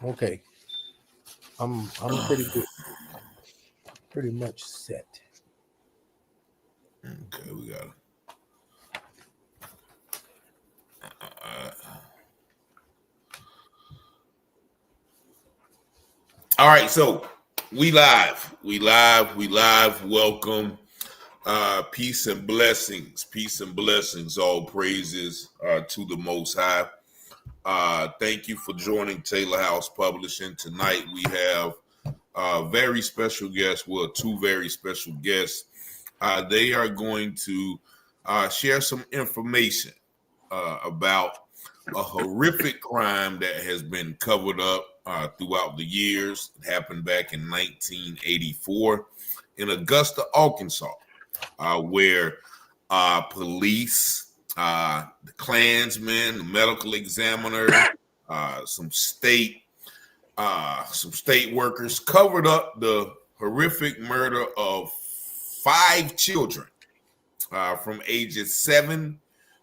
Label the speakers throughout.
Speaker 1: Okay, I'm pretty good, pretty much set.
Speaker 2: Okay, we got it. All right, so we live. We live. We live. Welcome. Peace and blessings. Peace and blessings. All praises to the Most High. Thank you for joining Taylor House Publishing. Tonight we have very special guests. Well, two very special guests. They are going to share some information about a horrific crime that has been covered up throughout the years. It happened back in 1984 in Augusta, Arkansas, where police, the Klansmen, the medical examiner, some state workers covered up the horrific murder of 5 children from ages 7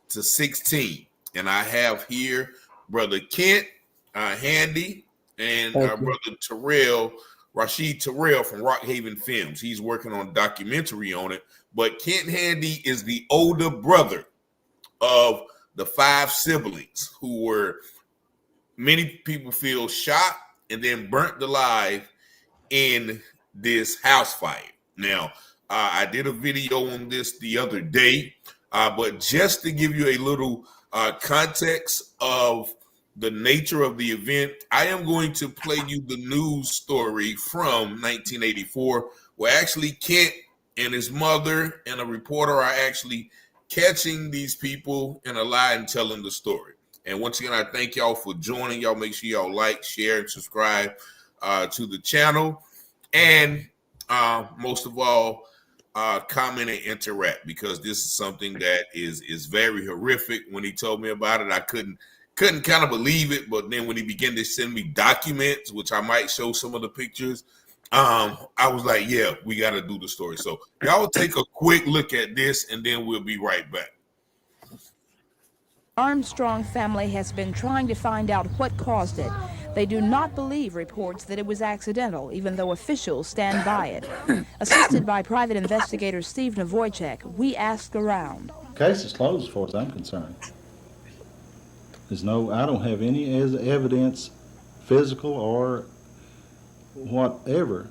Speaker 2: to 16. And I have here Brother Kent Handy and Brother Rashid Terrell from Rockhaven Films. He's working on a documentary on it. But Kent Handy is the older brother of the 5 siblings who were, many people feel, shot and then burnt alive in this house fire. Now, I did a video on this the other day, but just to give you a little context of the nature of the event, I am going to play you the news story from 1984, where actually Kent and his mother and a reporter are actually catching these people in a lie and telling the story. And once again, I thank y'all for joining. Y'all make sure y'all like, share, and subscribe to the channel. And most of all, comment and interact, because this is something that is very horrific. When he told me about it, I couldn't kind of believe it. But then when he began to send me documents, which I might show some of the pictures, I was like, yeah, we got to do the story. So y'all take a quick look at this, and then we'll be right back.
Speaker 3: Armstrong family has been trying to find out what caused it. They do not believe reports that it was accidental, even though officials stand by it. Assisted by private investigator Steve Navoychek, we asked around.
Speaker 4: Case is closed as far as I'm concerned. I don't have any evidence, physical or whatever,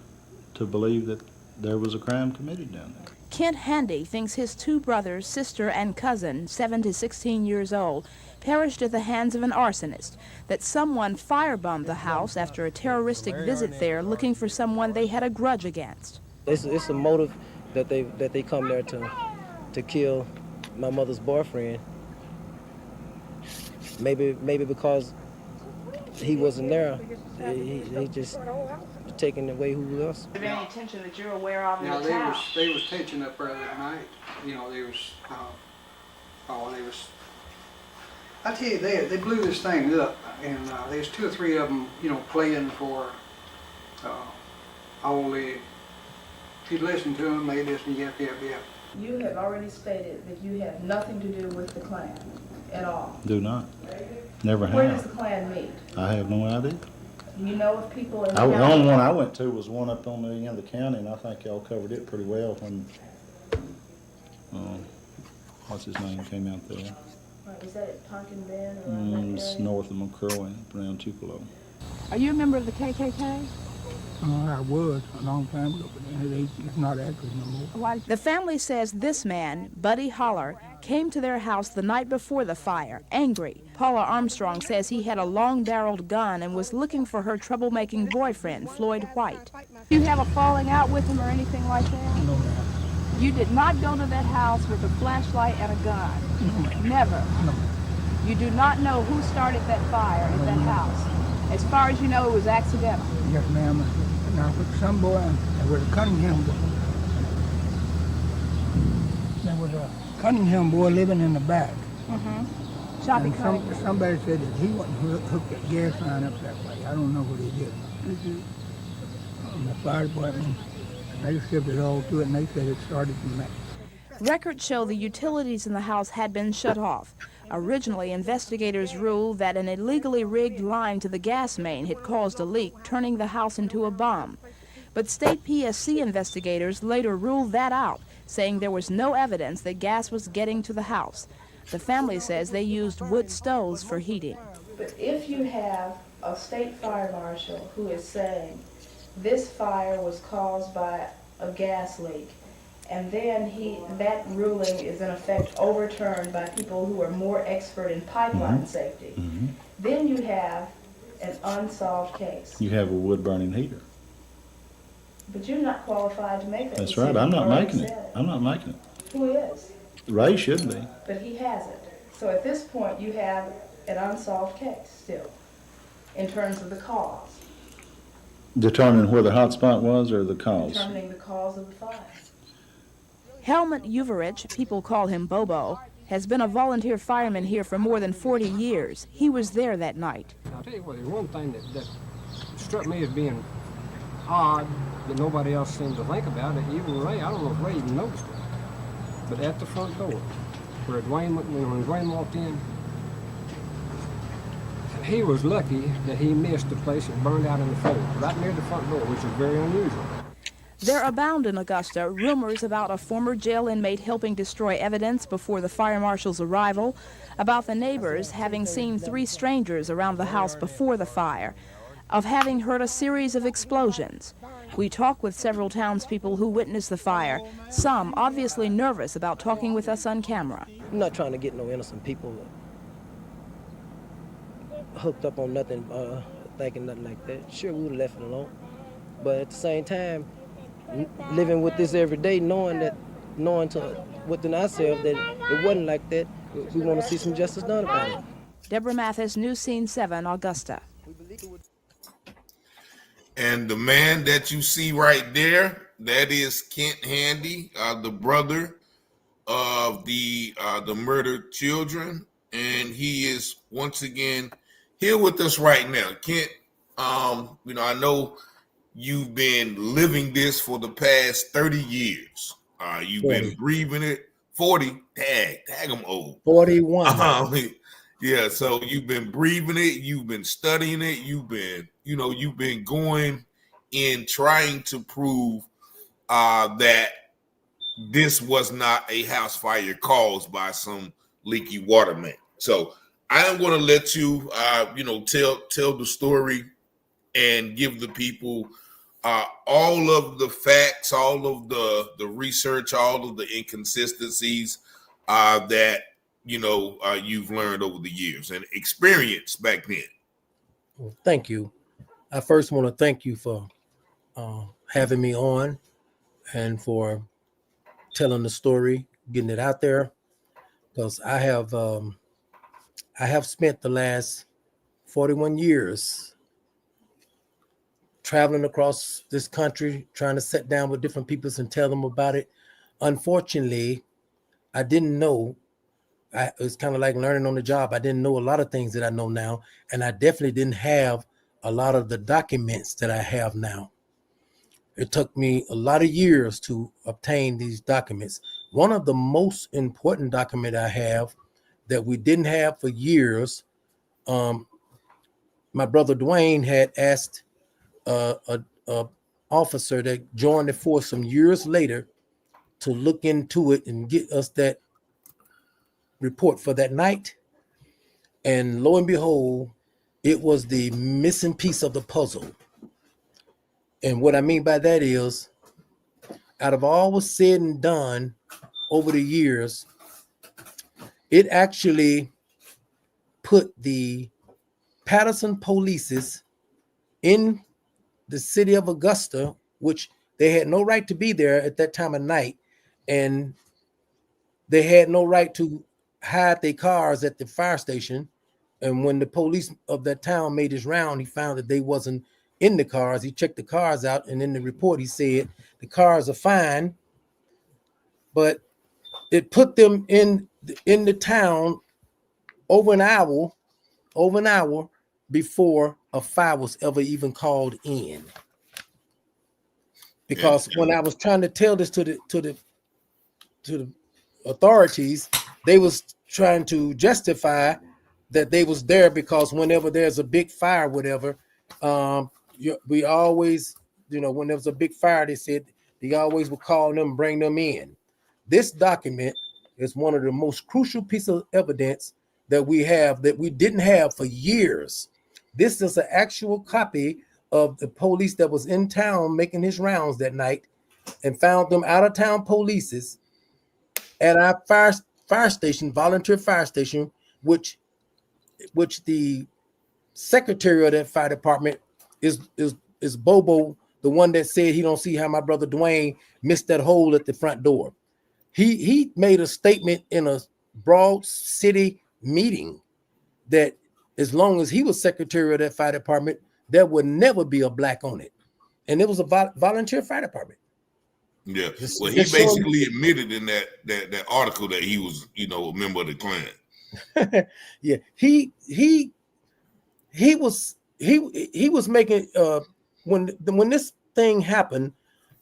Speaker 4: to believe that there was a crime committed down there.
Speaker 3: Kent Handy thinks his 2 brothers, sister, and cousin, 7 to 16 years old, perished at the hands of an arsonist, that someone firebombed the house after a terroristic visit there looking for someone they had a grudge against.
Speaker 5: It's a motive that they come there to kill my mother's boyfriend. Maybe because he wasn't there, he just taking away who was.
Speaker 3: Is there any tension that you're aware of in
Speaker 6: Now,
Speaker 3: the town?
Speaker 6: they was tension up there that night. You know, they was, I tell you, they blew this thing up, and there's 2 or 3 of them, you know, playing for all the, if you listen to them, they listen, yep.
Speaker 3: You have already stated that you have nothing to do with the Klan at all.
Speaker 4: Do not. Never have.
Speaker 3: Where does the Klan meet?
Speaker 4: I have no idea.
Speaker 3: Do you know if people in the
Speaker 4: The
Speaker 3: county...
Speaker 4: only one I went to was one up on the end of the county, and I think y'all covered it pretty well when, what's his name, came out there.
Speaker 3: Right, is that at Tonkin Bend or around that
Speaker 4: It's
Speaker 3: area?
Speaker 4: north of McCrory, around Tupelo.
Speaker 3: Are you a member of the KKK?
Speaker 7: I was a long time ago, but it's not active no more.
Speaker 3: The family says this man, Buddy Holler, came to their house the night before the fire, angry. Paula Armstrong says he had a long-barreled gun and was looking for her troublemaking boyfriend, Floyd White. Do you have a falling out with him or anything like that?
Speaker 7: No, ma'am.
Speaker 3: You did not go to that house with a flashlight and a gun?
Speaker 7: No, ma'am.
Speaker 3: Never?
Speaker 7: No.
Speaker 3: You do not know who started that fire at that house? As far as you know, it was accidental?
Speaker 7: Yes, ma'am. Now, with some boy, there was a Cunningham boy. There was a Cunningham boy living in the back.
Speaker 3: Mm-hmm. Shopping
Speaker 7: And somebody said that he wouldn't hook that gas line up that way. I don't know what he did.
Speaker 3: Mm-hmm.
Speaker 7: And the fire department, they shifted all to it, and they said it started from that.
Speaker 3: Records show the utilities in the house had been shut off. Originally, investigators ruled that an illegally rigged line to the gas main had caused a leak, turning the house into a bomb. But state PSC investigators later ruled that out, saying there was no evidence that gas was getting to the house. The family says they used wood stoves for heating. But if you have a state fire marshal who is saying this fire was caused by a gas leak, and then that ruling is in effect overturned by people who are more expert in pipeline safety, then you have an unsolved case.
Speaker 4: You have a wood burning heater.
Speaker 3: But you're not qualified to make that
Speaker 4: That's
Speaker 3: decision.
Speaker 4: right. I'm not
Speaker 3: You already
Speaker 4: making it.
Speaker 3: said
Speaker 4: I'm not making it.
Speaker 3: Who is?
Speaker 4: Ray should be.
Speaker 3: But he hasn't. So at this point, you have an unsolved case still, in terms of the cause.
Speaker 4: Determining where the hot spot was or the cause?
Speaker 3: Determining the cause of the fire. Helmut Uverich, people call him Bobo, has been a volunteer fireman here for more than 40 years. He was there that night.
Speaker 8: I'll tell you what, there's one thing that struck me as being odd that nobody else seemed to think about it. Even Ray, I don't know if Ray even noticed it. But at the front door, where when Dwayne walked in, he was lucky that he missed the place that burned out in the floor, right near the front door, which is very unusual.
Speaker 3: There abound in Augusta rumors about a former jail inmate helping destroy evidence before the fire marshal's arrival, about the neighbors having seen 3 strangers around the house before the fire, of having heard a series of explosions. We talk with several townspeople who witnessed the fire, some obviously nervous about talking with us on camera.
Speaker 5: I'm not trying to get no innocent people hooked up on nothing, thinking nothing like that. Sure, we would have left it alone. But at the same time, living with this every day, knowing within ourselves that it wasn't like that, we want to see some justice done about it.
Speaker 3: Deborah Mathis, News Scene 7, Augusta.
Speaker 2: And the man that you see right there, that is Kent Handy, the brother of the murdered children, and he is once again here with us right now. Kent, I know you've been living this for the past 30 years. You've
Speaker 1: 40.
Speaker 2: been breathing it. 40, tag them old.
Speaker 1: 41.
Speaker 2: Yeah, so you've been breathing it, you've been studying it, you've been going in trying to prove that this was not a house fire caused by some leaky water main. So I am going to let you, tell the story and give the people all of the facts, all of the research, all of the inconsistencies that you've learned over the years and experience back then.
Speaker 1: Well, thank you. I first want to thank you for having me on and for telling the story, getting it out there, because I have spent the last 41 years traveling across this country, trying to sit down with different people and tell them about it. Unfortunately, I didn't know. It was kind of like learning on the job. I didn't know a lot of things that I know now, and I definitely didn't have a lot of the documents that I have now. It took me a lot of years to obtain these documents. One of the most important documents I have that we didn't have for years, my brother Dwayne had asked a officer that joined the force some years later to look into it and get us that report for that night. And lo and behold, it was the missing piece of the puzzle. And what I mean by that is, out of all was said and done over the years, it actually put the Patterson police in the city of Augusta, which they had no right to be there at that time of night, and they had no right to hide their cars at the fire station. And when the police of that town made his round, he found that they wasn't in the cars. He checked the cars out, and in the report he said the cars are fine, but it put them in the town over an hour before a fire was ever even called in. Because when I was trying to tell this to the authorities, they was trying to justify that they was there because whenever there's a big fire, whatever, we always, when there was a big fire, they said they always would call them, bring them in. This document is one of the most crucial pieces of evidence that we have that we didn't have for years. This is an actual copy of the police that was in town making his rounds that night and found them out of town polices at our fire station, volunteer fire station, which the secretary of that fire department is Bobo, the one that said he don't see how my brother Dwayne missed that hole at the front door. He made a statement in a Broad City meeting that as long as he was secretary of that fire department, there would never be a black on it. And it was a volunteer fire department.
Speaker 2: Yeah. Well, he basically admitted in that article that he was, a member of the Klan.
Speaker 1: Yeah. He was making when this thing happened,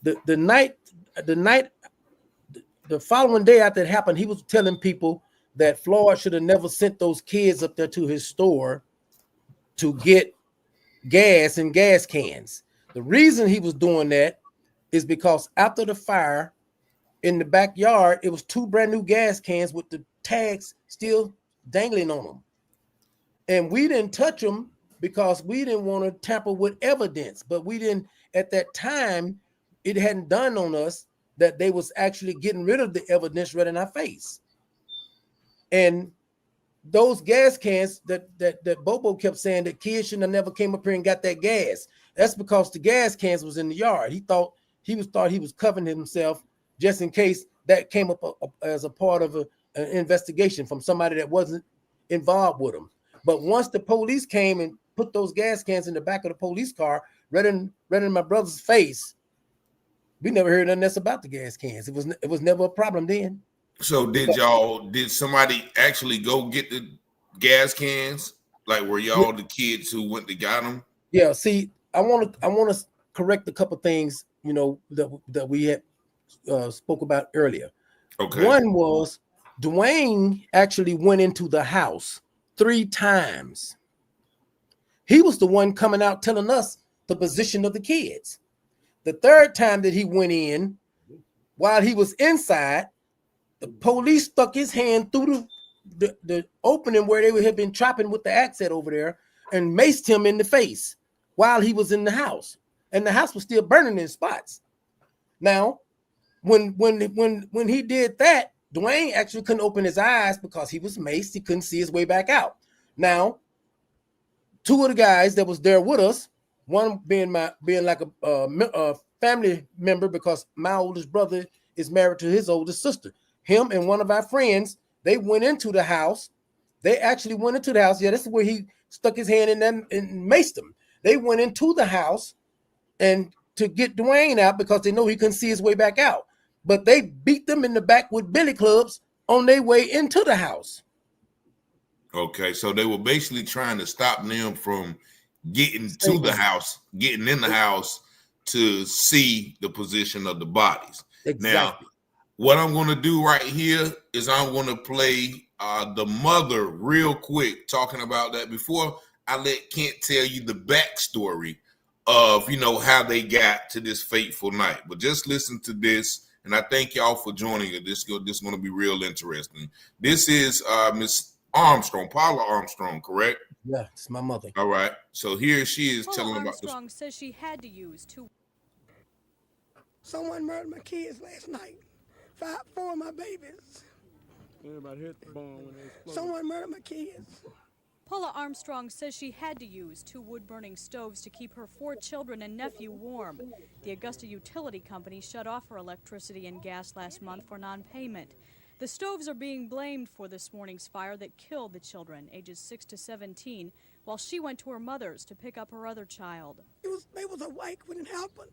Speaker 1: the following day after it happened, he was telling people that Floyd should have never sent those kids up there to his store to get gas and gas cans. The reason he was doing that is because after the fire in the backyard, it was 2 brand new gas cans with the tags still dangling on them. And we didn't touch them because we didn't want to tamper with evidence. But we didn't, at that time, it hadn't dawned on us that they was actually getting rid of the evidence right in our face. And those gas cans that Bobo kept saying that kids shouldn't have never came up here and got that gas. That's because the gas cans was in the yard. He thought he was covering himself just in case that came up as a part of an investigation from somebody that wasn't involved with him. But once the police came and put those gas cans in the back of the police car, right in my brother's face, we never heard nothing else about the gas cans. It was never a problem then.
Speaker 2: So did somebody actually go get the gas cans? Like, were y'all the kids who went to got them?
Speaker 1: Yeah. See, I want to correct a couple things, that we had spoke about earlier.
Speaker 2: Okay.
Speaker 1: One was Dwayne actually went into the house 3 times. He was the one coming out telling us the position of the kids. The 3rd time that he went in, while he was inside, the police stuck his hand through the opening where they had been chopping with the axe over there and maced him in the face while he was in the house. And the house was still burning in spots. Now, when he did that, Dwayne actually couldn't open his eyes because he was maced. He couldn't see his way back out. Now, 2 of the guys that was there with us, one being like a family member because my oldest brother is married to his oldest sister. Him and one of our friends, they went into the house. They actually went into the house. Yeah, this is where he stuck his hand in them and maced them. They went into the house and to get Dwayne out because they know he couldn't see his way back out. But they beat them in the back with billy clubs on their way into the house.
Speaker 2: Okay, so they were basically trying to stop them from getting to the house, getting in the house to see the position of the bodies.
Speaker 1: Exactly.
Speaker 2: Now, what I'm going to do right here is I'm going to play the mother real quick talking about that before I let Kent tell you the backstory of, how they got to this fateful night. But just listen to this, and I thank y'all for joining it. This is going to be real interesting. This is Miss Armstrong, Paula Armstrong, correct?
Speaker 1: Yeah, it's my mother.
Speaker 2: All right. So here she is telling about this.
Speaker 9: Armstrong says she had to use 2.
Speaker 10: Someone murdered my kids last night. 4 of my babies.
Speaker 11: Everybody hit the bomb when they exploded.
Speaker 10: Someone murdered my kids.
Speaker 9: Paula Armstrong says she had to use 2 wood-burning stoves to keep her 4 children and nephew warm. The Augusta utility company shut off her electricity and gas last month for non-payment. The stoves are being blamed for this morning's fire that killed the children, ages 6 to 17, while she went to her mother's to pick up her other child.
Speaker 10: They was awake when it happened.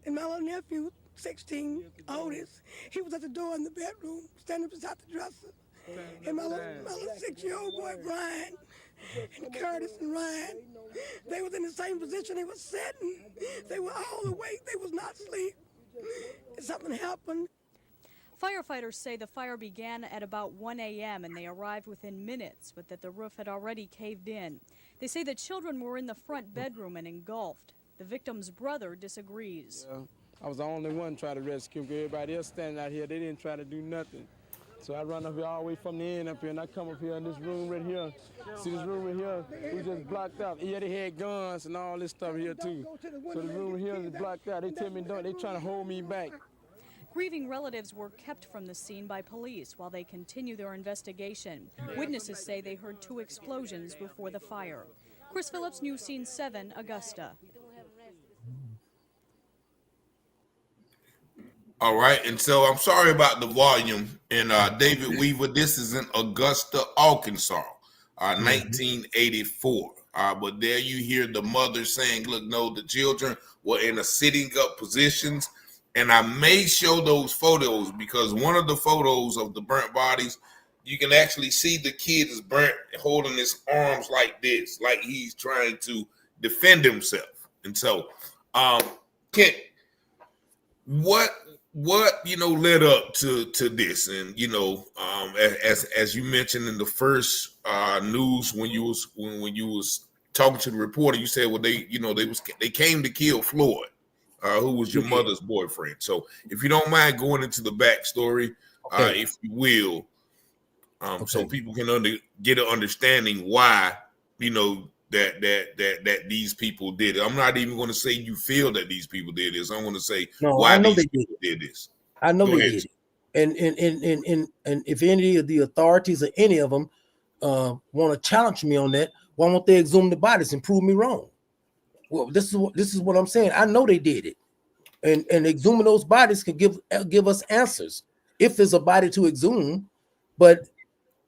Speaker 10: And my little nephew, 16, oldest, he was at the door in the bedroom, standing beside the dresser. And my little 6-year-old boy, Brian, and Curtis and Ryan, they was in the same position they was sitting. They were all awake. They was not asleep. And something happened.
Speaker 9: Firefighters say the fire began at about 1 a.m. and they arrived within minutes, but that the roof had already caved in. They say the children were in the front bedroom and engulfed. The victim's brother disagrees.
Speaker 11: I was the only one trying to rescue him. Everybody else standing out here, they didn't try to do nothing. So I run up here all the way from the end up here, and I come up here in this room right here. See this room right here? We just blocked out. Yeah, they had guns and all this stuff here too. So the room here is blocked out. They tell me don't. They trying to hold me back.
Speaker 9: Grieving relatives were kept from the scene by police while they continue their investigation. Witnesses say they heard 2 explosions before the fire. Chris Phillips, News Scene 7, Augusta.
Speaker 2: All right, and so I'm sorry about the volume. And David Weaver, this is in Augusta, Arkansas, 1984. But there you hear the mother saying, look, no, the children were in a sitting up positions. And I may show those photos because one of the photos of the burnt bodies, you can actually see the kid is burnt holding his arms like this, like he's trying to defend himself. And so, Kent, what led up to this? And as you mentioned in the first news when you was talking to the reporter, you said, well, they came to kill Floyd, who was your mother's boyfriend. So if you don't mind going into the backstory, if you will, so people can get an understanding why that these people did it. I'm not even going to say you feel that these people did this. I'm going to say why these people did this.
Speaker 1: I know they did it. And if any of the authorities or any of them want to challenge me on that, why won't they exhume the bodies and prove me wrong? Well, this is what I'm saying. I know they did it, and exhuming those bodies can give us answers if there's a body to exhume. But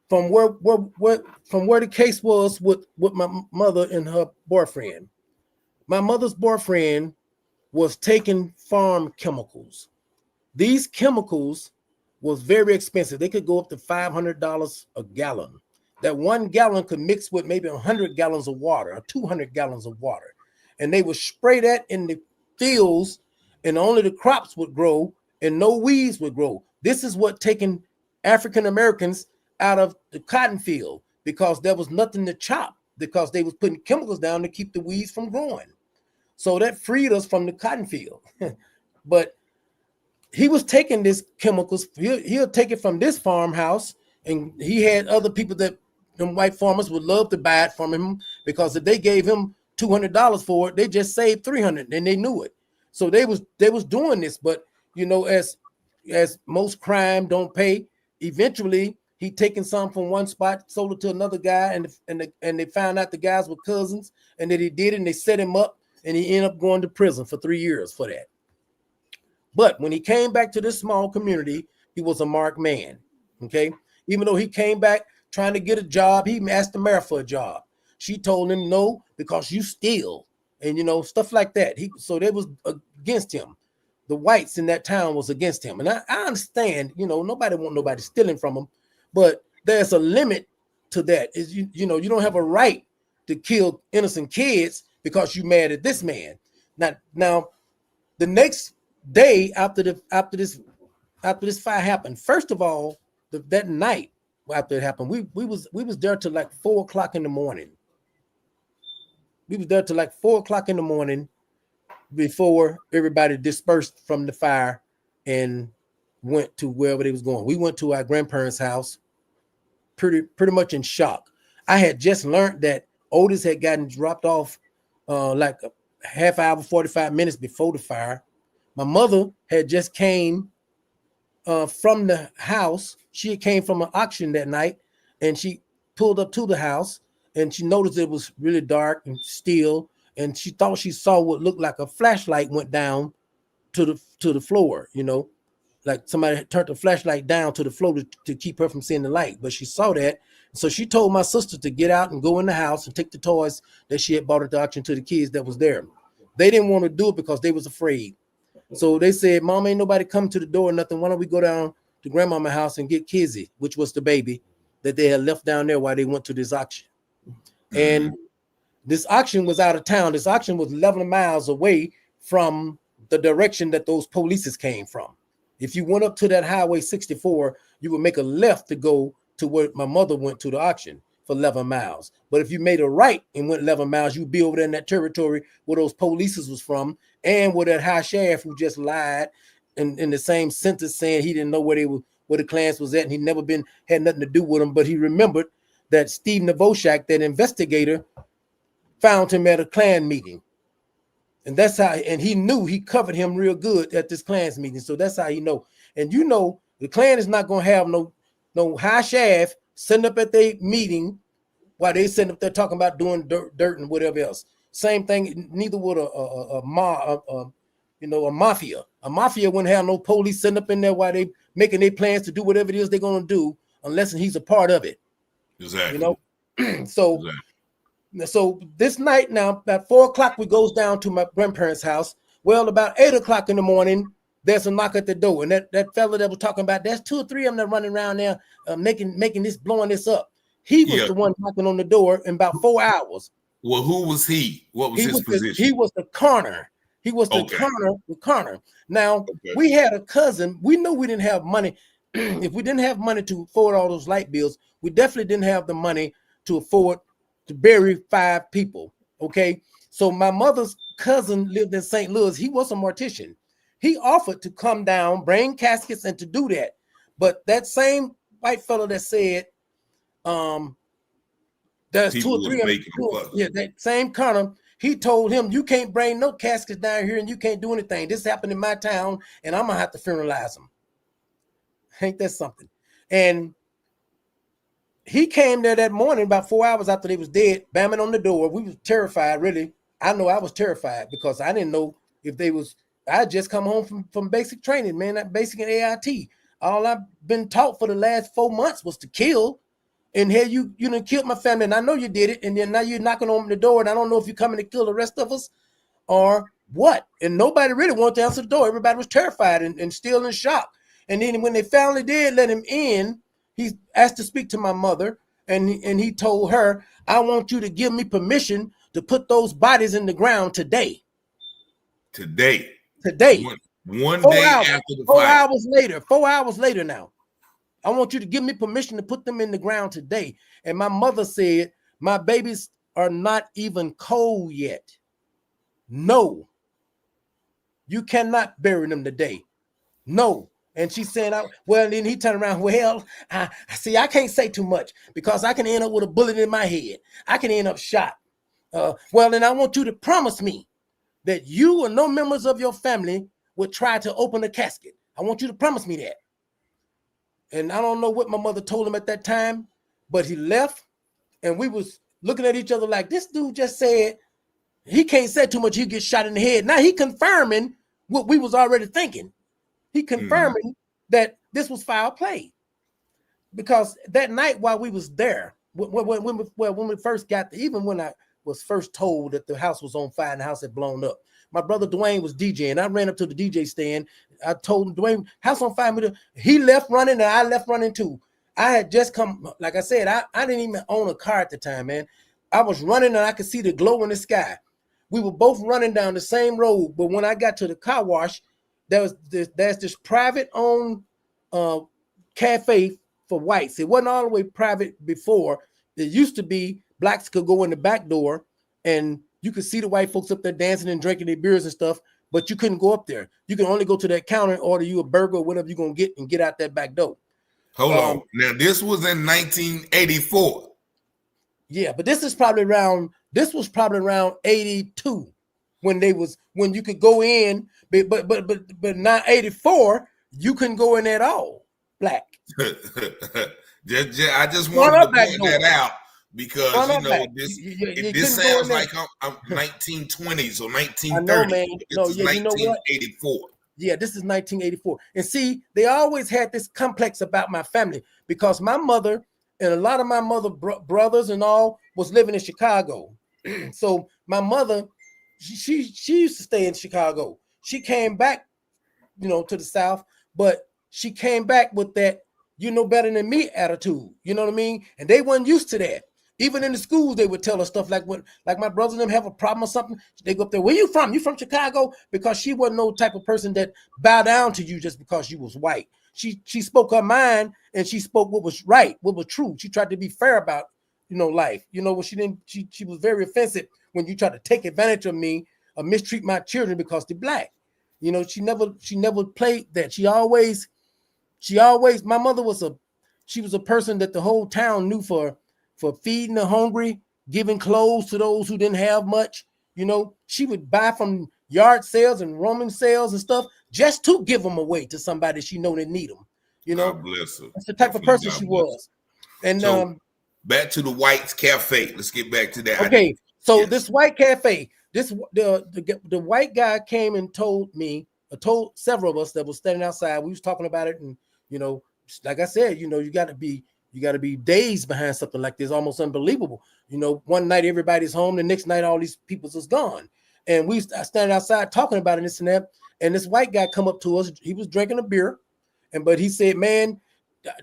Speaker 1: from where the case was with my mother and her boyfriend, my mother's boyfriend was taking farm chemicals. These chemicals was very expensive. They could go up to $500 a gallon. That 1 gallon could mix with maybe 100 gallons of water or 200 gallons of water. And they would spray that in the fields, and only the crops would grow and no weeds would grow. This is what taking African Americans out of the cotton field, because there was nothing to chop, because they was putting chemicals down to keep the weeds from growing. So that freed us from the cotton field. But he was taking these chemicals. He'll take it from this farmhouse, and he had other people that them white farmers would love to buy it from him, because if they gave him $200 for it, they just saved $300, and they knew it. So they was doing this. But as most crime don't pay, eventually he taken some from one spot, sold it to another guy, and they found out the guys were cousins, and that he did it, and they set him up, and he ended up going to prison for 3 years for that. But when he came back to this small community, he was a marked man. Okay, even though he came back trying to get a job, he asked the mayor for a job. She told him no, because you steal, and stuff like that. So they was against him. The whites in that town was against him, and I understand. Nobody want nobody stealing from him, but there's a limit to that. Is you don't have a right to kill innocent kids because you mad at this man. Now, the next day after this fire happened, first of all, that night after it happened, we was there till like 4 o'clock in the morning. We was there till like 4 o'clock in the morning before everybody dispersed from the fire and went to wherever they was going. We went to our grandparents' house pretty much in shock. I had just learned that Otis had gotten dropped off like a half hour, 45 minutes before the fire. My mother had just came from the house. She came from an auction that night, and she pulled up to the house, and she noticed it was really dark and still, and she thought she saw what looked like a flashlight went down to the floor, like somebody had turned the flashlight down to the floor to keep her from seeing the light. But she saw that, so she told my sister to get out and go in the house and take the toys that she had bought at the auction to the kids that was there. They didn't want to do it because they was afraid. So they said, Mom, ain't nobody come to the door or nothing. Why don't we go down to grandmama's house and get Kizzy, which was the baby that they had left down there while they went to this auction. And this auction was out of town. This auction was 11 miles away from the direction that those polices came from. If you went up to that Highway 64, you would make a left to go to where my mother went to the auction for 11 miles. But if you made a right and went 11 miles, you'd be over there in that territory where those polices was from, and where that high sheriff who just lied in the same sentence saying he didn't know where the Klans was at, and he never had nothing to do with them. But he remembered that Steve Novoshak, that investigator, found him at a Klan meeting. And that's how, and he knew he covered him real good at this Klans meeting. So that's how he know. And you know, the Klan is not going to have no high sheriff sitting up at their meeting while they sitting up there talking about doing dirt and whatever else. Same thing, neither would a mafia. A mafia wouldn't have no police sitting up in there while they making their plans to do whatever it is they're going to do, unless he's a part of it.
Speaker 2: Exactly.
Speaker 1: You know, so this night now, at 4 o'clock, we goes down to my grandparents' house. Well, about 8 o'clock in the morning, there's a knock at the door, and that fella that was talking about, there's 2 or 3 of them that running around there, making this, blowing this up. He was the one knocking on the door in about 4 hours.
Speaker 2: Well, who was he? What was his position?
Speaker 1: He was the coroner. He was the coroner. Now, we had a cousin. We knew we didn't have money. If we didn't have money to afford all those light bills, we definitely didn't have the money to afford to bury 5 people. Okay. So my mother's cousin lived in St. Louis. He was a mortician. He offered to come down, bring caskets, and to do that. But that same white fellow that said, there's people 2 or 3 of them. That same coroner, he told him, you can't bring no caskets down here and you can't do anything. This happened in my town and I'm gonna have to funeralize them. Ain't that something? And he came there that morning about 4 hours after they was dead, bamming on the door. We was terrified, really. I know I was terrified because I didn't know if they was, I had just come home from basic training, man, that basic and AIT. All I've been taught for the last 4 months was to kill. And here you done killed my family, and I know you did it, and then now you're knocking on the door, and I don't know if you're coming to kill the rest of us or what. And nobody really wanted to answer the door. Everybody was terrified and still in shock. And then when they finally did let him in, he asked to speak to my mother, and he told her, I want you to give me permission to put those bodies in the ground today. Today. One day after the fire. 4 hours later now. I want you to give me permission to put them in the ground today. And my mother said, my babies are not even cold yet. No. You cannot bury them today. No. And she said, well, then he turned around, well, I can't say too much because I can end up with a bullet in my head. I can end up shot. Well, then I want you to promise me that you or no members of your family would try to open a casket. I want you to promise me that. And I don't know what my mother told him at that time, but he left and we was looking at each other like, this dude just said he can't say too much, he gets shot in the head. Now he confirming what we was already thinking. He confirming that this was foul play. Because that night while we was there, when we first got there, even when I was first told that the house was on fire and the house had blown up, my brother Dwayne was DJing. I ran up to the DJ stand. I told him, Dwayne, house on fire. He left running and I left running too. I had just come, like I said, I didn't even own a car at the time, man. I was running and I could see the glow in the sky. We were both running down the same road, but when I got to the car wash, there's this private owned cafe for whites. It wasn't all the way private before. It used to be blacks could go in the back door and you could see the white folks up there dancing and drinking their beers and stuff, but you couldn't go up there. You can only go to that counter and order you a burger or whatever you're going to get and get out that back door.
Speaker 2: Hold on. Now, this was in 1984.
Speaker 1: Yeah, but this was probably around 82 when you could go in, but not 84, you couldn't go in at all, black.
Speaker 2: I just wanted to point that out. Because this sounds like I'm 1920s or 1930s. I know, man. No,
Speaker 1: yeah,
Speaker 2: 1984.
Speaker 1: Yeah, this is 1984. And see, they always had this complex about my family because my mother and a lot of my mother brothers and all was living in Chicago. So my mother, she used to stay in Chicago. She came back, to the South, but she came back with that you know better than me attitude. You know what I mean? And they weren't used to that. Even in the schools, they would tell us stuff like my brothers and them have a problem or something. They go up there, where you from? You from Chicago? Because she wasn't no type of person that bow down to you just because you was white. She spoke her mind and she spoke what was right, what was true. She tried to be fair about, life. What she was very offensive when you tried to take advantage of me or mistreat my children because they're black. She never played that. She always, my mother was a person that the whole town knew for feeding the hungry, giving clothes to those who didn't have much. She would buy from yard sales and Roman sales and stuff just to give them away to somebody she know that need them.
Speaker 2: God bless her.
Speaker 1: That's the type of person she was. And
Speaker 2: so, back to the White's Cafe. Let's get back to that.
Speaker 1: Okay, so this White Cafe, the white guy came and told several of us that was standing outside. We was talking about it, and like I said, you got to be dazed behind something like this, almost unbelievable. One night everybody's home, the next night all these people's is gone, and we standing outside talking about it, this and that. And this white guy come up to us. He was drinking a beer, but he said, "Man,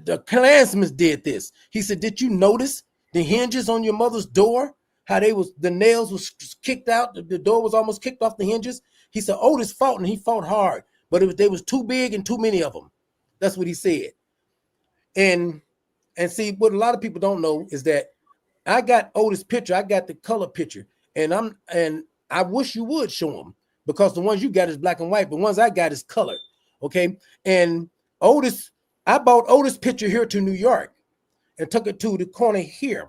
Speaker 1: the Klansmen did this." He said, "Did you notice the hinges on your mother's door? How the nails was kicked out, the door was almost kicked off the hinges." He said, "Otis fought, and he fought hard, but they was too big and too many of them." That's what he said. And see, what a lot of people don't know is that I got Otis' picture. I got the color picture, and I wish you would show them, because the ones you got is black and white, but the ones I got is colored. Okay, and Otis, I bought Otis' picture here to New York and took it to the corner here.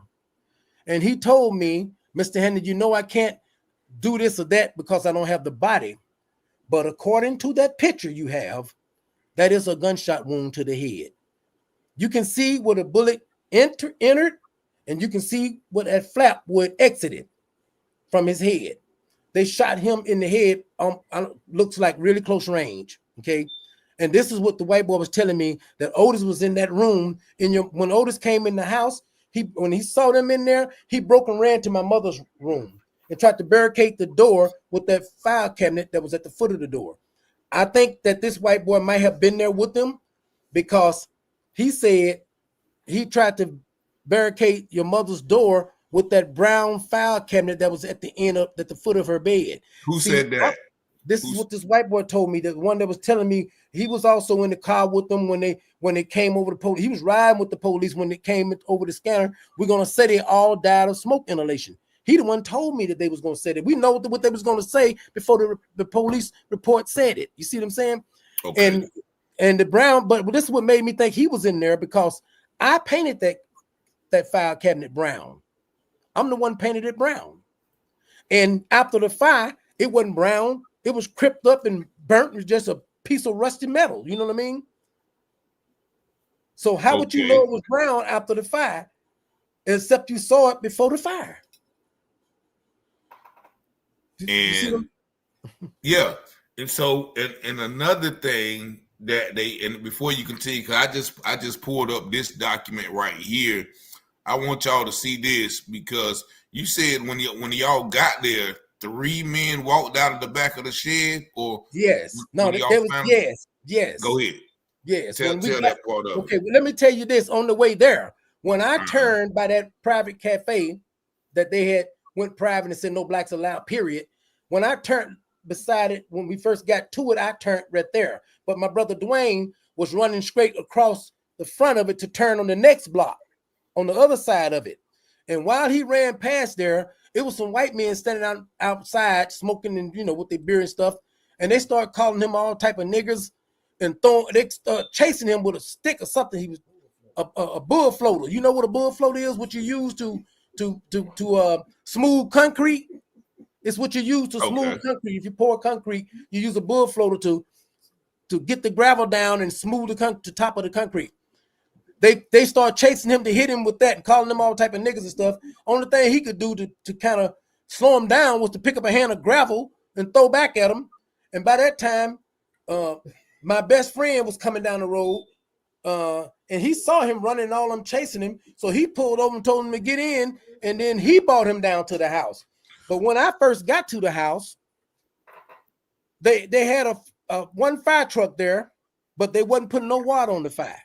Speaker 1: And he told me, "Mr. Henry, I can't do this or that because I don't have the body. But according to that picture you have, that is a gunshot wound to the head. You can see where the bullet entered, and you can see where that flap would exited from his head. They shot him in the head, looks like really close range." Okay. And this is what the white boy was telling me, that Otis was in that room. When Otis came in the house, when he saw them in there, he broke and ran to my mother's room and tried to barricade the door with that file cabinet that was at the foot of the door. I think that this white boy might have been there with them, because he said he tried to barricade your mother's door with that brown file cabinet that was at the foot of her bed.
Speaker 2: Who said that?
Speaker 1: This is what this white boy told me. The one that was telling me he was also in the car with them when they came over the police. He was riding with the police when they came over the scanner. We're gonna say they all died of smoke inhalation. He the one told me that they was gonna say that. We know what they was gonna say before the police report said it. You see what I'm saying? Okay. And the brown, but this is what made me think he was in there, because I painted that file cabinet brown. I'm the one painted it brown. And after the fire, it wasn't brown. It was cripped up and burnt. It was just a piece of rusty metal. You know what I mean? So how would you know it was brown after the fire, except you saw it before the fire?
Speaker 2: Yeah. And so, and another thing that and before you continue, because I just pulled up this document right here. I want y'all to see this, because you said when y'all got there, 3 men walked out of the back of the shed, or
Speaker 1: yes, no, there was yes.
Speaker 2: Go ahead.
Speaker 1: Yes,
Speaker 2: tell that part of
Speaker 1: okay, well, let me tell you this. On the way there, when I turned by that private cafe that they had went private and said no blacks allowed, period. When I turned beside it, when we first got to it, I turned right there. But my brother Dwayne was running straight across the front of it to turn on the next block, on the other side of it. And while he ran past there, it was some white men standing outside smoking and with their beer and stuff. And they started calling him all type of niggers and they start chasing him with a stick or something. He was a bull floater. You know what a bull floater is? What you use to smooth concrete. It's what you use to smooth concrete. If you pour concrete, you use a bull floater to get the gravel down and smooth the top of the concrete. They start chasing him to hit him with that and calling him all type of niggas and stuff. Only thing he could do to kind of slow him down was to pick up a hand of gravel and throw back at him. And by that time, my best friend was coming down the road, and he saw him running and all them chasing him. So he pulled over and told him to get in, and then he brought him down to the house. But when I first got to the house, they had a one fire truck there, but they wasn't putting no water on the fire.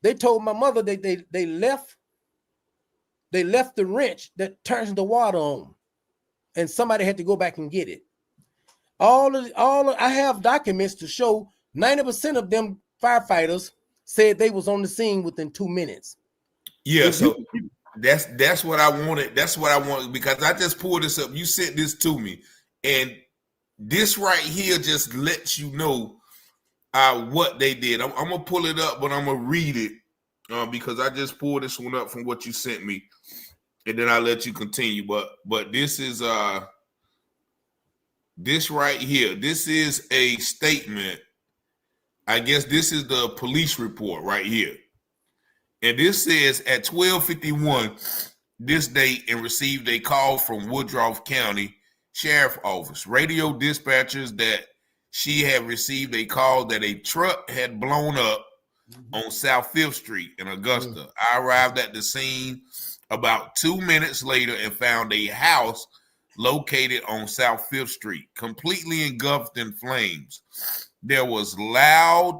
Speaker 1: They told my mother they left they left the wrench that turns the water on, and somebody had to go back and get it. I have documents to show 90% of them firefighters said they was on the scene within 2 minutes.
Speaker 2: Yeah, so that's what I wanted. That's what I wanted, because I just pulled this up. You sent this to me, and this right here just lets you know what they did. I'm gonna pull it up, but I'm gonna read it because I just pulled this one up from what you sent me, and then I'll let you continue. But this is this right here. This is a statement. I guess this is the police report right here. And this says at 12:51 this day, and received a call from Woodruff County Sheriff Office. Radio dispatchers that she had received a call that a truck had blown up on South 5th Street in Augusta. I arrived at the scene about 2 minutes later and found a house located on South 5th Street, completely engulfed in flames. There was loud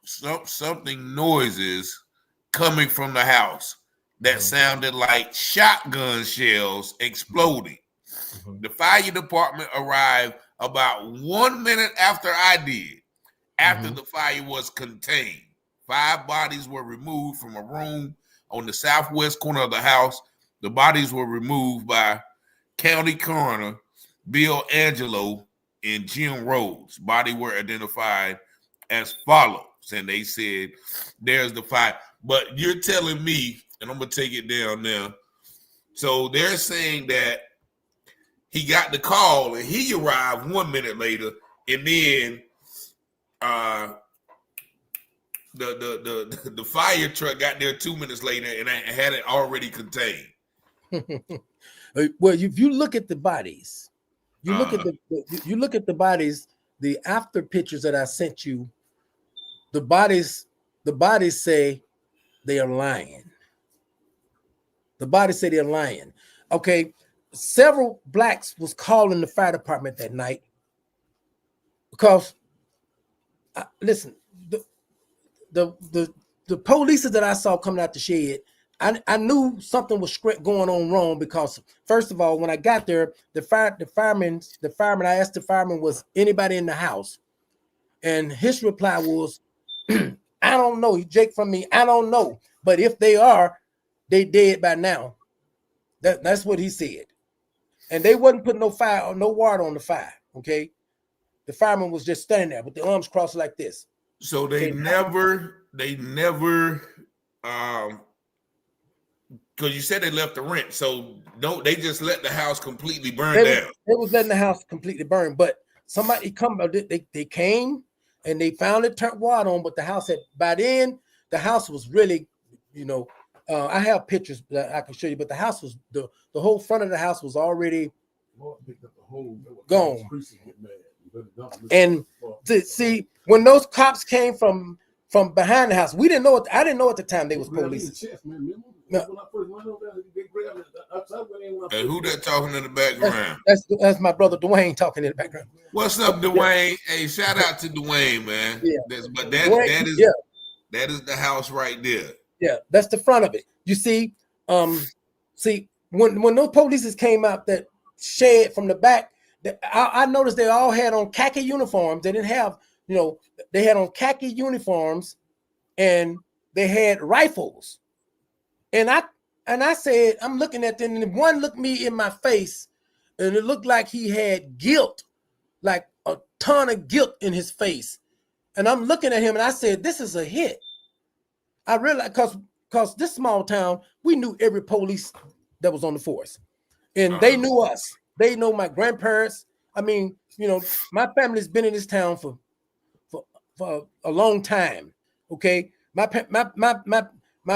Speaker 2: something noises coming from the house that sounded like shotgun shells exploding. The fire department arrived about 1 minute after I did, after the fire was contained. 5 bodies were removed from a room on the southwest corner of the house. The bodies were removed by County Coroner Bill Angelo and Jim Rhodes. Bodies were identified as follows, and they said there's the fire. But you're telling me, and I'm gonna take it down now. So they're saying that he got the call and he arrived 1 minute later, and then the fire truck got there 2 minutes later and had it already contained.
Speaker 1: Well, if you look at the bodies, you look at the bodies, the after pictures that I sent you. The bodies say they are lying. The bodies say they're lying. Okay, several blacks was calling the fire department that night because, listen, the police that I saw coming out the shed, I knew something was going on wrong because, first of all, when I got there, the fireman, I asked the fireman, was anybody in the house? And his reply was, I don't know. Jake from me, I don't know. But if they are, they dead by now. That's what he said. And they wasn't putting no fire or no water on the fire. Okay. The fireman was just standing there with the arms crossed like this.
Speaker 2: So they never, because you said they left the rent. So they just let the house completely burn down.
Speaker 1: They was letting the house completely burn, but somebody they came and they found it, turned water on, but the house had, by then, the house was really, I have pictures that I can show you, but the house was, the whole front of the house was already gone. And see, when those cops came from behind the house, I didn't know at the time they was police. No.
Speaker 2: And who that talking in the background?
Speaker 1: That's my brother Dwayne talking in the background.
Speaker 2: What's up, Dwayne? Hey, shout out to Dwayne, man.
Speaker 1: Yeah.
Speaker 2: That is the house right there.
Speaker 1: Yeah, that's the front of it. You see, when those police came out that shed from the back, I noticed they all had on khaki uniforms. They didn't have, they had on khaki uniforms, and they had rifles. And I said, I'm looking at them, and one looked me in my face, and it looked like he had guilt, like a ton of guilt in his face. And I'm looking at him, and I said, this is a hit. I realized, because this small town, we knew every police that was on the force. And they knew us. They know my grandparents. I mean, my family's been in this town for a long time. Okay. My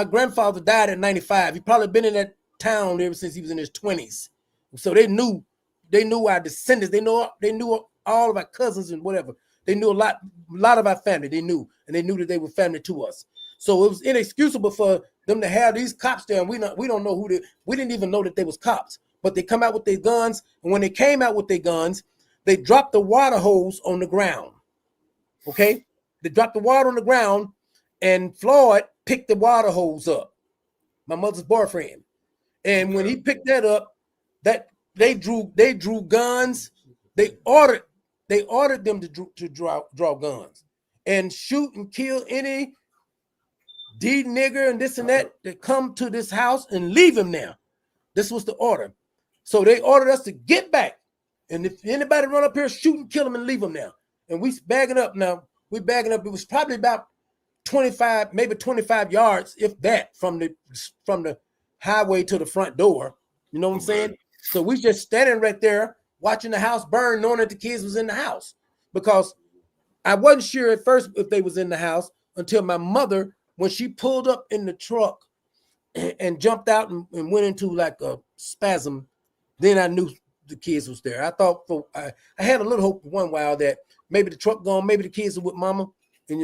Speaker 1: grandfather died at 95. He probably been in that town ever since he was in his 20s. So they knew our descendants. They knew all of our cousins and whatever. They knew a lot of our family. They knew, and they knew that they were family to us. So it was inexcusable for them to have these cops there. And we don't know we didn't even know that they was cops. But they come out with their guns, and when they came out with their guns, they dropped the water hose on the ground. Okay? They dropped the water on the ground, and Floyd picked the water hose up. my mother's boyfriend. And when he picked that up, that they drew guns. They ordered them to draw guns and shoot and kill any D nigger and this and that come to this house and leave him there. This was the order. So they ordered us to get back. And if anybody run up here, shoot and kill him and leave him there. And we bagging up now. We bagging up. It was probably about 25, maybe 25 yards, if that, from the highway to the front door. You know what I'm saying? So we just standing right there watching the house burn, knowing that the kids was in the house. Because I wasn't sure at first if they was in the house until my mother, when she pulled up in the truck and jumped out and went into like a spasm, then I knew the kids was there. I thought I had a little hope for one while that maybe the truck gone, maybe the kids are with mama, and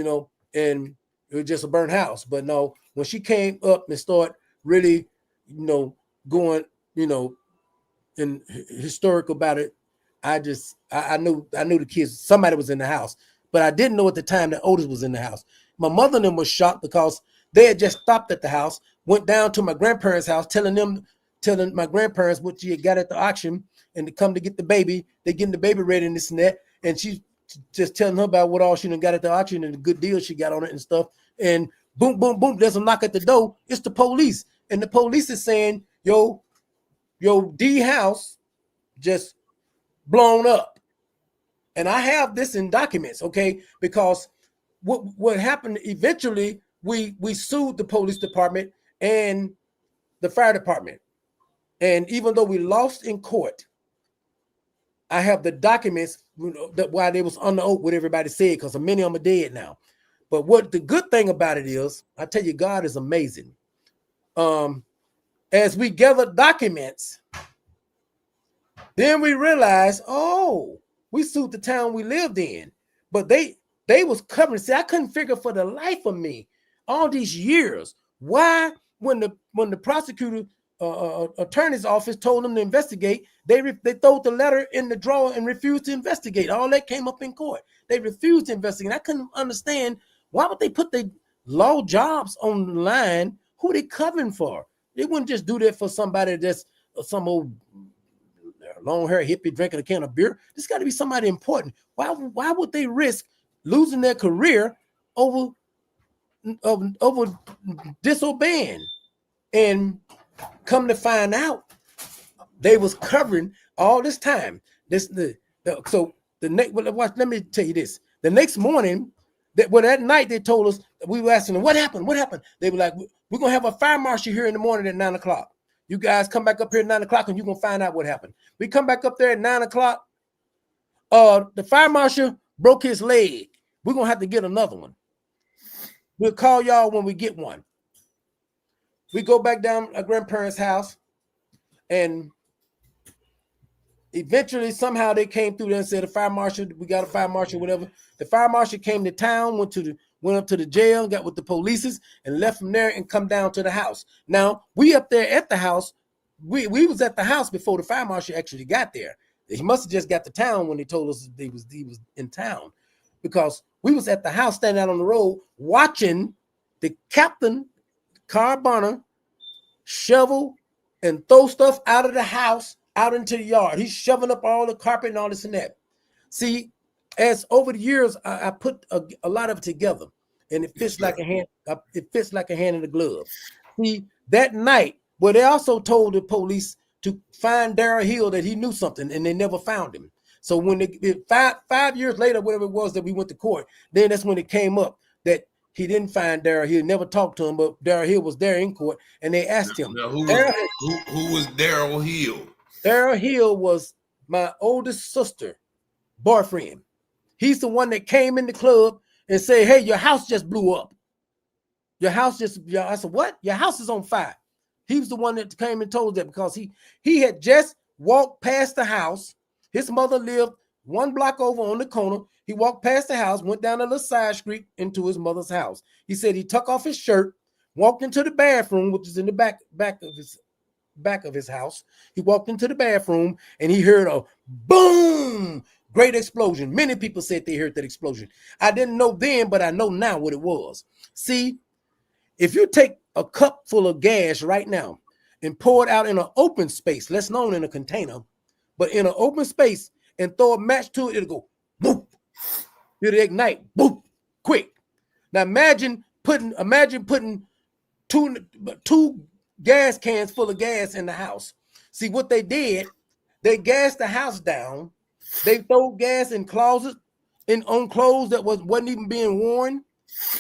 Speaker 1: and it was just a burnt house. But no, when she came up and started really, going, and historic about it, I knew the kids, somebody was in the house. But I didn't know at the time that Otis was in the house. My mother and them was shocked because they had just stopped at the house, went down to my grandparents' house, telling my grandparents what she had got at the auction and to come to get the baby. They getting the baby ready and this and that. And she just telling her about what all she done got at the auction and the good deal she got on it and stuff. And boom, boom, boom, there's a knock at the door. It's the police. And the police is saying, yo, D house just blown up. And I have this in documents, okay? Because what happened eventually, we sued the police department and the fire department. And even though we lost in court, I have the documents that why they was on the oath what everybody said, because many of them are dead now. But what the good thing about it is, I tell you, God is amazing. As we gathered documents, then we realized, we sued the town we lived in, but they was covering. See, I couldn't figure for the life of me all these years why, when the prosecutor attorney's office told them to investigate, they threw the letter in the drawer and refused to investigate. All that came up in court. They refused to investigate. I couldn't understand why would they put their law jobs on the line. Who they covering for? They wouldn't just do that for somebody that's some old long hair hippie drinking a can of beer. This got to be somebody important. Why would they risk losing their career over disobeying? And come to find out, they was covering all this time. Let me tell you this. The next morning, that night they told us, we were asking them, what happened? They were like, we're gonna have a fire marshal here in the morning at 9 o'clock. You guys come back up here at 9 o'clock and you're gonna find out what happened. We come back up there at 9 o'clock. The fire marshal broke his leg. We're gonna have to get another one. We'll call y'all when we get one. We go back down our grandparents' house, and eventually somehow they came through there and said, we got a fire marshal, whatever. The fire marshal came to town, went up to the jail, got with the police, and left from there and come down to the house. Now, we up there at the house, we was at the house before the fire marshal actually got there. He must have just got to town when they told us he was in town, because we was at the house standing out on the road watching the captain, Carl Bonner, shovel and throw stuff out of the house out into the yard. He's shoving up all the carpet and all this and that. See, as over the years, I put a lot of it together, and it fits like a hand. It fits like a hand in a glove. See, that night, well, they also told the police to find Darrell Hill, that he knew something, and they never found him. So when five years later, whatever it was that we went to court, then that's when it came up that he didn't find Darrell Hill, never talked to him, but Darrell Hill was there in court, and they asked him.
Speaker 2: Now, who was Darrell Hill?
Speaker 1: Darrell Hill was my oldest sister boyfriend. He's the one that came in the club and said, hey, your house just blew up. I said, what? Your house is on fire. He was the one that came and told us that, because he had just walked past the house. His mother lived one block over on the corner. He walked past the house, went down a little side street into his mother's house. He said he took off his shirt, walked into the bathroom, which is in the back of his house. He walked into the bathroom and he heard a boom, great explosion. Many people said they heard that explosion. I didn't know then, but I know now what it was. See, if you take a cup full of gas right now and pour it out in an open space, less known in a container, but in an open space, and throw a match to it, it'll go boop. It'll ignite, boop, quick. Now imagine putting two gas cans full of gas in the house. See what they did? They gassed the house down. They throw gas in closets, on clothes that wasn't even being worn.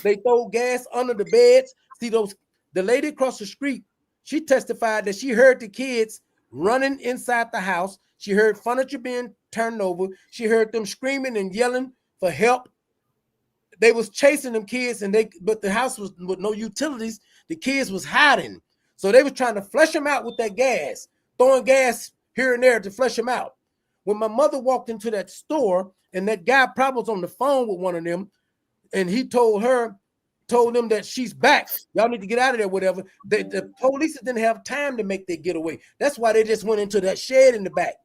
Speaker 1: They throw gas under the beds. See the lady across the street, she testified that she heard the kids running inside the house. She heard furniture being turned over. She heard them screaming and yelling for help. They was chasing them kids, but the house was with no utilities. The kids was hiding. So they was trying to flush them out with that gas, throwing gas here and there to flush them out. When my mother walked into that store, and that guy probably was on the phone with one of them, and he told them that she's back. Y'all need to get out of there, whatever. The police didn't have time to make their getaway. That's why they just went into that shed in the back.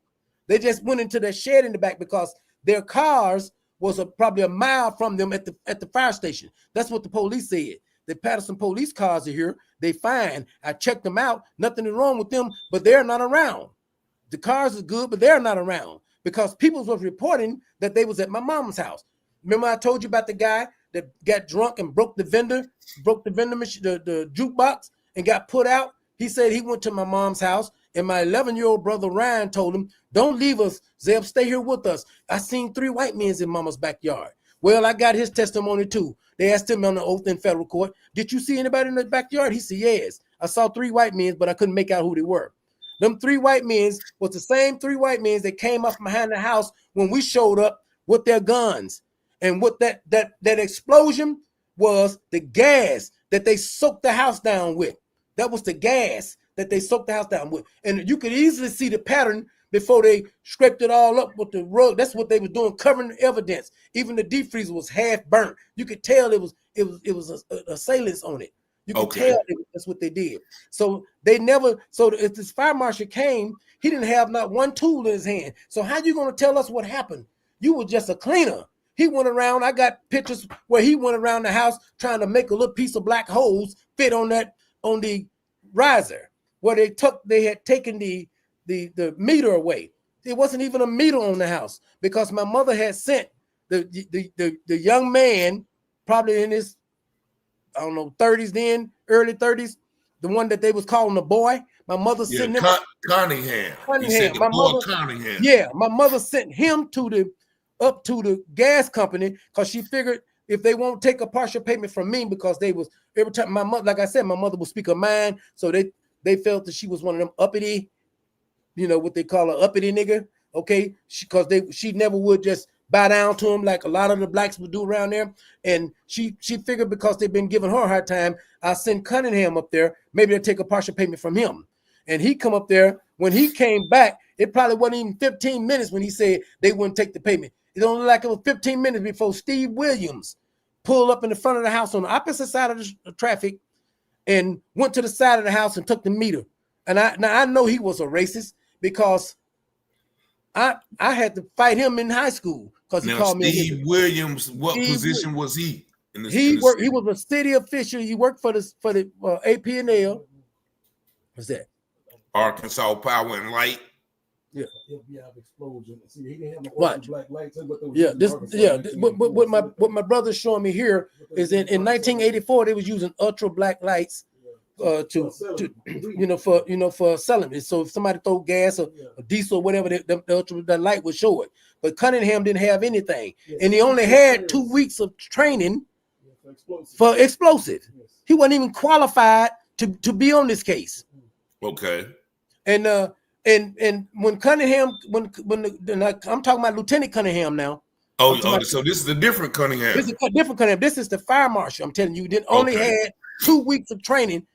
Speaker 1: They just went into that shed in the back because their cars was probably a mile from them at the fire station. That's what the police said. The Patterson police cars are here. They fine. I checked them out. Nothing is wrong with them, but they're not around. The cars is good, but they're not around because people was reporting that they was at my mom's house. Remember I told you about the guy that got drunk and broke the vendor machine, the jukebox, and got put out? He said he went to my mom's house, and my 11-year-old brother Ryan told him, "Don't leave us, Zeb, stay here with us. I seen 3 white men in mama's backyard." Well, I got his testimony too. They asked him on the oath in federal court, "Did you see anybody in the backyard?" He said, "Yes. I saw 3 white men, but I couldn't make out who they were." Them 3 white men was the same 3 white men that came up behind the house when we showed up with their guns. And what that explosion was the gas that they soaked the house down with. That was the gas that they soaked the house down with. And you could easily see the pattern before they scraped it all up with the rug. That's what they were doing, covering the evidence. Even the deep freezer was half burnt. You could tell it was a assailants on it. You could tell that's what they did. So if this fire marshal came, he didn't have not one tool in his hand. So how you going to tell us what happened? You were just a cleaner. He went around. I got pictures where he went around the house trying to make a little piece of black hose fit on the riser where they had taken the meter away. There wasn't even a meter on the house because my mother had sent the young man, probably in his, I don't know, 30s then, early 30s, the one that they was calling the boy. My mother sent him.
Speaker 2: Cunningham. Cunningham.
Speaker 1: Yeah, my mother sent him up to the gas company because she figured if they won't take a partial payment from me, because they was every time my mother, like I said, my mother would speak her mind, so they felt that she was one of them uppity, what they call an uppity nigga. Okay, she never would just bow down to him like a lot of the blacks would do around there. And she figured because they've been giving her a hard time, I'll send Cunningham up there. Maybe they'll take a partial payment from him. And he come up there. When he came back, it probably wasn't even 15 minutes when he said they wouldn't take the payment. It only like it was 15 minutes before Steve Williams pulled up in the front of the house on the opposite side of the traffic and went to the side of the house and took the meter. And I know he was a racist because I had to fight him in high school because he called me.
Speaker 2: Steve Williams, what position was he?
Speaker 1: He was a city official. He worked for the AP&L. What's that?
Speaker 2: Arkansas Power and Light.
Speaker 1: Yeah.
Speaker 12: Explosion. See, he didn't have no
Speaker 1: black lights. What my brother's showing me here is in 1984 they was using ultra black lights for selling it. So if somebody throw gas or diesel or whatever, that light would show it. But Cunningham didn't have anything, and he only had 2 weeks of training for explosive. He wasn't even qualified to be on this case.
Speaker 2: Okay.
Speaker 1: And when Cunningham, I'm talking about Lieutenant Cunningham now.
Speaker 2: So this is a different Cunningham.
Speaker 1: This is a different Cunningham. This is the fire marshal. I'm telling you, only had 2 weeks of training,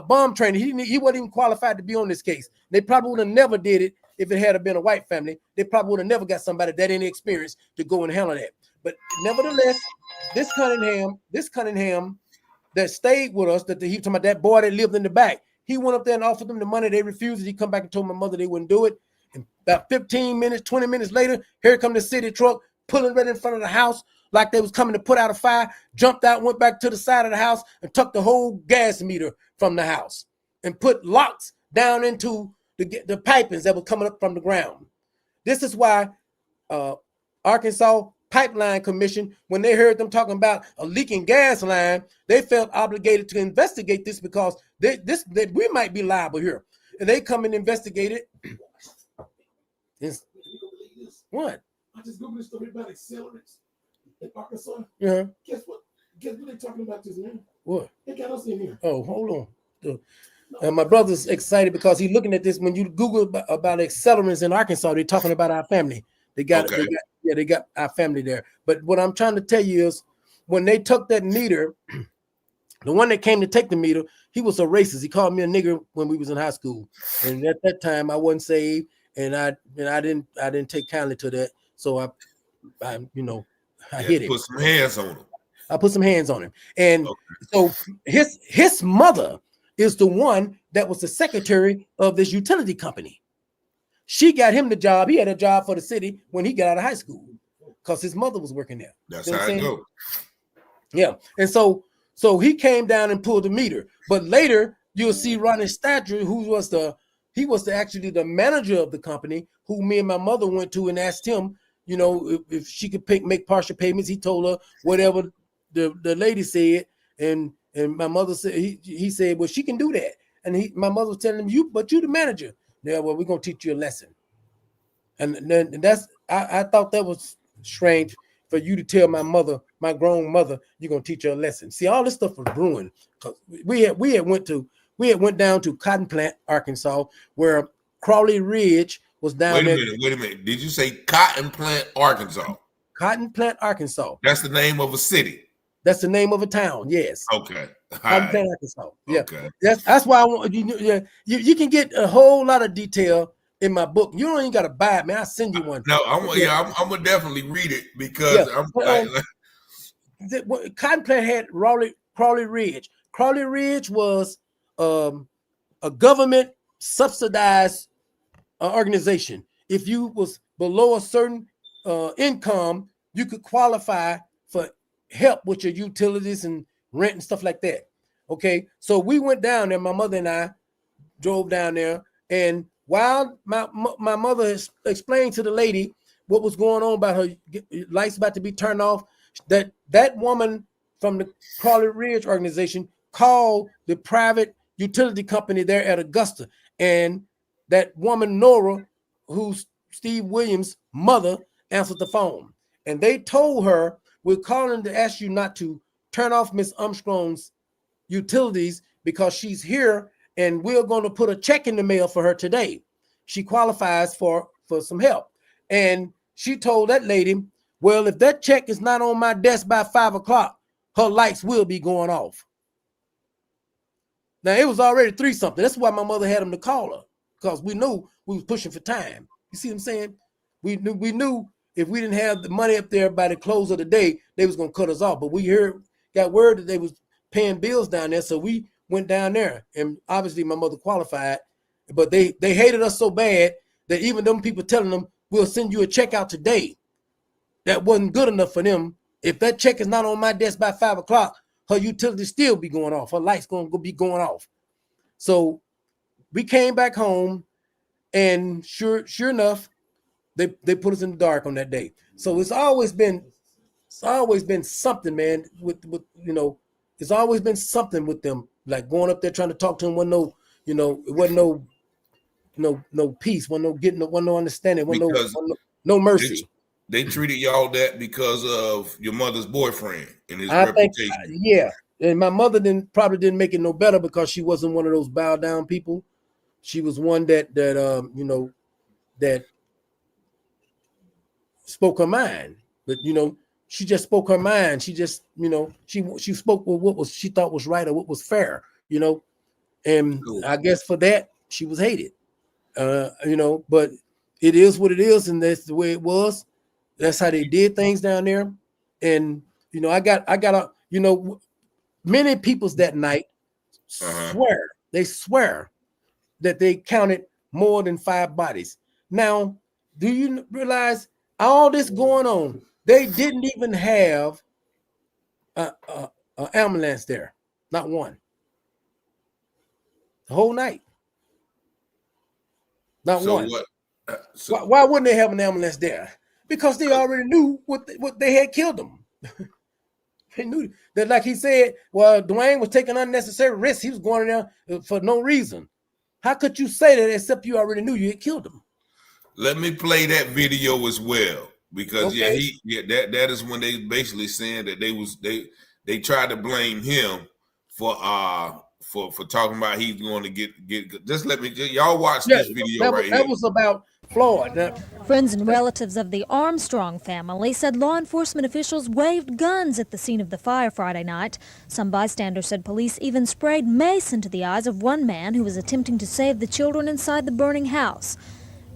Speaker 1: bomb training. He wasn't even qualified to be on this case. They probably would have never did it if it had been a white family. They probably would have never got somebody that any experience to go and handle that. But nevertheless, this Cunningham that stayed with us, he talking about that boy that lived in the back. He went up there and offered them the money. They refused. He come back and told my mother they wouldn't do it. And about 15 minutes, 20 minutes later, here come the city truck pulling right in front of the house like they was coming to put out a fire, jumped out, went back to the side of the house and took the whole gas meter from the house and put locks down into the pipings that were coming up from the ground. This is why Arkansas Pipeline Commission, when they heard them talking about a leaking gas line, they felt obligated to investigate this because that we might be liable here. And they come and investigate it. What?
Speaker 12: I just googled this story about accelerants in Arkansas.
Speaker 1: Yeah.
Speaker 12: Guess what? Guess what they're talking about this man?
Speaker 1: What?
Speaker 12: They got us in here.
Speaker 1: Oh, hold on. And my brother's excited because he's looking at this. When you Google about accelerants in Arkansas, they're talking about our family. They got our family there. But what I'm trying to tell you is, when they took that meter, the one that came to take the meter, he was a racist. He called me a nigger when we was in high school, and at that time I wasn't saved, and I didn't take kindly to that. So I hit him.
Speaker 2: Put some hands on him.
Speaker 1: I put some hands on him, and so his mother is the one that was the secretary of this utility company. She got him the job. He had a job for the city when he got out of high school because his mother was working there.
Speaker 2: That's how it goes.
Speaker 1: Yeah, and so he came down and pulled the meter. But later you'll see Ronnie Statry, who was actually the manager of the company, who me and my mother went to and asked him, if she could make partial payments. He told her whatever the lady said, and my mother said he said, well, she can do that. And my mother was telling him, but you the manager. Yeah, well, we're gonna teach you a lesson. And then I thought that was strange for you to tell my mother, my grown mother, you're gonna teach her a lesson. See, all this stuff was brewing because we had went down to Cotton Plant, Arkansas, where Crawley Ridge was down there.
Speaker 2: Wait a minute. Did you say Cotton Plant, Arkansas?
Speaker 1: Cotton Plant, Arkansas.
Speaker 2: That's the name of a city.
Speaker 1: That's the name of a town. Yes.
Speaker 2: Okay.
Speaker 1: Cotton Plant, Arkansas. Yeah.
Speaker 2: Okay.
Speaker 1: That's why I want you. Yeah. You can get a whole lot of detail in my book. You don't even got to buy it, man. I'll send you one.
Speaker 2: No, I'm gonna definitely read it because
Speaker 1: Cotton Plant had Crawley Ridge. Crawley Ridge was a government subsidized organization. If you was below a certain income, you could qualify for help with your utilities and rent and stuff like that. Okay, so we went down there. My mother and I drove down there, and while my mother explained to the lady what was going on about her lights about to be turned off, that woman from the Crawley Ridge organization called the private utility company there at Augusta, and that woman Nora, who's Steve Williams' mother, answered the phone, and they told her, we're calling to ask you not to turn off Miss Armstrong's utilities because she's here, and we're going to put a check in the mail for her today. She qualifies for some help. And she told that lady, well, if that check is not on my desk by 5 o'clock, her lights will be going off. Now, it was already 3 something. That's why my mother had him to call her, because we knew we was pushing for time. You see what I'm saying? We knew if we didn't have the money up there by the close of the day, they was going to cut us off. But we got word that they was paying bills down there, so we went down there. And obviously my mother qualified, but they hated us so bad that even them people telling them, we'll send you a check out today, that wasn't good enough for them. If that check is not on my desk by 5 o'clock, her utility still be going off. Her lights going to be going off. So we came back home, and sure enough, they put us in the dark on that day. So it's always been something, man. With it's always been something with them. Like going up there trying to talk to them, it wasn't no peace, wasn't no understanding, wasn't no mercy.
Speaker 2: They treated y'all that because of your mother's boyfriend and his reputation.
Speaker 1: Yeah, and my mother probably didn't make it no better because she wasn't one of those bow down people. She was one that spoke her mind, but she just spoke her mind. She just she spoke with what she thought was right or what was fair. And I guess for that she was hated. But it is what it is, and that's the way it was. That's how they did things down there. And I got many peoples that night swear that they counted more than 5 bodies. Now, do you realize all this going on? They didn't even have an ambulance there, not one. the whole night. Not
Speaker 2: So
Speaker 1: one.
Speaker 2: what?
Speaker 1: Why wouldn't they have an ambulance there? Because they already knew what they had killed them. They knew that, like he said, well, Dwayne was taking unnecessary risks. He was going there for no reason. How could you say that except you already knew you had killed him?
Speaker 2: Let me play that video as well, because
Speaker 1: Okay.
Speaker 2: that is when they basically saying that they tried to blame him for talking about he's going to get. Just let me y'all watch this video right here.
Speaker 1: That was about Floyd.
Speaker 13: Friends and relatives of the Armstrong family said law enforcement officials waved guns at the scene of the fire Friday night. Some bystanders said police even sprayed mace into the eyes of one man who was attempting to save the children inside the burning house.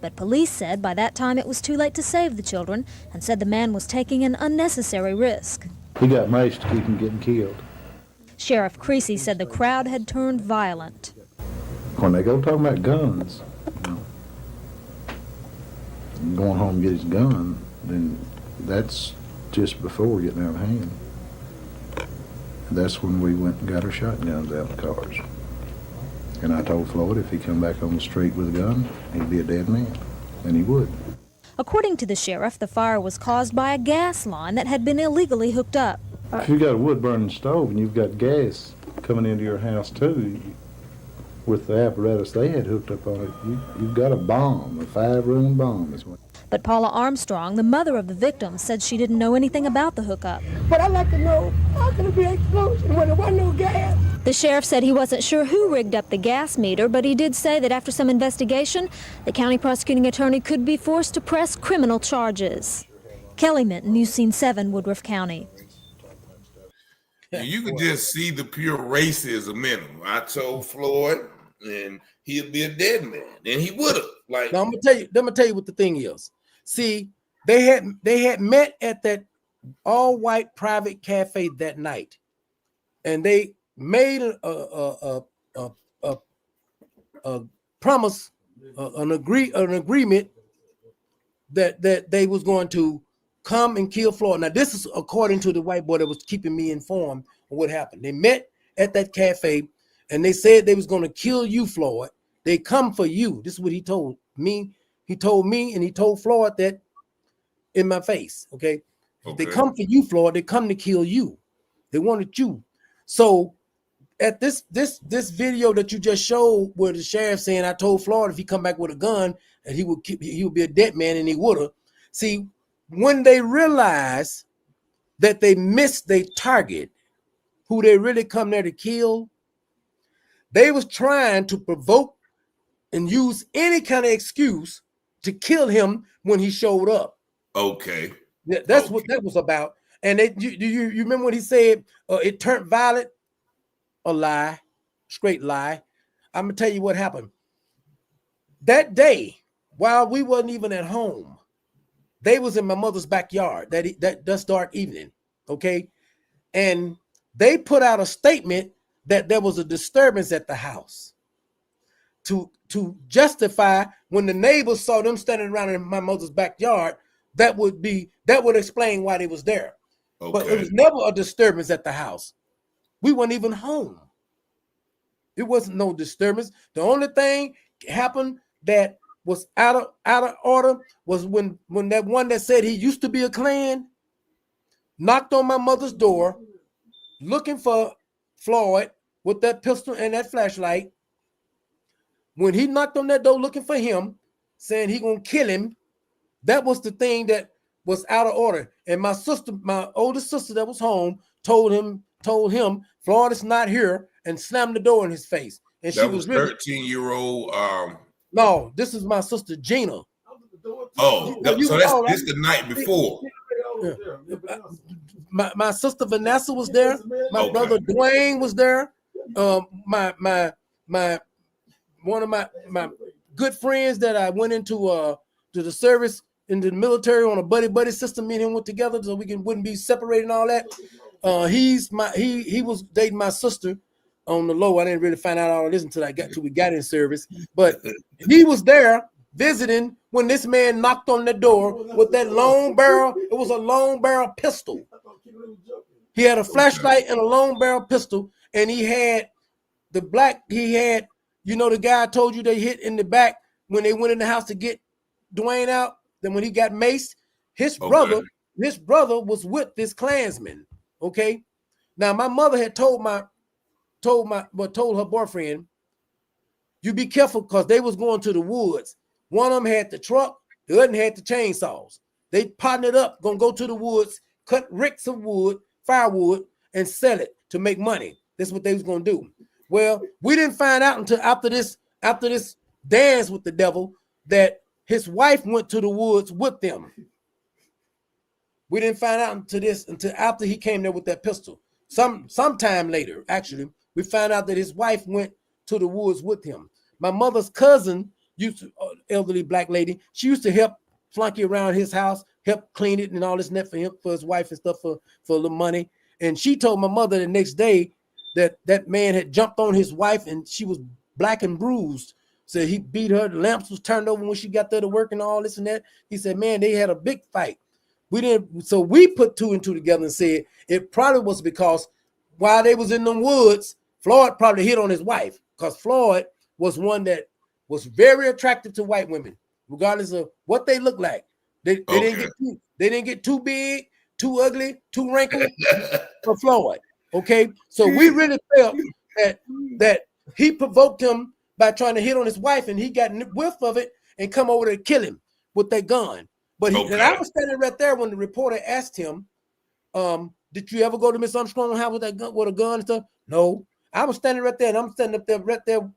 Speaker 13: But police said by that time it was too late to save the children and said the man was taking an unnecessary risk.
Speaker 4: He got maced to keep him getting killed.
Speaker 13: Sheriff Creasy said the crowd had turned violent.
Speaker 4: When they go talking about guns, going home and get his gun, then that's just before getting out of hand. That's when we went and got our shotguns out of the cars. And I told Floyd if he come back on the street with a gun, he'd be a dead man. And he would.
Speaker 13: According to the sheriff, the fire was caused by a gas line that had been illegally hooked up.
Speaker 4: If you've got a wood-burning stove and you've got gas coming into your house too, with the apparatus they had hooked up on it, you've got a bomb, a 5-room bomb.
Speaker 13: But Paula Armstrong, the mother of the victim, said she didn't know anything about the hookup.
Speaker 10: But I'd like to know, how can it be an explosion when there wasn't no gas?
Speaker 13: The sheriff said he wasn't sure who rigged up the gas meter, but he did say that after some investigation, the county prosecuting attorney could be forced to press criminal charges. Kelly Minton, News Scene 7, Woodruff County.
Speaker 2: You can just see the pure racism in him. I told Floyd, and he'd be a dead man, and he would have. Like,
Speaker 1: now, I'm gonna tell you what the thing is. See, they had met at that all-white private cafe that night, and they made a promise, an agreement that they was going to come and kill Floyd. Now, this is according to the white boy that was keeping me informed of what happened. They met at that cafe, and they said they was going to kill you, Floyd. They come for you. This is what he told me. He told me, and he told Floyd that in my face. Okay. They come for you, Floyd. They come to kill you. They wanted you. So at this video that you just showed, where the sheriff saying, I told Floyd if he come back with a gun, and he would be a dead man, and he would have. See, when they realized that they missed their target, who they really come there to kill, they was trying to provoke and use any kind of excuse to kill him when he showed up.
Speaker 2: Okay.
Speaker 1: That's what that was about. And you remember when he said it turned violent? A lie, straight lie. I'm gonna tell you what happened. That day, while we wasn't even at home, they was in my mother's backyard that's dark evening, okay? And they put out a statement that there was a disturbance at the house to justify when the neighbors saw them standing around in my mother's backyard, that would explain why they was there. Okay. But it was never a disturbance at the house. We weren't even home. It wasn't no disturbance. The only thing happened that was out of order was when that one that said he used to be a Klan knocked on my mother's door looking for Floyd with that pistol and that flashlight. When he knocked on that door looking for him, saying he gonna kill him, that was the thing that was out of order. And my sister, my oldest sister that was home, told him Floyd is not here, and slammed the door in his face. And
Speaker 2: that
Speaker 1: she was really
Speaker 2: 13-year-old.
Speaker 1: No, this is my sister Gina.
Speaker 2: Oh, so this the night before.
Speaker 1: My sister Vanessa was there. My brother Dwayne was there. One of my good friends that I went into to the service in the military on a buddy system. Me and him went together so we wouldn't be separated and all that. He was dating my sister on the low. I didn't really find out all of this until we got in service. But he was there visiting when this man knocked on the door with that long barrel. It was a long barrel pistol. He had a flashlight and a long barrel pistol, and he had You know the guy I told you they hit in the back when they went in the house to get Dwayne out. Then when he got maced, his brother was with this Klansman. Okay. Now my mother had told her boyfriend, you be careful because they was going to the woods. One of them had the truck, the other had the chainsaws. They partnered up, gonna go to the woods, cut ricks of wood, firewood, and sell it to make money. That's what they was gonna do. Well, we didn't find out until after this dance with the devil that his wife went to the woods with them. We didn't find out until after he came there with that pistol. Sometime later, actually, we found out that his wife went to the woods with him. My mother's cousin, elderly black lady, she used to help flunky around his house, help clean it and all this net for him, for his wife and stuff for a little money. And she told my mother the next day that man had jumped on his wife and she was black and bruised. So he beat her, the lamps was turned over when she got there to work and all this and that. He said, man, they had a big fight. So we put two and two together and said it probably was because while they was in them woods, Floyd probably hit on his wife because Floyd was one that was very attractive to white women, regardless of what they look like. They didn't get too big, too ugly, too wrinkled for Floyd. Okay, so we really felt that he provoked him by trying to hit on his wife, and he got whiff of it and come over to kill him with that gun. But and I was standing right there when the reporter asked him, did you ever go to Miss Armstrong's house with that gun, with a gun and stuff? No. I was standing right there, and I'm standing up there right there.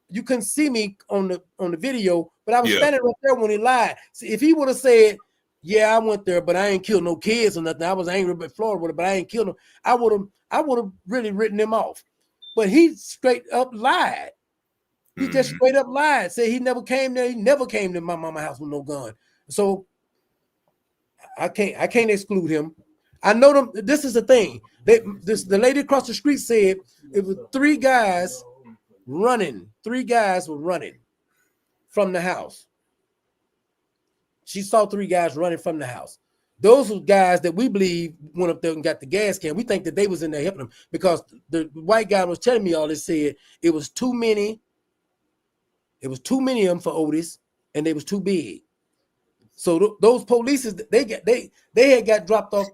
Speaker 1: You couldn't see me on the video, but I was standing right there when he lied. See, if he would have said, yeah, I went there, but I ain't killed no kids or nothing. I was angry with Florida, but I ain't killed them. I would have really written him off. But he straight up lied. He just straight up lied. Said he never came there. He never came to my mama's house with no gun. So I can't exclude him. I know them. This is the thing. The lady across the street said it was three guys running. Three guys were running from the house. She saw three guys running from the house. Those were guys that we believe went up there and got the gas can. We think that they was in there helping them because the white guy was telling me all this. Said it was too many. It was too many of them for Otis, and they was too big. So those police, they had got dropped off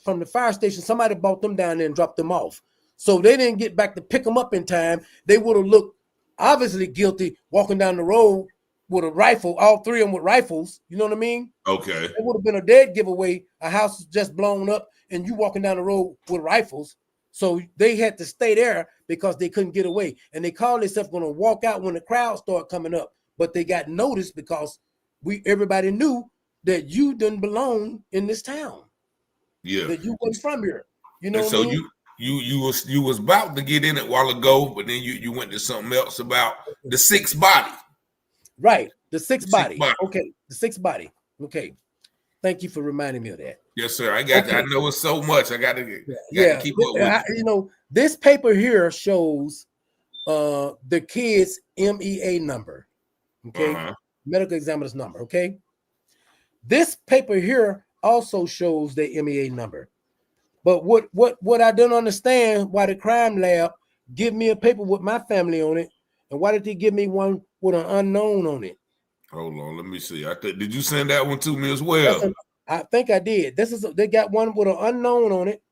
Speaker 1: from the fire station. Somebody brought them down there and dropped them off. So they didn't get back to pick them up in time. They would have looked obviously guilty walking down the road with a rifle, all three of them with rifles. You know what I mean?
Speaker 2: Okay.
Speaker 1: It would have been a dead giveaway. A house just blown up and you walking down the road with rifles. So they had to stay there because they couldn't get away. And they called themselves going to walk out when the crowd started coming up. But they got noticed because everybody knew that you didn't belong in this town.
Speaker 2: Yeah.
Speaker 1: That you wasn't from here. You know
Speaker 2: and
Speaker 1: what
Speaker 2: so
Speaker 1: I mean?
Speaker 2: you was about to get in it a while ago, but then you went to something else about the sixth body.
Speaker 1: Right. The sixth body. Okay. The sixth body. Okay. Thank you for reminding me of that.
Speaker 2: Yes, sir. I got I know it's so much. I gotta keep up with
Speaker 1: you know, this paper here shows the kid's MEA number. Okay. Medical examiner's number. Okay. This paper here also shows the MEA number. But what I don't understand why the crime lab give me a paper with my family on it, and why did they give me one with an unknown on it?
Speaker 2: Hold on, let me see. Did you send that one to me as well?
Speaker 1: I think I did. They got one with an unknown on it.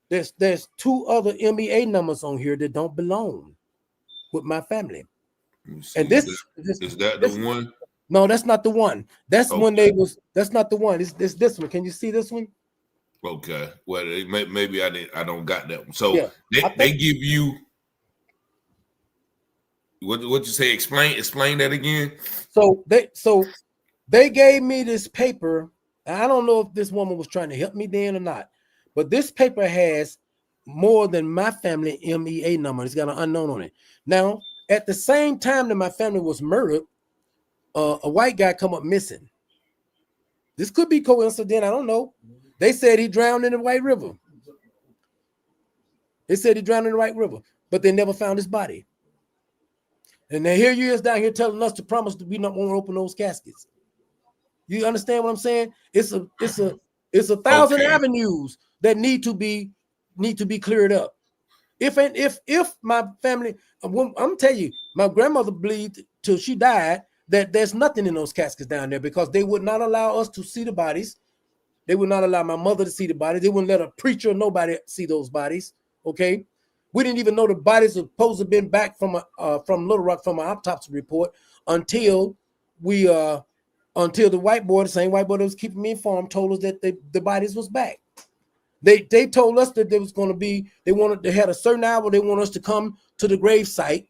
Speaker 1: There's two other MEA numbers on here that don't belong with my family. And this
Speaker 2: is that the one?
Speaker 1: No, that's not the one. That's when that's not the one. It's this one. Can you see this one?
Speaker 2: Okay. Well, maybe I don't got that one. So they give you what you say? Explain that again.
Speaker 1: So they gave me this paper. I don't know if this woman was trying to help me then or not, but this paper has more than my family MEA number. It's got an unknown on it. Now, at the same time that my family was murdered, a white guy come up missing. This could be coincident. I don't know. They said he drowned in the White River. They said he drowned in the White River, but they never found his body. And then here you is down here telling us to promise that we not want to open those caskets. You understand what I'm saying? It's a thousand avenues that need to be cleared up. If my family, I'm telling you, My grandmother believed till she died that there's nothing in those caskets down there because they would not allow us to see the bodies. They would not allow my mother to see the bodies. They wouldn't let a preacher or nobody see those bodies. Okay. We didn't even know the bodies were supposed to have been back from Little Rock from an autopsy report until until the white boy, the same white boy that was keeping me informed, told us that the bodies was back. They told us that there was going to be, they had a certain hour, they want us to come to the grave site.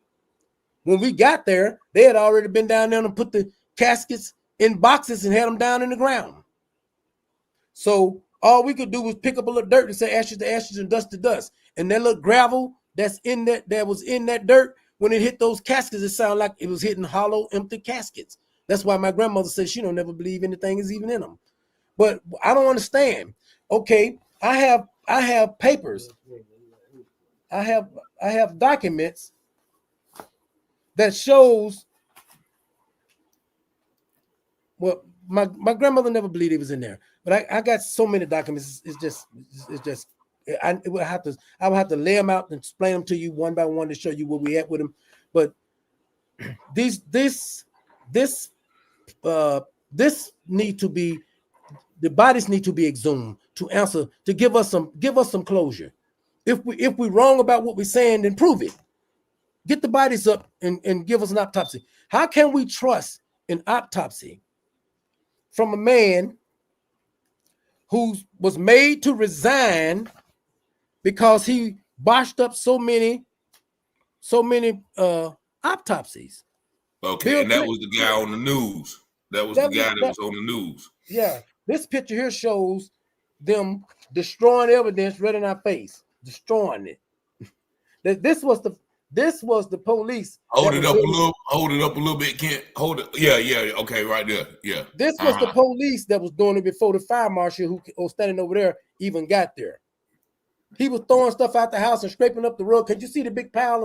Speaker 1: When we got there, they had already been down there and put the caskets in boxes and had them down in the ground. So all we could do was pick up a little dirt and say ashes to ashes and dust to dust. And that little gravel that was in that dirt, when it hit those caskets, it sounded like it was hitting hollow, empty caskets. That's why my grandmother said she don't never believe anything is even in them. But I don't understand. Okay, I have papers. I have documents that shows. Well, my grandmother never believed it was in there, but I got so many documents. It's just I would have to lay them out and explain them to you one by one to show you where we at with them. But this need to be, the bodies need to be exhumed to give us some closure. If we're wrong about what we're saying, then prove it. Get the bodies up and give us an autopsy. How can we trust an autopsy from a man who was made to resign because he botched up so many autopsies?
Speaker 2: Okay,
Speaker 1: Bill
Speaker 2: and that
Speaker 1: Clinton,
Speaker 2: was the guy on the news. That was the guy that was on the news.
Speaker 1: Yeah, this picture here shows them destroying evidence right in our face, destroying it. This was the police.
Speaker 2: Hold it up a little bit, Kent. Hold it. Yeah. Okay, right there. Yeah.
Speaker 1: This was the police that was doing it before the fire marshal who was standing over there even got there. He was throwing stuff out the house and scraping up the rug. Can you see the big pile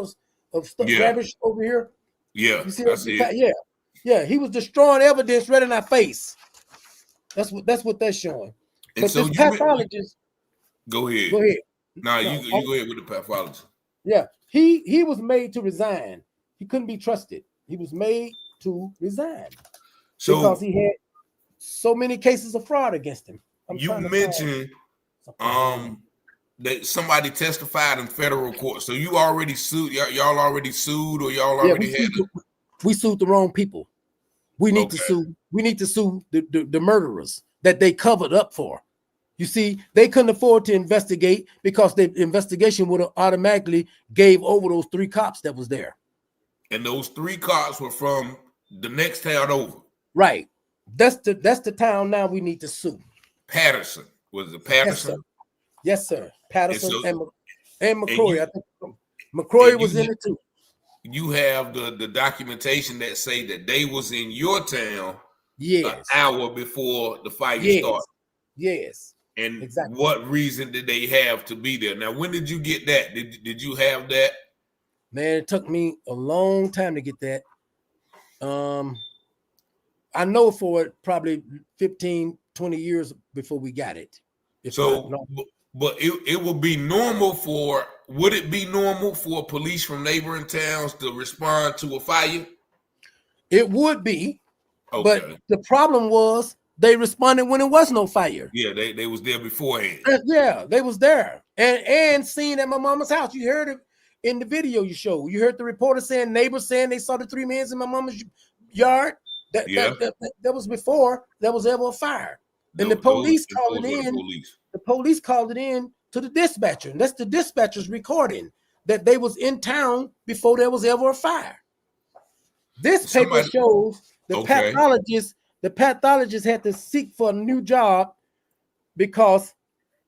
Speaker 1: of stuff, rubbish over here?
Speaker 2: Yeah,
Speaker 1: you see
Speaker 2: it.
Speaker 1: Yeah. He was destroying evidence right in our face. That's what that's showing.
Speaker 2: And
Speaker 1: but
Speaker 2: so
Speaker 1: this pathologist.
Speaker 2: Go ahead.
Speaker 1: Go ahead.
Speaker 2: No, you go ahead with the pathologist.
Speaker 1: Yeah, he was made to resign. He couldn't be trusted. He was made to resign because he had so many cases of fraud against him.
Speaker 2: You mentioned that somebody testified in federal court. So you already sued. Y'all already sued, or y'all already had it?
Speaker 1: We sued the wrong people. We need to sue. We need to sue the murderers that they covered up for. You see, they couldn't afford to investigate because the investigation would have automatically gave over those 3 cops that was there.
Speaker 2: And those 3 cops were from the next town over.
Speaker 1: Right. That's the town now we need to sue.
Speaker 2: Patterson. Was it Patterson?
Speaker 1: Yes, sir. Patterson and McCrory. I think McCrory was in it too.
Speaker 2: You have the documentation that say that they was in your town an hour before the fire started.
Speaker 1: Yes.
Speaker 2: And what reason did they have to be there? Now, when did you get that? Did you have that?
Speaker 1: Man, it took me a long time to get that. I know for it probably 15, 20 years before we got it.
Speaker 2: But it would be normal would it be normal for police from neighboring towns to respond to a fire?
Speaker 1: It would be.
Speaker 2: Okay.
Speaker 1: But the problem was they responded when there was no fire.
Speaker 2: Yeah, they was there beforehand.
Speaker 1: Yeah, they was there. And seen at my mama's house. You heard it in the video you showed. You heard the reporter saying, neighbors saying they saw the 3 men in my mama's yard. That was before there was ever a fire. And the police called it in. The police called it in to the dispatcher. And that's the dispatcher's recording that they was in town before there was ever a fire. This paper shows the pathologist had to seek for a new job because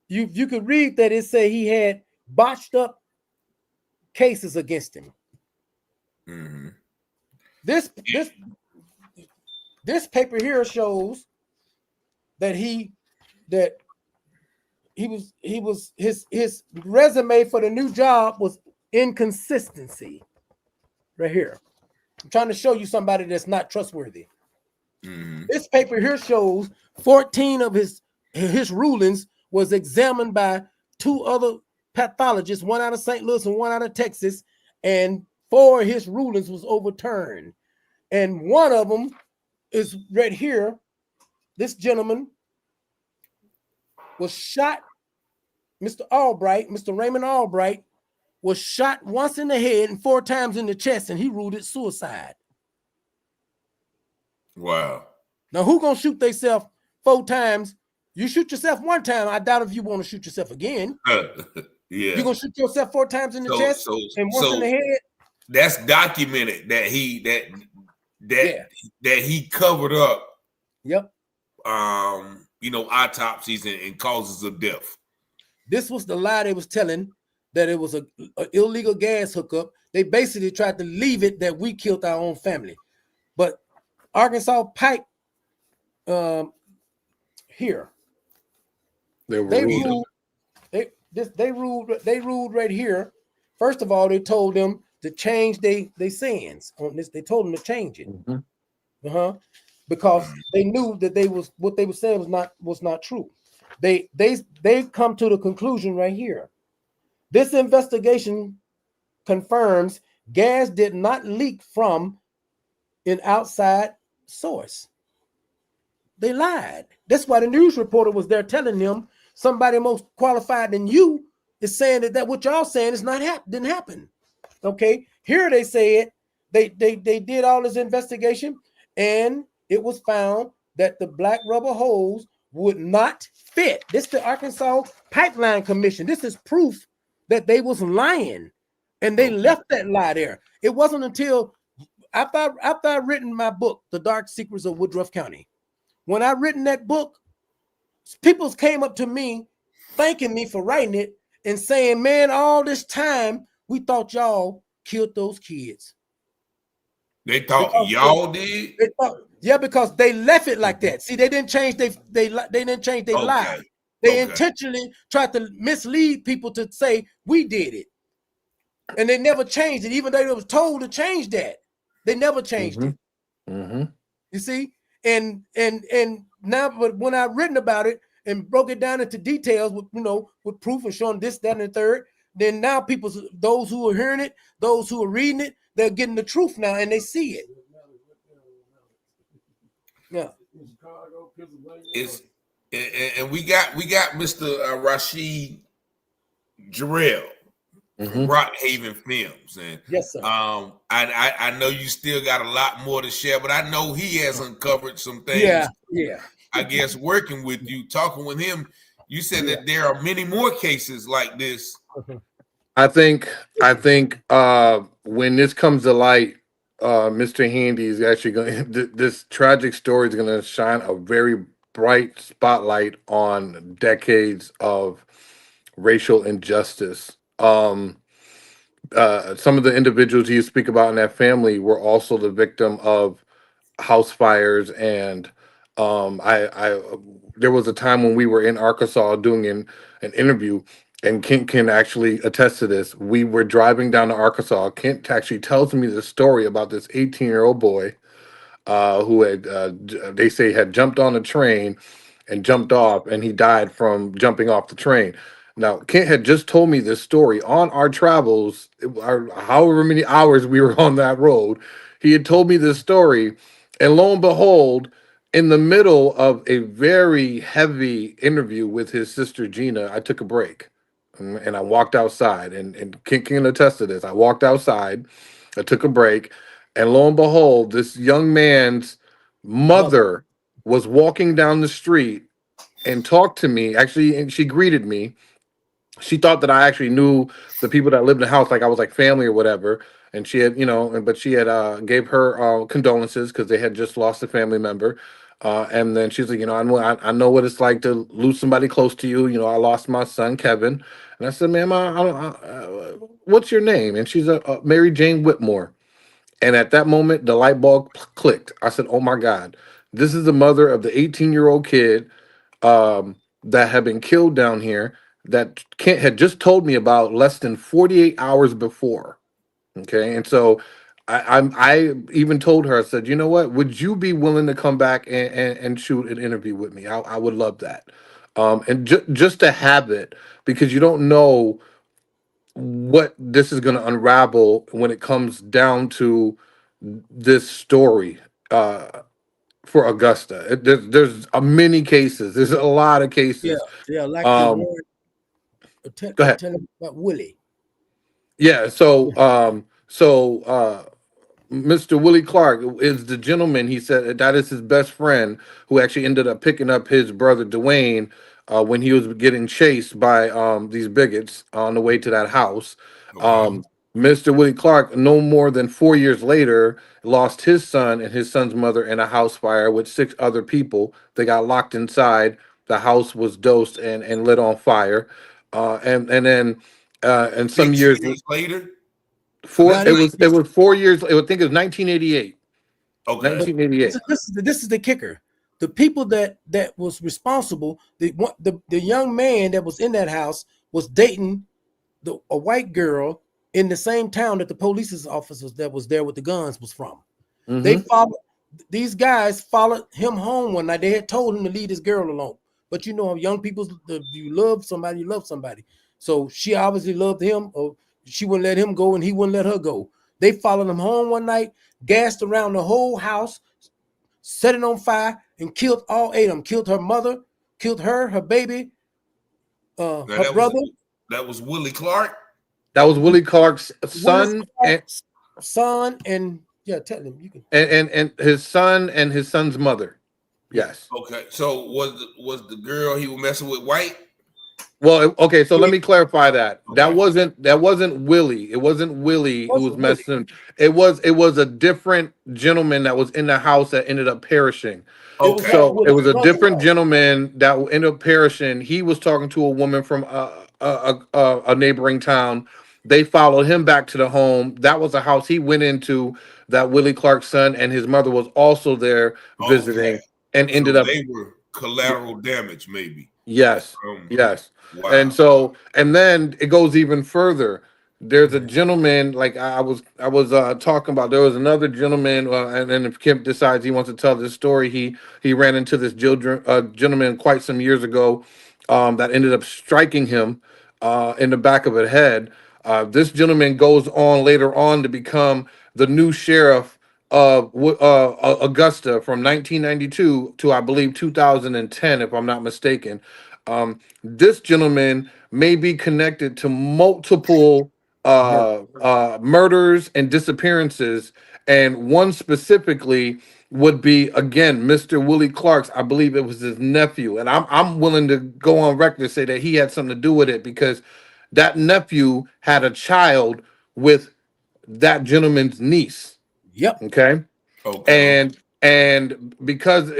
Speaker 1: you could read that it said he had botched up cases against him.
Speaker 2: Mm-hmm.
Speaker 1: This paper here shows that his resume for the new job was inconsistency. Right here. I'm trying to show you somebody that's not trustworthy. Mm-hmm. This paper here shows 14 of his rulings was examined by 2 other pathologists, one out of St. Louis and one out of Texas, and 4 of his rulings was overturned. And one of them is right here. This gentleman was shot. Mr. Raymond Albright was shot once in the head and 4 times in the chest, and he ruled it suicide.
Speaker 2: Wow.
Speaker 1: Now, who gonna shoot themselves 4 times? You shoot yourself 1 time. I doubt if you want to shoot yourself again.
Speaker 2: Yeah.
Speaker 1: You're gonna shoot yourself 4 times in the chest and once in the head.
Speaker 2: That's documented that he covered up.
Speaker 1: Yep.
Speaker 2: Autopsies and causes of death.
Speaker 1: This was the lie they was telling, that it was a illegal gas hookup. They basically tried to leave it that we killed our own family. But Arkansas Pipe, here, they ruled right here. First of all, they told them to change their sayings on this. They told them to change it. Because they knew that what they were saying was not true. They come to the conclusion right here. This investigation confirms gas did not leak from an outside source. They lied. That's why the news reporter was there telling them somebody most qualified than you is saying that what y'all saying is didn't happen. Okay, here they said they did all this investigation, and it was found that the black rubber hose would not fit. This is the Arkansas Pipeline Commission. This is proof that they was lying, and they left that lie there. It wasn't until after I written my book, The Dark Secrets of Woodruff County. When I written that book, people came up to me thanking me for writing it and saying, man, all this time we thought y'all killed those kids.
Speaker 2: They thought y'all did?
Speaker 1: They thought, yeah, because they left it like that. See, they didn't change they didn't change their lie. They intentionally tried to mislead people to say we did it. And they never changed it, even though they was told to change that. They never changed it. You see? And now, but when I've written about it and broke it down into details with proof and showing this, that, and the third, then now those who are hearing it, those who are reading it, they're getting the truth now and they see it. Yeah.
Speaker 2: And we got Mr. Rashid Jarrell from Rockhaven Films, and
Speaker 1: yes, sir.
Speaker 2: I know you still got a lot more to share, but I know he has uncovered some things.
Speaker 1: Yeah.
Speaker 2: I guess working with you, talking with him, you said that there are many more cases like this.
Speaker 14: I think when this comes to light, Mr. Handy is actually going. This tragic story is going to shine a very bright spotlight on decades of racial injustice. Some of the individuals you speak about in that family were also the victim of house fires, and there was a time when we were in Arkansas doing an interview, and Kent can actually attest to this. We were driving down to Arkansas. Kent actually tells me the story about this 18-year-old boy who had, they say, had jumped on a train and jumped off, and he died from jumping off the train. Now, Kent had just told me this story on our travels, however many hours we were on that road. He had told me this story, and lo and behold, in the middle of a very heavy interview with his sister Gina, I took a break. And I walked outside, and Kent can attest to this. I walked outside, I took a break, and lo and behold, this young man's mother was walking down the street and talked to me. Actually, and she greeted me. She thought that I actually knew the people that lived in the house, like I was like family or whatever. And she had, but she had gave her condolences because they had just lost a family member. And then she's like, I know what it's like to lose somebody close to you. I lost my son, Kevin. And I said, ma'am, what's your name? And she's Mary Jane Whitmore. And at that moment, the light bulb clicked. I said, oh my God, this is the mother of the 18-year-old kid that had been killed down here that Kent had just told me about less than 48 hours before. Okay. And so I even told her, I said, you know what, would you be willing to come back and shoot an interview with me? I would love that. And just to have it, because you don't know what this is going to unravel when it comes down to this story for Augusta. There's many cases. There's a lot of
Speaker 1: Yeah,
Speaker 14: cases.
Speaker 1: yeah, like the
Speaker 14: Um,
Speaker 1: one.
Speaker 14: go ahead.
Speaker 1: Tell him about Willie.
Speaker 14: Yeah. So Mr. Willie Clark is the gentleman. He said that is his best friend who actually ended up picking up his brother Dwayne when he was getting chased by these bigots on the way to that house.
Speaker 2: Okay.
Speaker 14: Mr. Willie Clark, no more than 4 years later, lost his son and his son's mother in a house fire with 6 other people. They got locked inside. The house was dosed and lit on fire. And then and some
Speaker 2: Six
Speaker 14: years
Speaker 2: years later. So
Speaker 14: four
Speaker 2: that's
Speaker 14: it was 4 years. I think it was 1988.
Speaker 2: okay.
Speaker 1: But
Speaker 14: 1988.
Speaker 1: this is the kicker. The people that was responsible, the young man that was in that house was dating a white girl in the same town that the police officers that was there with the guns was from. They
Speaker 14: Mm-hmm.
Speaker 1: followed these guys followed him home one night. They had told him to leave this girl alone. But you know, young people, you love somebody, you love somebody. So she obviously loved him, or she wouldn't let him go and he wouldn't let her go. They followed him home one night, gassed around the whole house, set it on fire, and killed all 8 of them. Killed her mother, killed her baby,
Speaker 2: Now
Speaker 1: her brother.
Speaker 2: that was Willie Clark.
Speaker 14: That was Willie Clark's
Speaker 1: Willis
Speaker 14: son
Speaker 1: Clark's son, and yeah, tell him you can.
Speaker 14: and his son and his son's mother.
Speaker 1: Yeah.
Speaker 14: Yes.
Speaker 2: Okay. So was the girl he was messing with white?
Speaker 14: Well, okay, so let
Speaker 1: Yeah.
Speaker 14: me clarify that.
Speaker 2: Okay.
Speaker 14: That wasn't Willie. It wasn't Willie who was
Speaker 1: Wasn't Willie.
Speaker 14: messing. It was a different gentleman that was in the house that ended up perishing.
Speaker 1: It was
Speaker 2: Okay.
Speaker 1: like
Speaker 14: So it was
Speaker 1: Willie's
Speaker 14: a different
Speaker 1: brother-in-law.
Speaker 14: gentleman that ended up perishing. He was talking to a woman from a neighboring town. They followed him back to the home. That was a house he went into. That Willie Clark's son and his mother was also there
Speaker 2: Okay.
Speaker 14: visiting, and
Speaker 2: So
Speaker 14: ended up.
Speaker 2: they were collateral damage, maybe.
Speaker 14: Yes, yes.
Speaker 2: Wow.
Speaker 14: And then it goes even further. There's a gentleman, like I was talking about. There was another gentleman, and then if Kemp decides he wants to tell this story, he ran into this gentleman quite some years ago, that ended up striking him in the back of the head. This gentleman goes on later on to become the new sheriff of Augusta from 1992 to, I believe, 2010, if I'm not mistaken. This gentleman may be connected to multiple murders and disappearances, and one specifically would be, again, Mr. Willie Clark's. I believe it was his nephew, and I'm willing to go on record to say that he had something to do with it, because that nephew had a child with that gentleman's niece.
Speaker 1: Yep.
Speaker 14: Okay.
Speaker 2: Okay.
Speaker 14: And because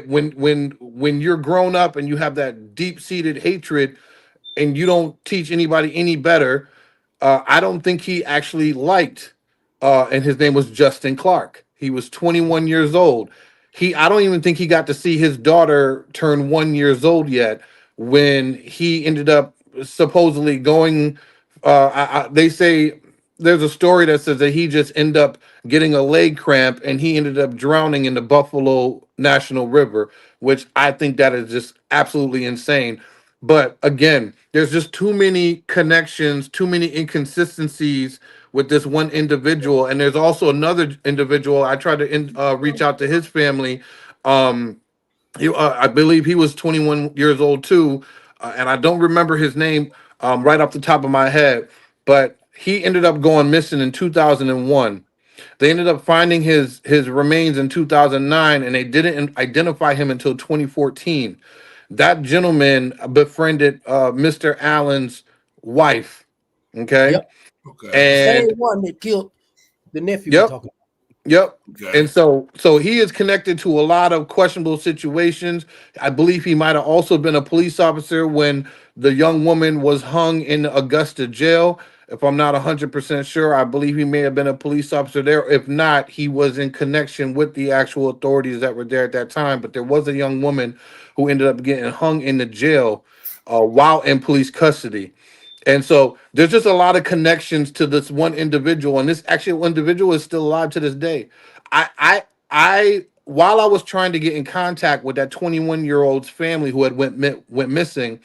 Speaker 14: when you're grown up and you have that deep-seated hatred and you don't teach anybody any better, I don't think he actually liked, and his name was Justin Clark. He was 21 years old. I don't even think he got to see his daughter turn 1 years old yet when he ended up supposedly going. They say there's a story that says that he just ended up getting a leg cramp and he ended up drowning in the Buffalo National River, which I think that is just absolutely insane. But again, there's just too many connections, too many inconsistencies with this one individual. And there's also another individual. I tried to reach out to his family. I believe he was 21 years old too, and I don't remember his name right off the top of my head. But he ended up going missing in 2001. They ended up finding his remains in 2009, and they didn't identify him until 2014. That gentleman befriended Mr. Allen's wife. Okay.
Speaker 1: Yep.
Speaker 2: Okay.
Speaker 1: The same
Speaker 14: And
Speaker 1: one that killed the nephew we
Speaker 14: yep.
Speaker 1: talking about.
Speaker 14: Yep.
Speaker 2: Okay.
Speaker 14: And so he is connected to a lot of questionable situations. I believe he might have also been a police officer when the young woman was hung in the Augusta jail. If I'm not 100% sure, I believe he may have been a police officer there. If not, he was in connection with the actual authorities that were there at that time. But there was a young woman who ended up getting hung in the jail while in police custody. And so there's just a lot of connections to this one individual, and this actual individual is still alive to this day. While I was trying to get in contact with that 21-year-old's family who had went missing,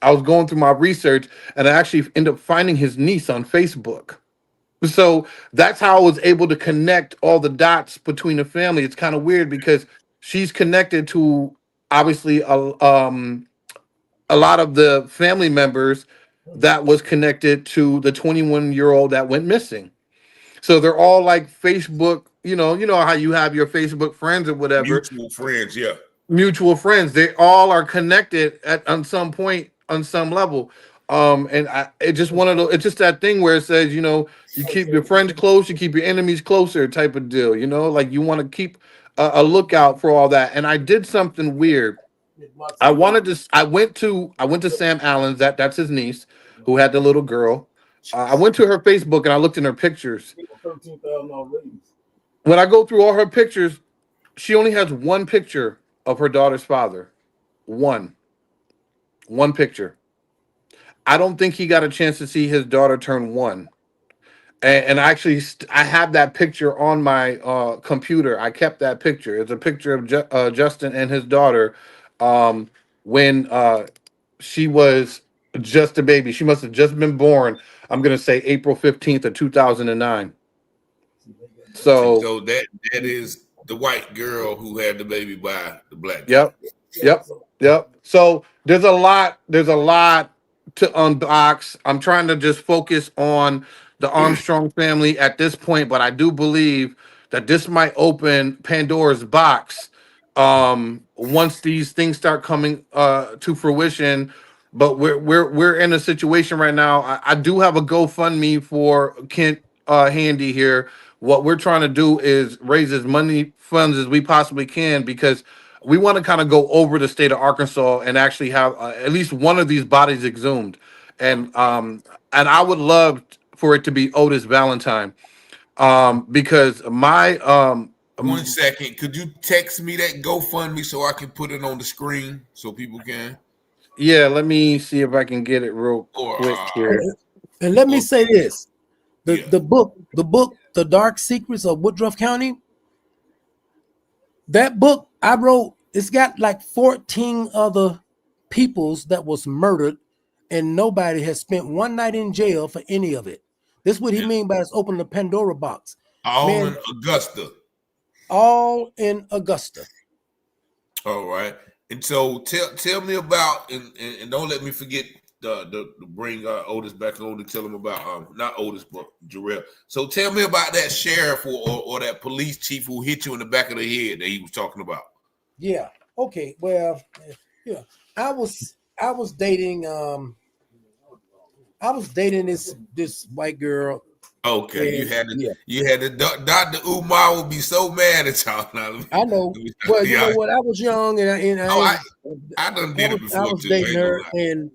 Speaker 14: I was going through my research, and I actually ended up finding his niece on Facebook. So that's how I was able to connect all the dots between the family. It's kind of weird because she's connected to obviously a lot of the family members that was connected to the 21-year-old that went missing. So they're all like Facebook, you know how you have your Facebook friends or whatever,
Speaker 2: Mutual friends, yeah.
Speaker 14: mutual friends. They all are connected at on some point, on some level. And it just one of those. It's just that thing where it says, you keep your friends close, you keep your enemies closer, type of deal. Like you want to keep a lookout for all that. And I did something weird. I wanted to. I went to Sam Allen's. That's his niece, who had the little girl. I went to her Facebook and I looked in her pictures. When I go through all her pictures, she only has one picture of her daughter's father. One picture. I don't think he got a chance to see his daughter turn one. And actually, I have that picture on my computer. I kept that picture. It's a picture of Justin and his daughter when she was just a baby. She must have just been born. I'm gonna say April 15th of 2009.
Speaker 2: So that is the white girl who had the baby by the black guy.
Speaker 14: Yep. So there's a lot to unbox. I'm trying to just focus on the Armstrong family at this point, but I do believe that this might open Pandora's box once these things start coming to fruition. But we're in a situation right now. I do have a GoFundMe for Kent Handy here. What we're trying to do is raise as many funds as we possibly can because we want to kind of go over the state of Arkansas and actually have at least one of these bodies exhumed, and I would love for it to be Otis Valentine, because my
Speaker 2: 1 second, could you text me that GoFundMe so I can put it on the screen so people can?
Speaker 14: Yeah, let me see if I can get it real quick here.
Speaker 1: And let me say this: the book, The Dark Secrets of Woodruff County. That book I wrote, it's got like 14 other peoples that was murdered, and nobody has spent one night in jail for any of it. This is what he mean by it's opening the Pandora box.
Speaker 2: All in Augusta.
Speaker 1: All in Augusta.
Speaker 2: All right. And so tell me about and don't let me forget the bring Otis back on to tell him about not Otis but Jarrell. So tell me about that sheriff or that police chief who hit you in the back of the head that he was talking about.
Speaker 1: Yeah. Okay. Well, yeah. I was dating this white girl.
Speaker 2: Okay, you had the Dr. Umar would be so mad at y'all now.
Speaker 1: I know. Well, you know what? I was young and
Speaker 2: I done did it before
Speaker 1: I was
Speaker 2: too.
Speaker 1: dating her and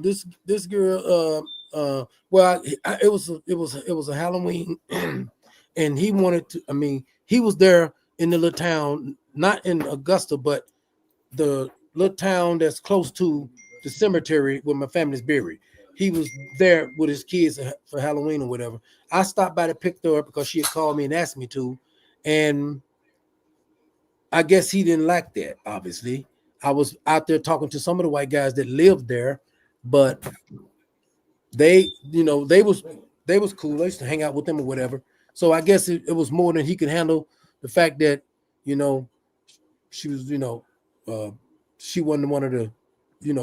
Speaker 1: this girl well it was a Halloween and he wanted to he was there in the little town, not in Augusta, but the little town that's close to the cemetery where my family's buried. He was there with his kids for Halloween or whatever. I stopped by to pick her up because she had called me and asked me to. And I guess he didn't like that, obviously. I was out there talking to some of the white guys that lived there, but they was cool. I used to hang out with them or whatever. So I guess it was more than he could handle the fact that, she was, she wasn't one of the,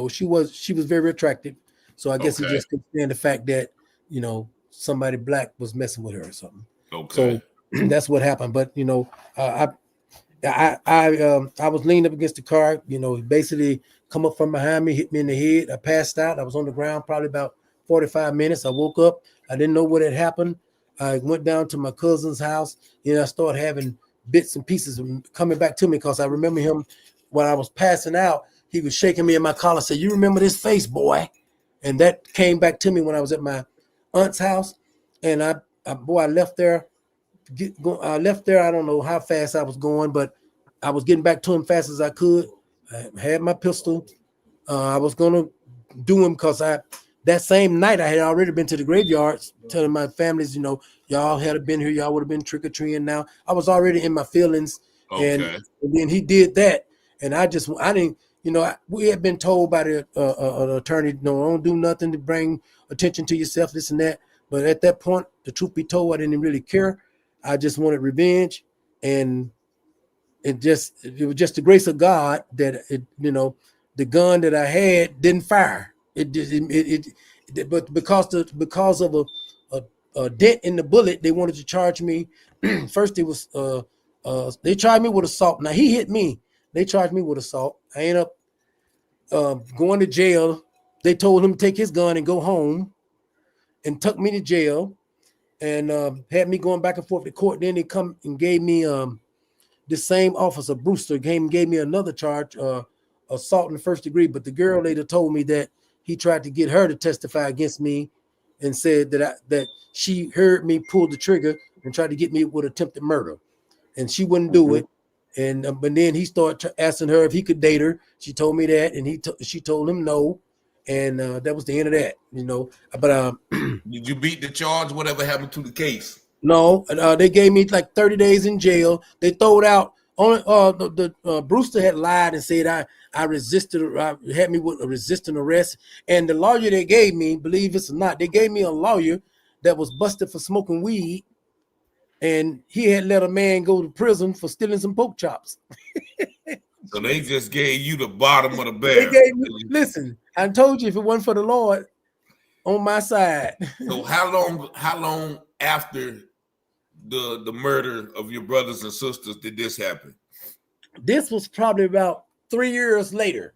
Speaker 1: she was very attractive. So I guess he just couldn't stand the fact that, somebody black was messing with her or something.
Speaker 2: Okay.
Speaker 1: So that's what happened. But, I was leaning up against the car, he basically come up from behind me, hit me in the head. I passed out. I was on the ground probably about 45 minutes. I woke up. I didn't know what had happened. I went down to my cousin's house. I started having bits and pieces coming back to me because I remember him when I was passing out. He was shaking me in my collar, said, "You remember this face, boy?" And that came back to me when I was at my aunt's house. And I left there. I left there. I don't know how fast I was going, but I was getting back to him fast as I could. I had my pistol. I was going to do him because that same night I had already been to the graveyards telling my families, y'all had been here, y'all would have been trick-or-treating now. I was already in my feelings.
Speaker 2: Okay.
Speaker 1: And then he did that. And I didn't, You know, we had been told by the an attorney, no, don't do nothing to bring attention to yourself, this and that. But at that point, the truth be told, I didn't really care. I just wanted revenge, and it was just the grace of God that the gun that I had didn't fire. But because of a dent in the bullet, they wanted to charge me. First, it was they charged me with assault. Now he hit me. They charged me with assault. I ended up going to jail. They told him to take his gun and go home, and took me to jail, and had me going back and forth to court. Then they come and gave me the same officer, Brewster, gave me another charge, assault in the first degree. But the girl later told me that he tried to get her to testify against me, and said that she heard me pull the trigger and tried to get me with attempted murder, and she wouldn't do it. And but then he started asking her if he could date her. She told me that, and she told him no, and that was the end of that. But
Speaker 2: did you beat the charge? Whatever happened to the case?
Speaker 1: No, they gave me like 30 days in jail. They throwed out only Brewster had lied and said I resisted, had me with a resisting arrest. And the lawyer they gave me, believe it or not, they gave me a lawyer that was busted for smoking weed, and he had let a man go to prison for stealing some pork chops.
Speaker 2: So they just gave you the bottom of the
Speaker 1: They
Speaker 2: barrel.
Speaker 1: gave me, listen, I told you, if it wasn't for the Lord on my side.
Speaker 2: So how long after the murder of your brothers and sisters did this happen?
Speaker 1: This was probably about 3 years later,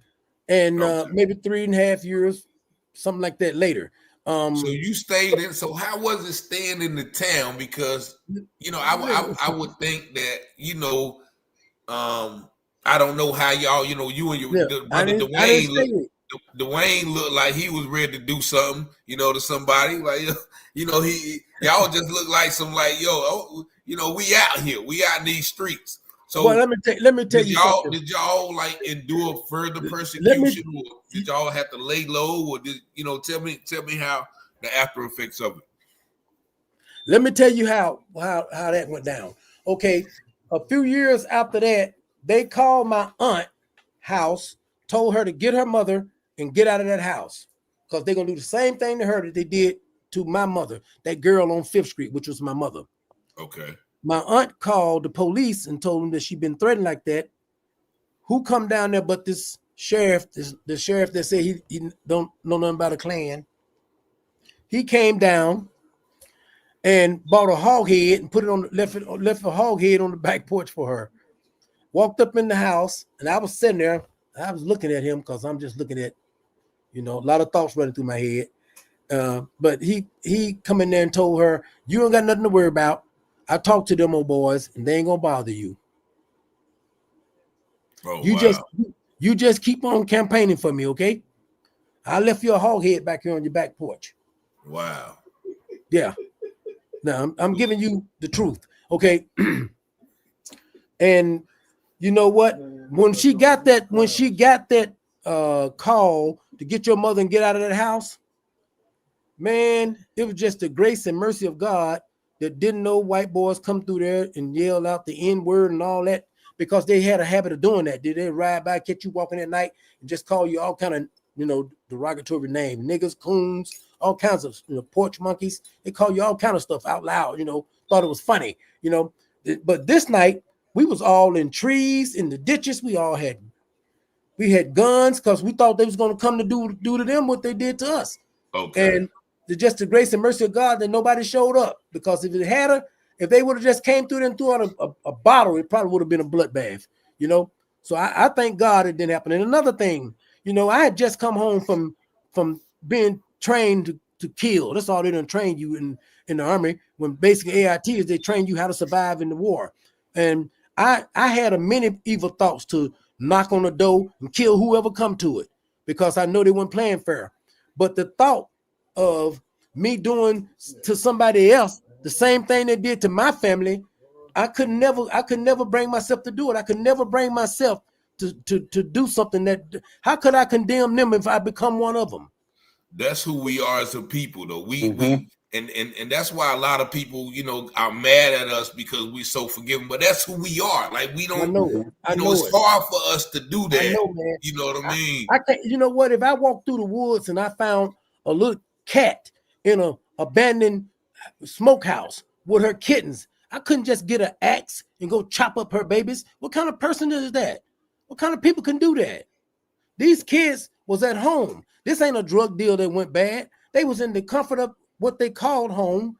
Speaker 1: and maybe 3.5 years, something like that later.
Speaker 2: So you stayed in. So how was it staying in the town? Because I would think that I don't know how y'all, you and your brother Dwayne looked like he was ready to do something, to somebody. Like, y'all just look like some we out here, we out in these streets. So
Speaker 1: well, let me tell you something.
Speaker 2: Did y'all like endure further persecution, or did y'all have to lay low, or tell me how the after effects of it?
Speaker 1: Let me tell you how that went down. Okay, a few years after that, they called my aunt house, told her to get her mother and get out of that house, because they're gonna do the same thing to her that they did to my mother, that girl on 5th Street, which was my mother.
Speaker 2: Okay.
Speaker 1: My aunt called the police and told them that she'd been threatened like that. Who come down there but this sheriff, the sheriff that said he don't know nothing about a Klan. He came down and bought a hog head and put it on, left a hog head on the back porch for her. Walked up in the house, and I was sitting there. I was looking at him because I'm just looking at, a lot of thoughts running through my head. But he come in there and told her, "You ain't got nothing to worry about. I talked to them old boys, and they ain't gonna bother you.
Speaker 2: Oh,
Speaker 1: you just keep on campaigning for me, okay? I left you a hog head back here on your back porch."
Speaker 2: Wow.
Speaker 1: Yeah. Now I'm giving you the truth, okay? And you know what? When she got that call to get your mother and get out of that house, man, it was just the grace and mercy of God that didn't know white boys come through there and yell out the N-word and all that, because they had a habit of doing that. Did they ride by, catch you walking at night, and just call you all kind of, derogatory names, niggas, coons, all kinds of, porch monkeys. They call you all kind of stuff out loud, thought it was funny, But this night, we was all in trees, in the ditches. We had guns because we thought they was going to come to do to them what they did to us.
Speaker 2: Okay. And
Speaker 1: just the grace and mercy of God that nobody showed up, because if they would have just came through and threw out a bottle, it probably would have been a bloodbath, So I thank God it didn't happen. And another thing, I had just come home from being trained to kill. That's all they done train you in the Army. When basically AIT is, they train you how to survive in the war. And I had a many evil thoughts to knock on the door and kill whoever come to it, because I know they weren't playing fair. But the thought of me doing to somebody else the same thing they did to my family, I could never bring myself to do it. I could never bring myself to do something that, how could I condemn them if I become one of them?
Speaker 2: That's who we are as a people, though. And that's why a lot of people, are mad at us because we're so forgiving. But that's who we are. Like we don't,
Speaker 1: I know it. I know
Speaker 2: it's
Speaker 1: it.
Speaker 2: hard for us to do that.
Speaker 1: I know, man.
Speaker 2: You know what I mean?
Speaker 1: I can't. You know what? If I walked through the woods and I found a little cat in a abandoned smokehouse with her kittens, I couldn't just get an axe and go chop up her babies. What kind of person is that? What kind of people can do that? These kids was at home. This ain't a drug deal that went bad. They was in the comfort of what they called home,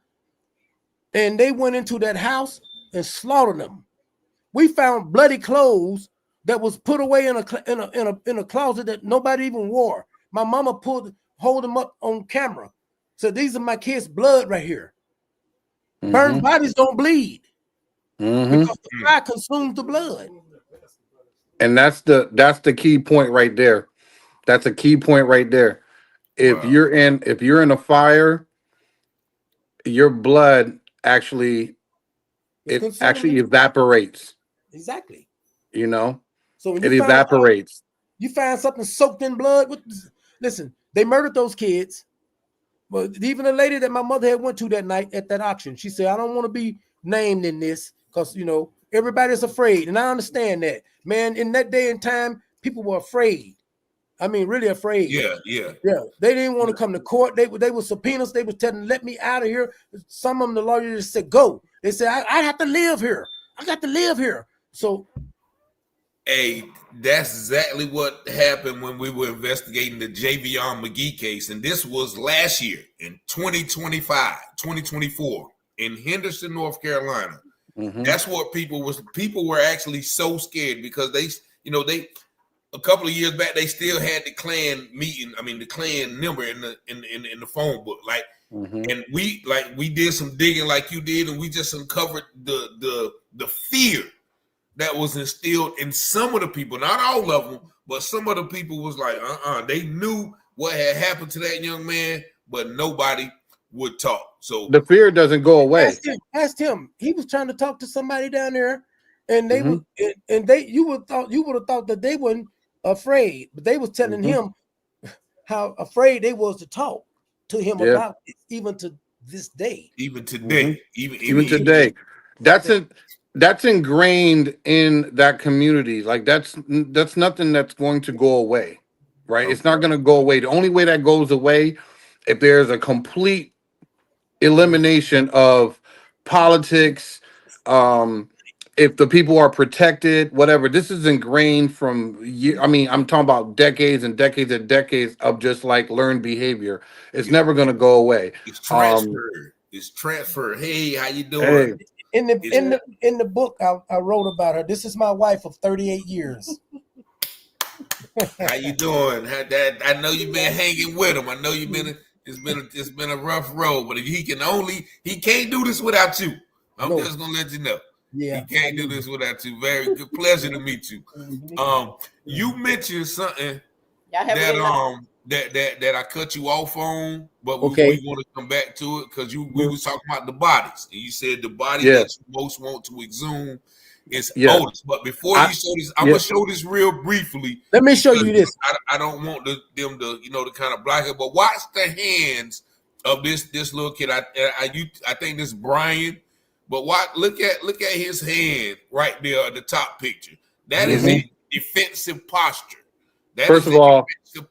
Speaker 1: and they went into that house and slaughtered them. We found bloody clothes that was put away in a closet that nobody even wore. My mama hold them up on camera. So these are my kids' blood right here. Burned bodies don't bleed because the fire consumes the blood.
Speaker 14: And that's the key point right there. That's a key point right there. If you're in a fire, your blood actually evaporates.
Speaker 1: Exactly.
Speaker 14: So
Speaker 1: when
Speaker 14: it evaporates.
Speaker 1: You find something soaked in blood. Listen, they murdered those kids. But even the lady that my mother had went to that night at that auction, she said, I don't want to be named in this because, everybody's afraid. And I understand that. Man, in that day and time, people were afraid. I mean, really afraid.
Speaker 2: Yeah.
Speaker 1: They didn't want to come to court. They were subpoenas. They were telling, let me out of here. Some of them, the lawyers just said, go. They said, I have to live here. I got to live here. So,
Speaker 2: hey, that's exactly what happened when we were investigating the Javion McGee case. And this was last year in 2024 in Henderson, North Carolina. That's what people were actually so scared because they a couple of years back, they still had the Klan meeting. I mean, the Klan number in the phone book. Like, and we did some digging like you did, and we just uncovered the fear that was instilled in some of the people, not all of them, but some of the people was like, they knew what had happened to that young man, but nobody would talk. So
Speaker 14: the fear doesn't go away.
Speaker 1: Ask him. He was trying to talk to somebody down there, and they you would have thought that they weren't afraid, but they was telling him how afraid they was to talk to him about it, even to this day.
Speaker 2: Even today,
Speaker 14: even today, that's ingrained in that community. Like that's nothing that's going to go away, right? It's not going to go away. The only way that goes away if there's a complete elimination of politics, if the people are protected, whatever. This is ingrained from I'm talking about decades and decades and decades of just like learned behavior. It's never going to go away.
Speaker 2: It's transferred. It's transferred. Hey, how you doing?
Speaker 1: In the book I wrote about her. This is my wife of 38 years.
Speaker 2: How you doing? I know you've been hanging with him. I know you've been. It's been a rough road, but he can't do this without you. I'm just gonna let you know.
Speaker 1: Yeah,
Speaker 2: he can't do this without you. Very good pleasure to meet you. You mentioned something that I cut you off on, but we want to come back to it because we was talking about the bodies, and you said the body that you most want to exhume is Otis. But before you show this, I'm gonna show this real briefly.
Speaker 1: Let me show you this.
Speaker 2: I don't want them to to kind of block it, but watch the hands of this little kid. I think this is Brian, but look at his hand right there at the top picture. That is a defensive posture.
Speaker 14: First of all,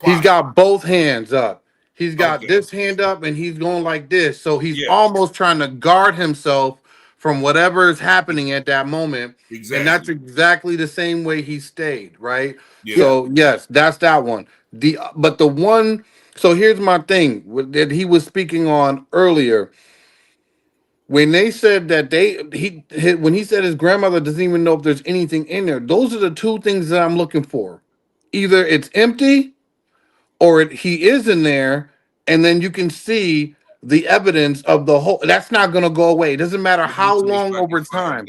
Speaker 14: he's got both hands up. He's got this hand up and he's going like this. So he's almost trying to guard himself from whatever is happening at that moment.
Speaker 2: Exactly.
Speaker 14: And that's exactly the same way he stayed, right? Yeah. So yes, that's that one. So here's my thing that he was speaking on earlier. When they said that when he said his grandmother doesn't even know if there's anything in there, those are the two things that I'm looking for. Either it's empty or he is in there, and then you can see the evidence of the whole. That's not going to go away. It doesn't matter how long over time.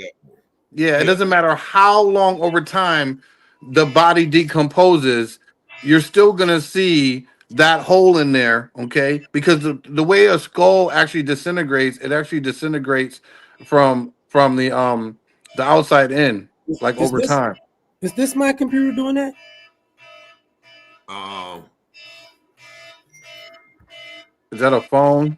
Speaker 14: It doesn't matter how long over time the body decomposes. You're still going to see that hole in there, okay? Because the way a skull actually disintegrates, it actually disintegrates from the outside in, like over time.
Speaker 1: Is this my computer doing that?
Speaker 14: Is that a phone?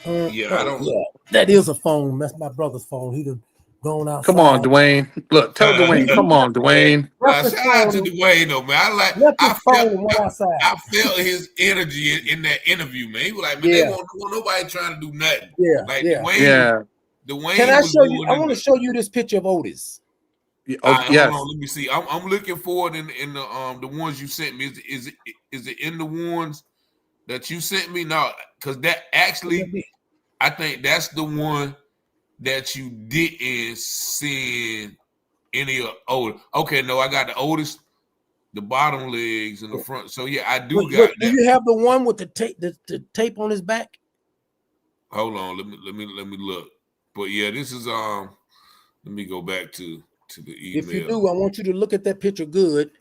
Speaker 2: Yeah, I don't.
Speaker 1: Yeah, that is a phone. That's my brother's phone. He done gone
Speaker 14: Come on,
Speaker 1: outside.
Speaker 14: Dwayne. Look, tell Dwayne. Come on, Dwayne.
Speaker 1: Left his
Speaker 2: Shout out to
Speaker 1: phone.
Speaker 2: Dwayne though, man.
Speaker 1: Left
Speaker 2: I
Speaker 1: his
Speaker 2: felt
Speaker 1: phone and went outside.
Speaker 2: I felt his energy in that interview, man. He was like, man, they
Speaker 1: Yeah,
Speaker 2: want nobody trying to do nothing.
Speaker 1: yeah,
Speaker 2: Like
Speaker 1: yeah.
Speaker 14: Yeah.
Speaker 1: Can
Speaker 2: Dwayne
Speaker 1: I
Speaker 2: was
Speaker 1: show you?
Speaker 2: going
Speaker 1: I
Speaker 2: in
Speaker 1: want to
Speaker 2: there.
Speaker 1: show you this picture of Otis.
Speaker 14: Oh,
Speaker 2: Hold
Speaker 14: yes.
Speaker 2: on, let me see. I'm looking forward in the ones you sent me. Is it in the ones that you sent me? No, because that actually, I think that's the one that you didn't send any of Otis. Okay, no, I got the Otis, the bottom legs, and the front. So yeah, I do got
Speaker 1: Do
Speaker 2: that.
Speaker 1: you have the one with the tape on his back?
Speaker 2: Hold on, let me look. But yeah, this is let me go back to the email.
Speaker 1: If you do, I want you to look at that picture good.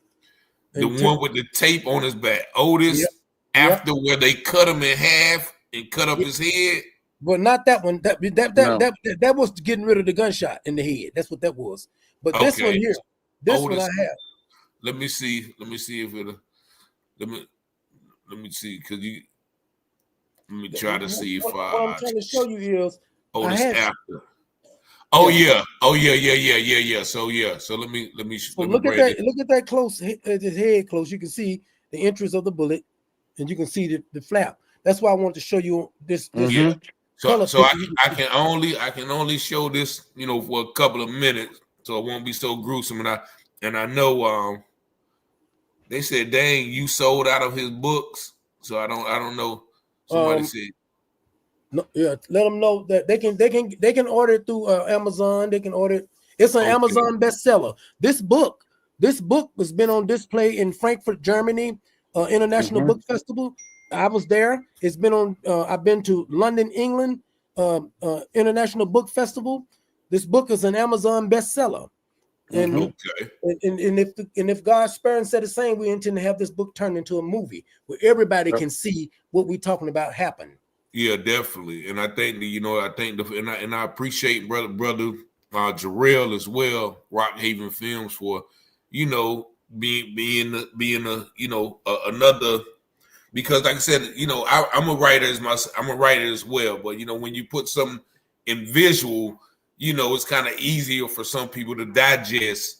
Speaker 2: The one with the tape on his back. Otis, after where they cut him in half and cut up his head.
Speaker 1: But not that one.
Speaker 14: No.
Speaker 1: That was getting rid of the gunshot in the head. That's what that was. But this one here, this one I
Speaker 2: Otis.
Speaker 1: have.
Speaker 2: Let me see if it. Let me see because you. Let me try to see if
Speaker 1: what I'm trying to show you is
Speaker 2: Otis after. Oh yeah. So let me
Speaker 1: look at that. Look at that close. His head close. You can see the entrance of the bullet, and you can see the flap. That's why I wanted to show you this.
Speaker 2: Yeah.
Speaker 1: color
Speaker 2: So I
Speaker 1: picture.
Speaker 2: I can only show this, for a couple of minutes, so it won't be so gruesome. And I know they said, dang, you sold out of his books. So I don't know. Somebody said.
Speaker 1: No, yeah, let them know that they can order it through Amazon. They can order it. It's an Amazon bestseller. This book has been on display in Frankfurt, Germany, International Book Festival. I was there. It's been on. I've been to London, England, International Book Festival. This book is an Amazon bestseller. And if God's sparing said the same, we intend to have this book turned into a movie where everybody can see what we're talking about happen.
Speaker 2: Yeah, definitely, and I think and I appreciate brother Jarrell as well, Rock Haven Films, for being another, because like I said, I'm a writer as well, but when you put something in visual, it's kind of easier for some people to digest.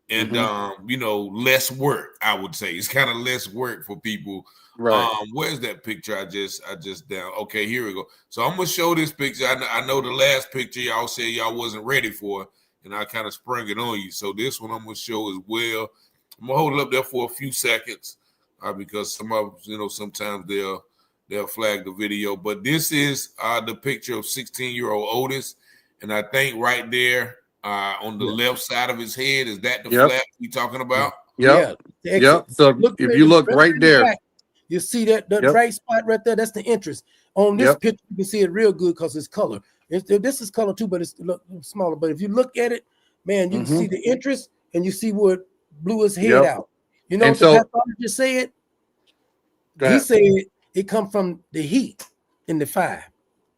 Speaker 2: And less work, I would say. It's kind of less work for people.
Speaker 14: Right.
Speaker 2: Where's that picture? I just down. Okay, here we go. So I'm gonna show this picture. I know the last picture y'all said y'all wasn't ready for, and I kind of sprung it on you. So this one I'm gonna show as well. I'm gonna hold it up there for a few seconds, because some of sometimes they'll flag the video. But this is the picture of 16-year-old Otis, and I think right there. On the left side of his head, is that the flap we talking about?
Speaker 14: Yep. So if you look right there,
Speaker 1: you see that bright spot right there. That's the entrance. On this picture, you can see it real good because it's color. This is color too, but it's smaller. But if you look at it, man, you can see the entrance and you see where it blew his head out. You know what the pathologist said? He said it come from the heat in the fire.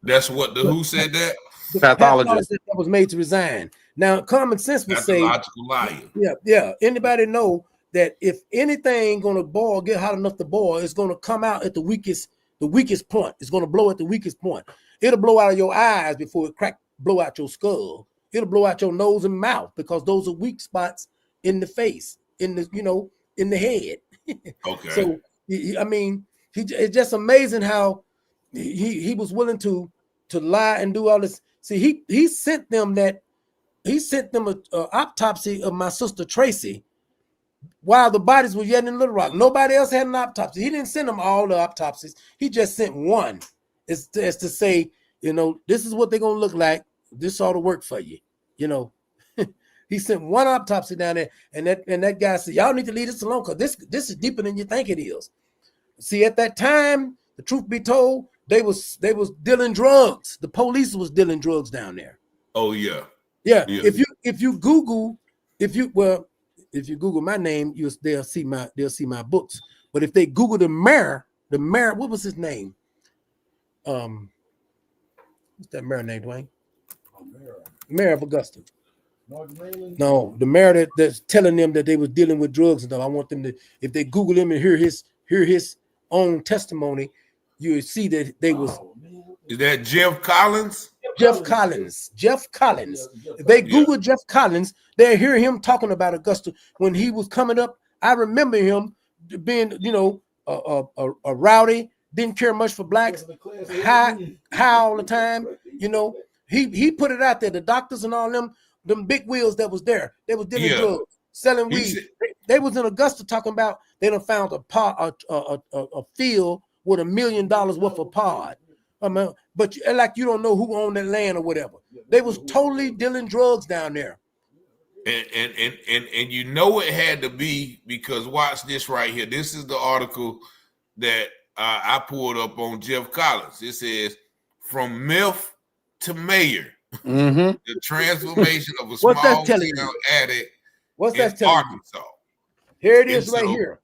Speaker 2: That's what who said that?
Speaker 1: The pathologist that was made to resign. Now, common sense would say,
Speaker 2: pathological liar.
Speaker 1: Yeah. Anybody know that if anything gonna boil, get hot enough to boil, it's gonna come out at the weakest point. It's gonna blow at the weakest point. It'll blow out of your eyes before it blow out your skull. It'll blow out your nose and mouth because those are weak spots in the face, in the head.
Speaker 2: Okay.
Speaker 1: So I mean, it's just amazing how he was willing to lie and do all this. See, he sent them an autopsy of my sister Tracy while the bodies were yet in Little Rock. Nobody else had an autopsy. He didn't send them all the autopsies. He just sent one. As to say, this is what they're gonna look like. This ought to work for you. He sent one autopsy down there, and that guy said, y'all need to leave this alone because this is deeper than you think it is. See, at that time, the truth be told, they was dealing drugs. The police was dealing drugs down there.
Speaker 2: Oh yeah.
Speaker 1: Yeah. If you Google my name, they'll see my books. But if they Google the mayor, what was his name? What's that mayor name, Dwayne? Mayor of Augusta. No, the mayor that's telling them that they was dealing with drugs and stuff. I want them to, if they Google him and hear his own testimony, you would see that they was
Speaker 2: Is that Jeff Collins?
Speaker 1: Jeff Collins. Jeff Collins. If they Google Jeff Collins, they hear him talking about Augusta when he was coming up. I remember him being, a rowdy, didn't care much for blacks, high all the time. He put it out there. The doctors and all them big wheels that was there, they was dealing drugs, selling weed. They was in Augusta talking about they done found a field with $1 million worth of pod. But like you don't know who owned that land or whatever. They was totally dealing drugs down there.
Speaker 2: And it had to be because watch this right here. This is the article that I pulled up on Jeff Collins. It says from myth to mayor, the transformation of a small town addict in Arkansas.
Speaker 1: Here it is, right here.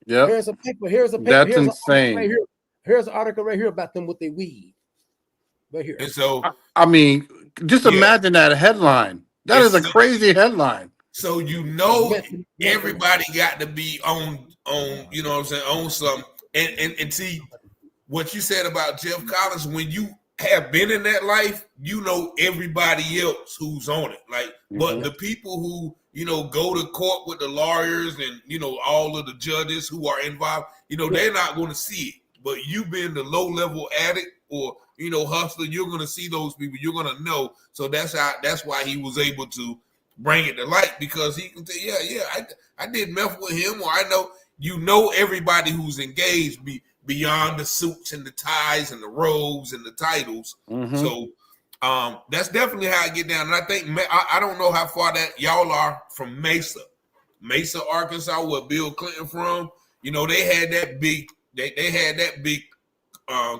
Speaker 14: Yeah.
Speaker 1: Here's a paper. Here's a paper.
Speaker 14: That's
Speaker 1: here's
Speaker 14: insane.
Speaker 1: Right here. Here's an article right here about them with their weed. Right here.
Speaker 2: And so,
Speaker 14: I mean, just imagine that headline. That is a crazy headline.
Speaker 2: So everybody got to be on on something. And see what you said about Jeff Collins. When you have been in that life, you know everybody else who's on it. Like, but the people who go to court with the lawyers and all of the judges who are involved, they're not going to see it. But you being the low level addict or hustler, you're going to see those people. You're going to know. So that's why he was able to bring it to light, because he can say, I did meth with him, or I know everybody who's engaged beyond the suits and the ties and the robes and the titles. So that's definitely how I get down. And I think I don't know how far that y'all are from Mesa, Arkansas, where Bill Clinton from. They had that big. They had that big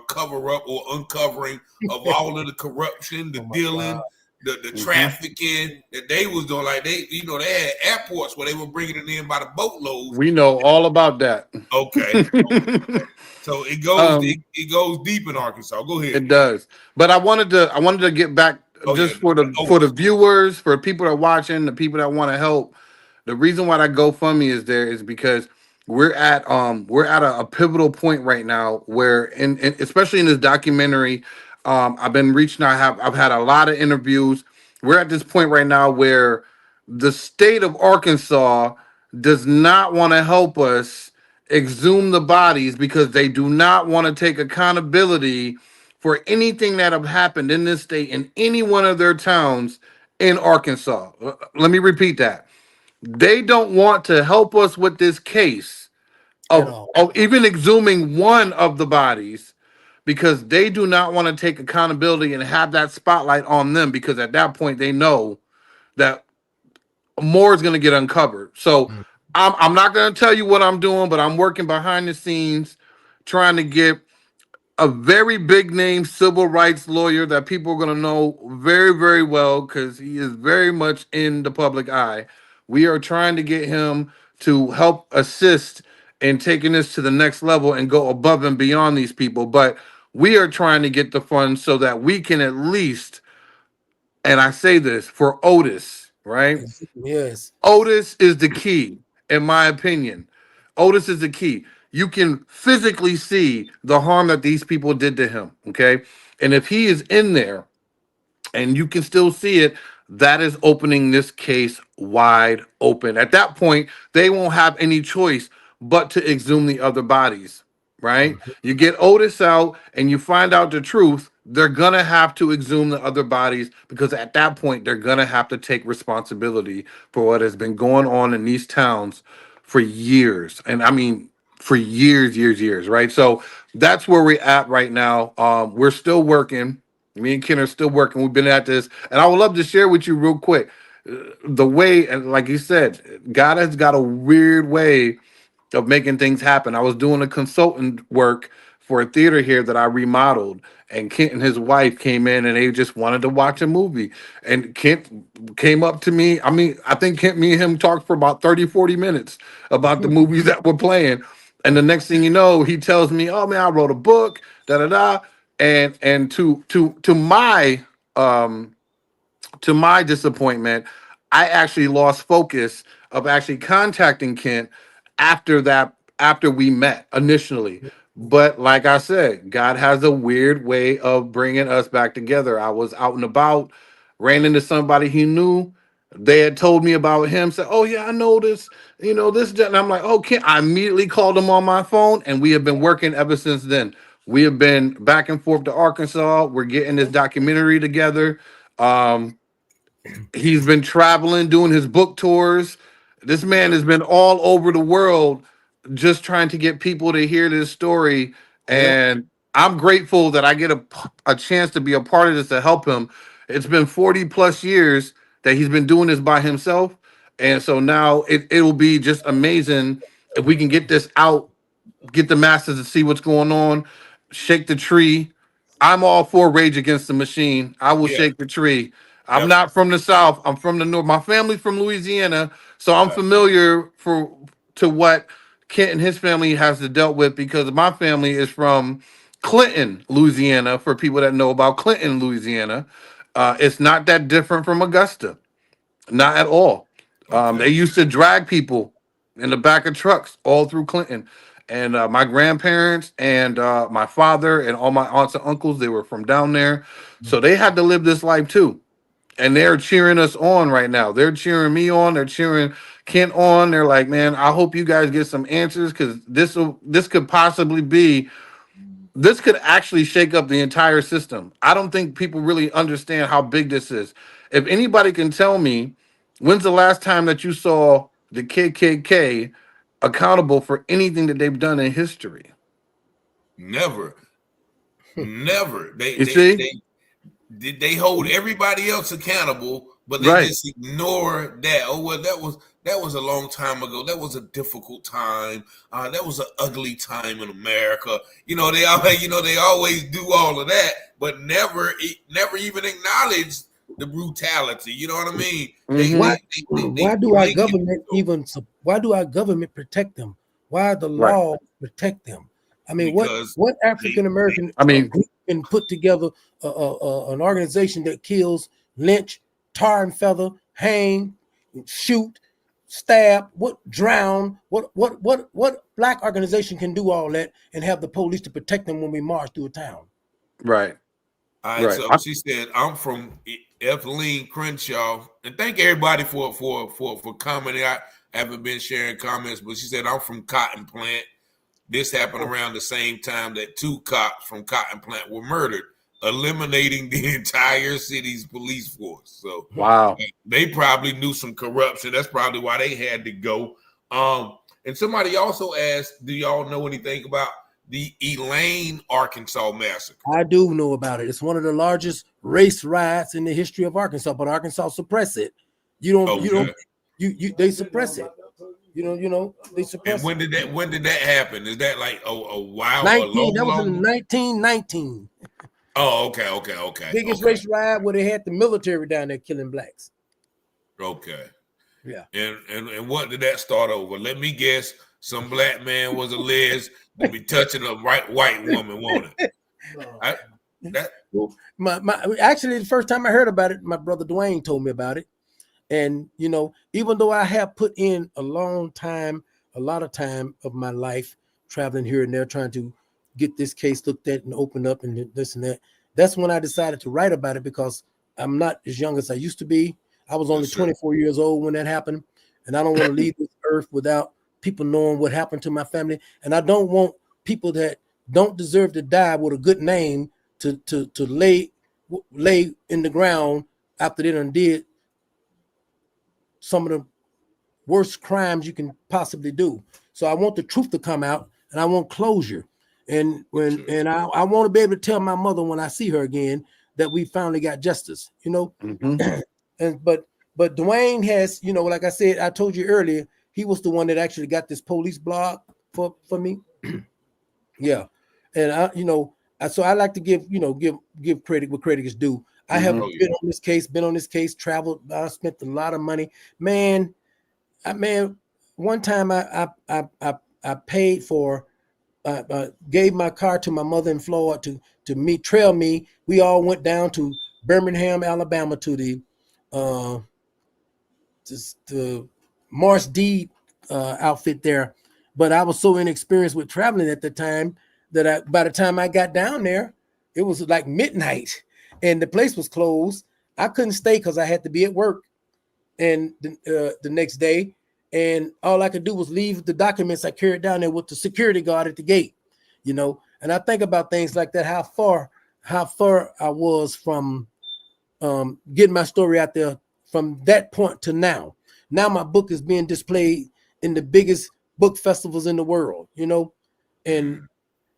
Speaker 2: cover up or uncovering of all of the corruption, the dealing, the trafficking that they was doing. Like they had airports where they were bringing it in by the boatloads.
Speaker 14: We know all about that.
Speaker 2: Okay. So it goes deep in Arkansas. Go ahead.
Speaker 14: It does. But I wanted to get back for the viewers, for people that are watching, the people that want to help. The reason why that GoFundMe is there is because we're at a pivotal point right now where, especially in this documentary, I've been reaching out. I've had a lot of interviews. We're at this point right now where the state of Arkansas does not want to help us exhume the bodies because they do not want to take accountability for anything that have happened in this state in any one of their towns in Arkansas. Let me repeat that. They don't want to help us with this case of even exhuming one of the bodies because they do not want to take accountability and have that spotlight on them, because at that point they know that more is going to get uncovered. So I'm not going to tell you what I'm doing, but I'm working behind the scenes trying to get a very big name civil rights lawyer that people are going to know very, very well because he is very much in the public eye. We are trying to get him to help assist in taking this to the next level and go above and beyond these people. But we are trying to get the funds so that we can at least, and I say this for Otis, right?
Speaker 1: Yes.
Speaker 14: Otis is the key, in my opinion. Otis is the key. You can physically see the harm that these people did to him, okay? And if he is in there and you can still see it, that is opening this case wide open. At that point, they won't have any choice but to exhume the other bodies, right? You get Otis out and you find out the truth, they're going to have to exhume the other bodies, because at that point, they're going to have to take responsibility for what has been going on in these towns for years. And I mean, for years, right? So that's where we're at right now. We're still working. Me and Ken are still working. We've been at this, and I would love to share with you real quick the way, and like you said, God has got a weird way of making things happen. I was doing a consultant work for a theater here that I remodeled, and Kent and his wife came in and they just wanted to watch a movie. And Kent came up to me. I mean, I think Kent, me and him talked for about 30-40 minutes about the movies that were playing. And the next thing you know, he tells me, "Oh man, I wrote a book, da da da." And to my disappointment, I actually lost focus of actually contacting Kent after we met initially. But like I said, God has a weird way of bringing us back together. I was out and about, ran into somebody he knew. They had told me about him. Said, "Oh yeah, I know this. You know this." And I'm like, "Okay." I immediately called him on my phone, and we have been working ever since then. We have been back and forth to Arkansas. We're getting this documentary together. Um, he's been traveling, doing his book tours. This man has been all over the world just trying to get people to hear this story.
Speaker 1: Yep.
Speaker 14: And I'm grateful that I get a chance to be a part of this to help him. It's been 40 plus years that he's been doing this by himself. And so now it'll be just amazing if we can get this out, get the masses to see what's going on, shake the tree. I'm all for Rage Against the Machine. I will
Speaker 2: Yeah.
Speaker 14: shake the tree. I'm
Speaker 2: Yep.
Speaker 14: not from the South. I'm from the North. My family's from Louisiana, so I'm
Speaker 2: Right.
Speaker 14: familiar to what Kent and his family has to dealt with because my family is from Clinton, Louisiana. For people that know about Clinton, Louisiana, it's not that different from Augusta. Not at all. They
Speaker 2: Okay.
Speaker 14: used to drag people in the back of trucks all through Clinton. And my grandparents and my father and all my aunts and uncles, they were from down there. So they had to live this life too. And they're cheering us on right now. They're cheering me on. They're cheering Kent on. They're like, man, I hope you guys get some answers because this could possibly be this could actually shake up the entire system. I don't think people really understand how big this is. If anybody can tell me, when's the last time that you saw the KKK accountable for anything that they've done in history?
Speaker 2: Never. Never.
Speaker 14: You see?
Speaker 2: They hold everybody else accountable, but they
Speaker 14: Right.
Speaker 2: just ignore that. Oh well, that was a long time ago. That was a difficult time. That was an ugly time in America. They always do all of that, but never even acknowledge the brutality. You know what I mean?
Speaker 1: Why
Speaker 2: They
Speaker 1: why do our
Speaker 2: blanket.
Speaker 1: government why do our government protect them? Why the
Speaker 14: Right.
Speaker 1: law protect them? I mean,
Speaker 2: Because
Speaker 1: what African American
Speaker 14: I mean,
Speaker 1: group can put together an organization that kills, lynch, tar and feather, hang, shoot, stab, drown? What black organization can do all that and have the police to protect them when we march through a town?
Speaker 14: right.
Speaker 2: All right,
Speaker 14: Right.
Speaker 2: so she said, "I'm from Eveline Crenshaw," and thank everybody for commenting. I haven't been sharing comments, but she said, "I'm from Cotton Plant. This happened around the same time that 2 cops from Cotton Plant were murdered, eliminating the entire city's police force." So
Speaker 14: Wow.
Speaker 2: they probably knew some corruption. That's probably why they had to go. And somebody also asked, "Do y'all know anything about the Elaine, Arkansas massacre?"
Speaker 1: I do know about it. It's one of the largest race riots in the history of Arkansas, but Arkansas suppress it. You don't, they suppress it. They suppress
Speaker 2: And
Speaker 1: it.
Speaker 2: when did that happen? Is that like a
Speaker 1: That was in 1919.
Speaker 2: Oh, okay.
Speaker 1: Biggest race riot where they had the military down there killing blacks.
Speaker 2: Okay.
Speaker 1: Yeah.
Speaker 2: And what did that start over? Let me guess. Some black man was alleged to be touching a white woman, won't it?
Speaker 1: Actually, the first time I heard about it, my brother Dwayne told me about it. And even though I have put in a lot of time of my life traveling here and there trying to get this case looked at and opened up and this and that, that's when I decided to write about it because I'm not as young as I used to be. I was only 24 years old when that happened, and I don't want to leave this earth without people knowing what happened to my family. And I don't want people that don't deserve to die with a good name to lay in the ground after they done did some of the worst crimes you can possibly do. So I want the truth to come out, and I want closure. And I want to be able to tell my mother when I see her again that we finally got justice. And but Dwayne has, like I said, I told you earlier, he was the one that actually got this police blog for me. Yeah, and so I like to give credit where credit is due. I have been on this case, traveled. I spent a lot of money, man. One time I paid for, gave my car to my mother in Florida to trail me. We all went down to Birmingham, Alabama, to the Marsh Deed outfit there. But I was so inexperienced with traveling at the time, that by the time I got down there, it was like midnight and the place was closed. I couldn't stay because I had to be at work and the next day. And all I could do was leave the documents I carried down there with the security guard at the gate, you know. And I think about things like that, how far I was from getting my story out there from that point to now. Now my book is being displayed in the biggest book festivals in the world, you know. And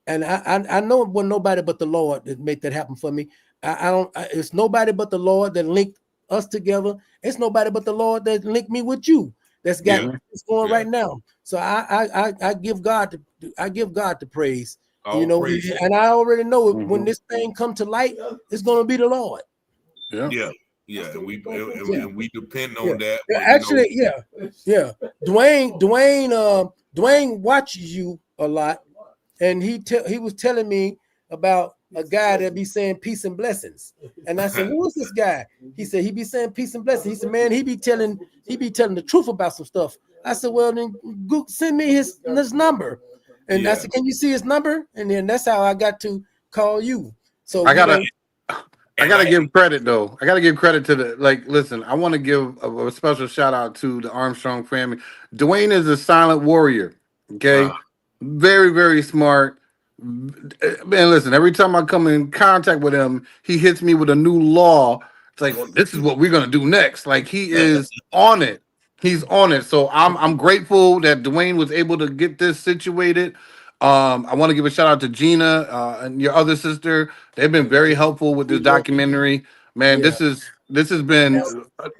Speaker 1: I know it wasn't nobody but the Lord that made that happen for me. It's nobody but the Lord that linked us together. It's nobody but the Lord that linked me with you. That's got what's going right now. So I give God the praise. You know, and I already know when this thing come to light, it's gonna be the Lord.
Speaker 2: Yeah. And we depend on that. But,
Speaker 1: actually, Dwayne watches you a lot, and he was telling me about a guy that be saying peace and blessings. And I said, who is this guy? He said he be saying peace and blessings. He said, man, he be telling the truth about some stuff. I said, well, then send me his number. And I said, can you see his number? And then that's how I got to call you. So
Speaker 14: I gotta give credit though. I gotta give credit to listen, I want to give a special shout out to the Armstrong family. Dwayne is a silent warrior. Okay. Very, very smart. Man, listen, every time I come in contact with him, he hits me with a new law. It's like, well, this is what we're gonna do next. Like he is on it. He's on it. So I'm grateful that Dwayne was able to get this situated. I want to give a shout out to Gina and your other sister. They've been very helpful with this documentary. Man, this has been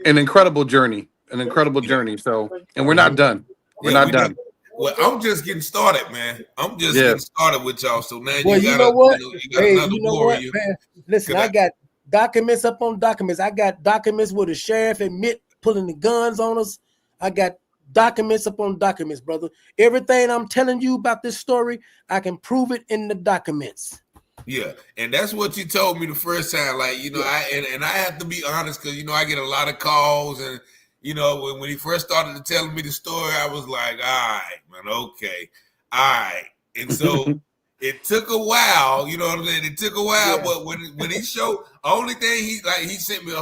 Speaker 14: an incredible journey. So, and we're not done. We're not done.
Speaker 2: Well, I'm just getting started, man. I'm just getting started with y'all. So now
Speaker 1: you know what? Man? Listen, I got documents up on documents. I got documents where the sheriff admit pulling the guns on us. I got documents upon documents, brother. Everything I'm telling you about this story, I can prove it in the documents.
Speaker 2: Yeah, and that's what you told me the first time. Like, you know, I have to be honest because, you know, I get a lot of calls and, you know, when he first started telling me the story, I was like, all right, man, okay, all right. And so it took a while, you know what I'm saying? It took a while, but when he showed, only thing he sent me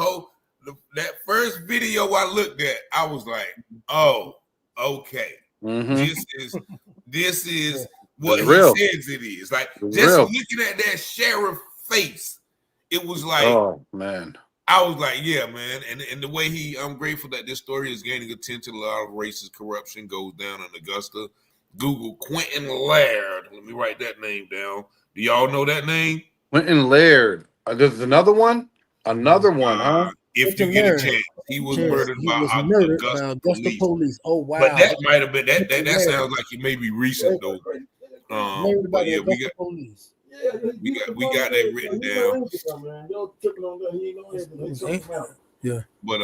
Speaker 2: that first video I looked at, I was like, oh, okay, this is what he says it is. Like just looking at that sheriff face, it was like,
Speaker 14: oh man.
Speaker 2: I was like, yeah, man. And the way I'm grateful that this story is gaining attention. A lot of racist corruption goes down in Augusta. Google Quentin Laird. Let me write that name down. Do y'all know that name?
Speaker 14: Quentin Laird. There's another one? Another one, huh?
Speaker 2: If you get a chance. He was murdered by Augusta police.
Speaker 1: Oh, wow.
Speaker 2: But that might have been, that sounds like it may be recent, though. But yeah, we got that written down.
Speaker 1: Yeah.
Speaker 2: But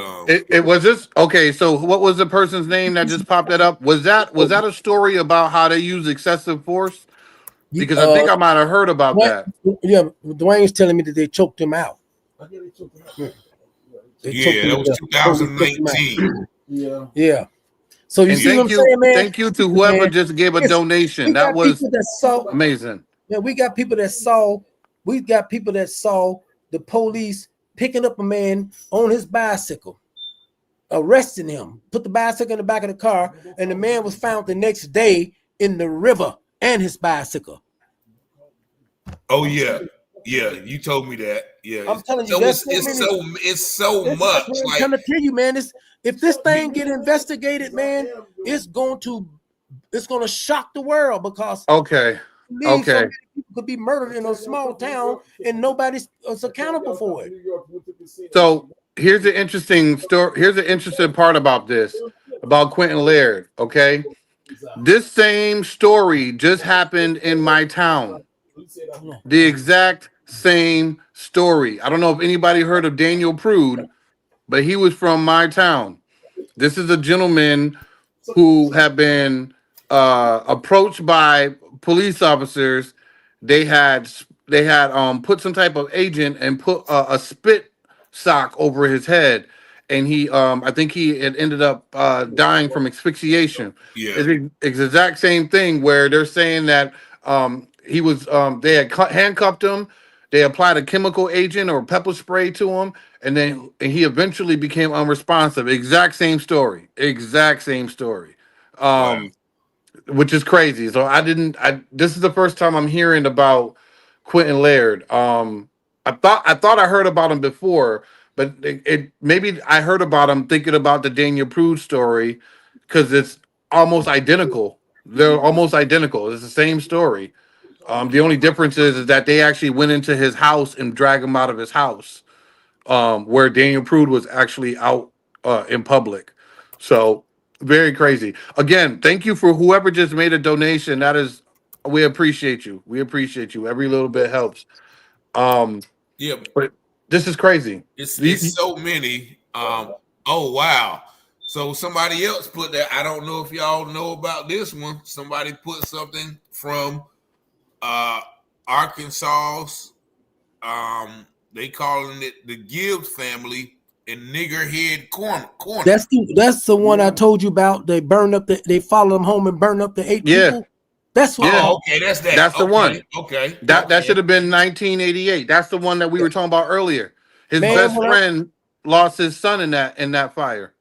Speaker 14: it was this okay. So what was the person's name that just popped that up? Was that a story about how they use excessive force? Because I think I might have heard about that.
Speaker 1: Yeah, Dwayne's telling me that they choked him out.
Speaker 2: That was 2019.
Speaker 1: Yeah. So you see what I'm saying, man?
Speaker 14: Thank you to whoever just gave a donation. That was amazing.
Speaker 1: Yeah, we got people that saw the police picking up a man on his bicycle, arresting him, put the bicycle in the back of the car, and the man was found the next day in the river and his bicycle.
Speaker 2: Oh yeah. Yeah, you told me that. Yeah,
Speaker 1: I'm telling you,
Speaker 2: so it's so much.
Speaker 1: I'm trying to tell you, man. If this thing get investigated, man, it's going to shock the world because so many people could be murdered in a small town and nobody's accountable for it.
Speaker 14: So here's the interesting story. Here's the interesting part about this, about Quentin Laird. Okay, this same story just happened in my town. The exact same story. I don't know if anybody heard of Daniel Prude, but he was from my town. This is a gentleman who had been approached by police officers. They had put some type of agent and put a spit sock over his head, and he I think he had ended up dying from asphyxiation.
Speaker 2: Yeah,
Speaker 14: it's the exact same thing where they're saying that he was they had handcuffed him. They applied a chemical agent or pepper spray to him, and then he eventually became unresponsive. Exact same story. Exact same story.
Speaker 2: Wow.
Speaker 14: Which is crazy. So I this is the first time I'm hearing about Quentin Laird. I thought I heard about him before, but it maybe I heard about him thinking about the Daniel Prude story because it's almost identical. They're almost identical. It's the same story. The only difference is that they actually went into his house and dragged him out of his house, where Daniel Prude was actually out in public. So very crazy. Again, thank you for whoever just made a donation. That is, we appreciate you. We appreciate you. Every little bit helps.
Speaker 2: Yeah,
Speaker 14: But this is crazy.
Speaker 2: it's so many. Oh wow. So somebody else put that. I don't know if y'all know about this one. Somebody put something from Arkansas. They calling it the Gibbs family in Niggerhead Corner.
Speaker 1: That's the one I told you about. They burned up they followed them home and burned up the 8
Speaker 14: Yeah.
Speaker 1: people. That's what.
Speaker 2: Oh, okay, that's that.
Speaker 14: That's the
Speaker 2: okay,
Speaker 14: one.
Speaker 2: Okay.
Speaker 14: That should have been 1988. That's the one that we were talking about earlier. His
Speaker 1: Man,
Speaker 14: best friend lost his son in that fire.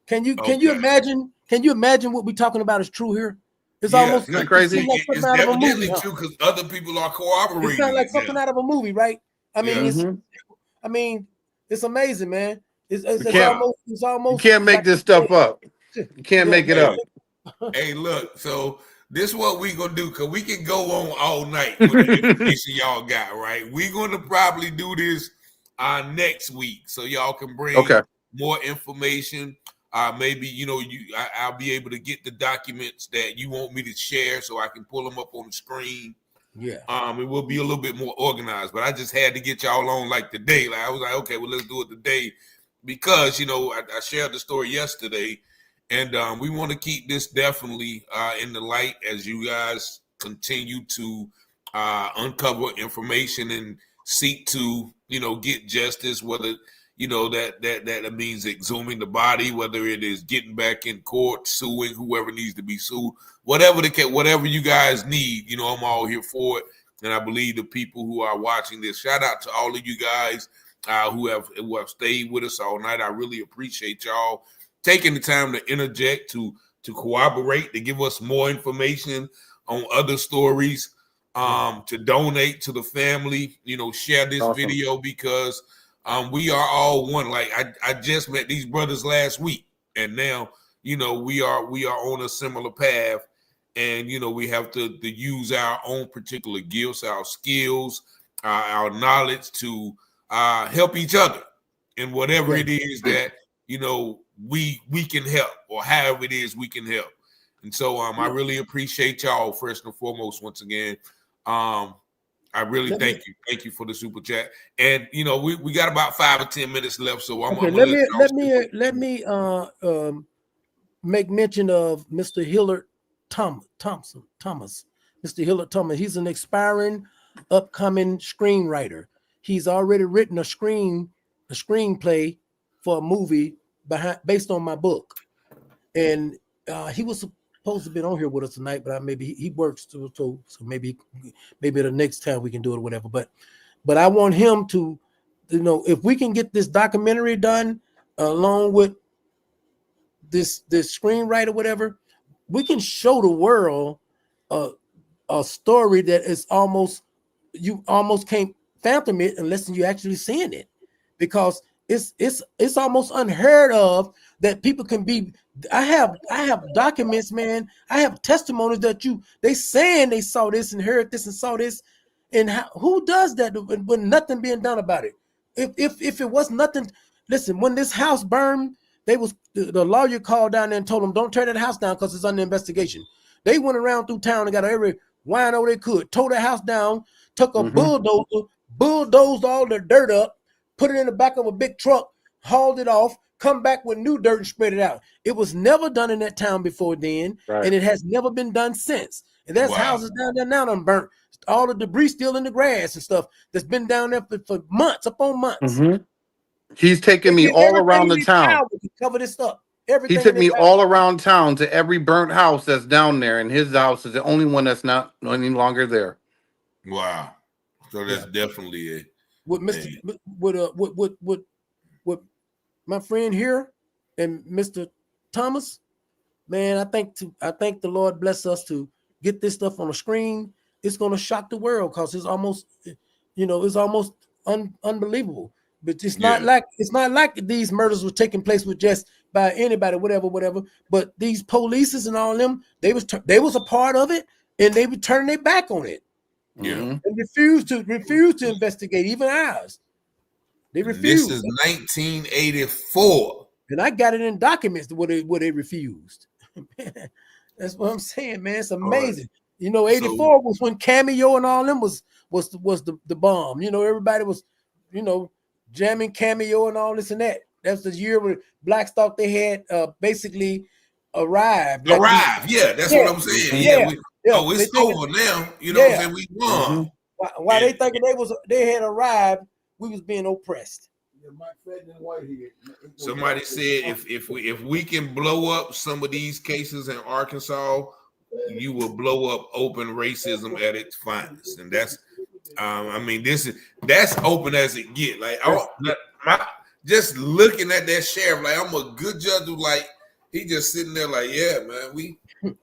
Speaker 1: Can you imagine? Can you imagine what we're talking about is true here? It's
Speaker 2: Yeah,
Speaker 1: almost
Speaker 14: Isn't that crazy?
Speaker 1: It seems like
Speaker 2: It's
Speaker 1: something out of a
Speaker 2: definitely
Speaker 1: movie. Huh?
Speaker 2: true because other people are
Speaker 1: It
Speaker 2: corroborating.
Speaker 1: sounds like
Speaker 2: it
Speaker 1: something
Speaker 2: now.
Speaker 1: out of a movie, right? I mean,
Speaker 2: Yeah.
Speaker 1: I mean, it's amazing, man. It's
Speaker 14: can't-
Speaker 1: almost.
Speaker 14: You can't make this stuff up. You can't make it up.
Speaker 2: Hey, look, so this is what we gonna do because we can go on all night with the information y'all got, right? We're gonna probably do this next week so y'all can bring more information. Maybe I'll be able to get the documents that you want me to share so I can pull them up on the screen.
Speaker 1: Yeah.
Speaker 2: It will be a little bit more organized, but I just had to get y'all on like today. Like I was like, okay, well, let's do it today because I shared the story yesterday, and we want to keep this definitely in the light as you guys continue to uncover information and seek to get justice, whether that means exhuming the body, whether it is getting back in court, suing whoever needs to be sued, whatever the case, whatever you guys need, I'm all here for it. And I believe the people who are watching this, shout out to all of you guys who have stayed with us all night. I really appreciate y'all taking the time to interject, to corroborate, to give us more information on other stories, to donate to the family, share this video because we are all one. Like I just met these brothers last week, and now we are on a similar path, and we have to use our own particular gifts, our skills, our knowledge to help each other in whatever it is that we can help, or however it is we can help. And so I really appreciate y'all first and foremost. Once again, I really thank you for the super chat. And we got about 5 or 10 minutes left, so
Speaker 1: let me make mention of Mr. Hillard Thomas. Mr. Hillard Thomas. He's an aspiring, upcoming screenwriter. He's already written a screenplay for a movie based on my book, and he was supposed to be on here with us tonight, but maybe he works so maybe the next time we can do it or whatever. But I want him to, if we can get this documentary done along with this screenwriter, whatever, we can show the world a story that is you almost can't fathom it unless you actually seeing it, because it's almost unheard of that people can be. I have documents, man. I have testimonies that they saying they saw this and heard this and saw this, and who does that when nothing being done about it? If it was nothing, listen. When this house burned, the lawyer called down there and told them don't tear that house down because it's under investigation. They went around through town and got every wino they could, tore the house down, took a bulldozer, bulldozed all the dirt up, put it in the back of a big truck, hauled it off, come back with new dirt and spread it out. It was never done in that town before then, and it has never been done since. And there's houses down there now done burnt. All the debris still in the grass and stuff that's been down there for months, upon months.
Speaker 14: He's taken me all around the town.
Speaker 1: To cover this up. Everything
Speaker 14: he took me all around town to every burnt house that's down there, and his house is the only one that's not any longer there.
Speaker 2: Wow. So that's definitely a
Speaker 1: with Mr. With my friend here and Mr. Thomas. Man, I think the Lord bless us to get this stuff on the screen. It's going to shock the world because it's almost, it's almost unbelievable. But it's not like these murders were taking place with just by anybody, whatever. But these polices and all of them, they was a part of it, and they were turning their back on it.
Speaker 2: Yeah,
Speaker 1: and refused to investigate even ours. They refused.
Speaker 2: This is 1984,
Speaker 1: and I got it in documents where they refused. That's what I'm saying, man. It's amazing. 84 was when Cameo and all them was the bomb. Everybody was, jamming Cameo and all this and that. That's the year where blacks thought they had basically arrived.
Speaker 2: Yeah, that's what I'm saying. It's over now. You know what I'm saying? We won.
Speaker 1: While they thinking they had arrived, we was being oppressed.
Speaker 2: Somebody said if we can blow up some of these cases in Arkansas, you will blow up open racism at its finest, and that's that's open as it get. Like just looking at that sheriff, like I'm a good judge. Like he just sitting there, like man,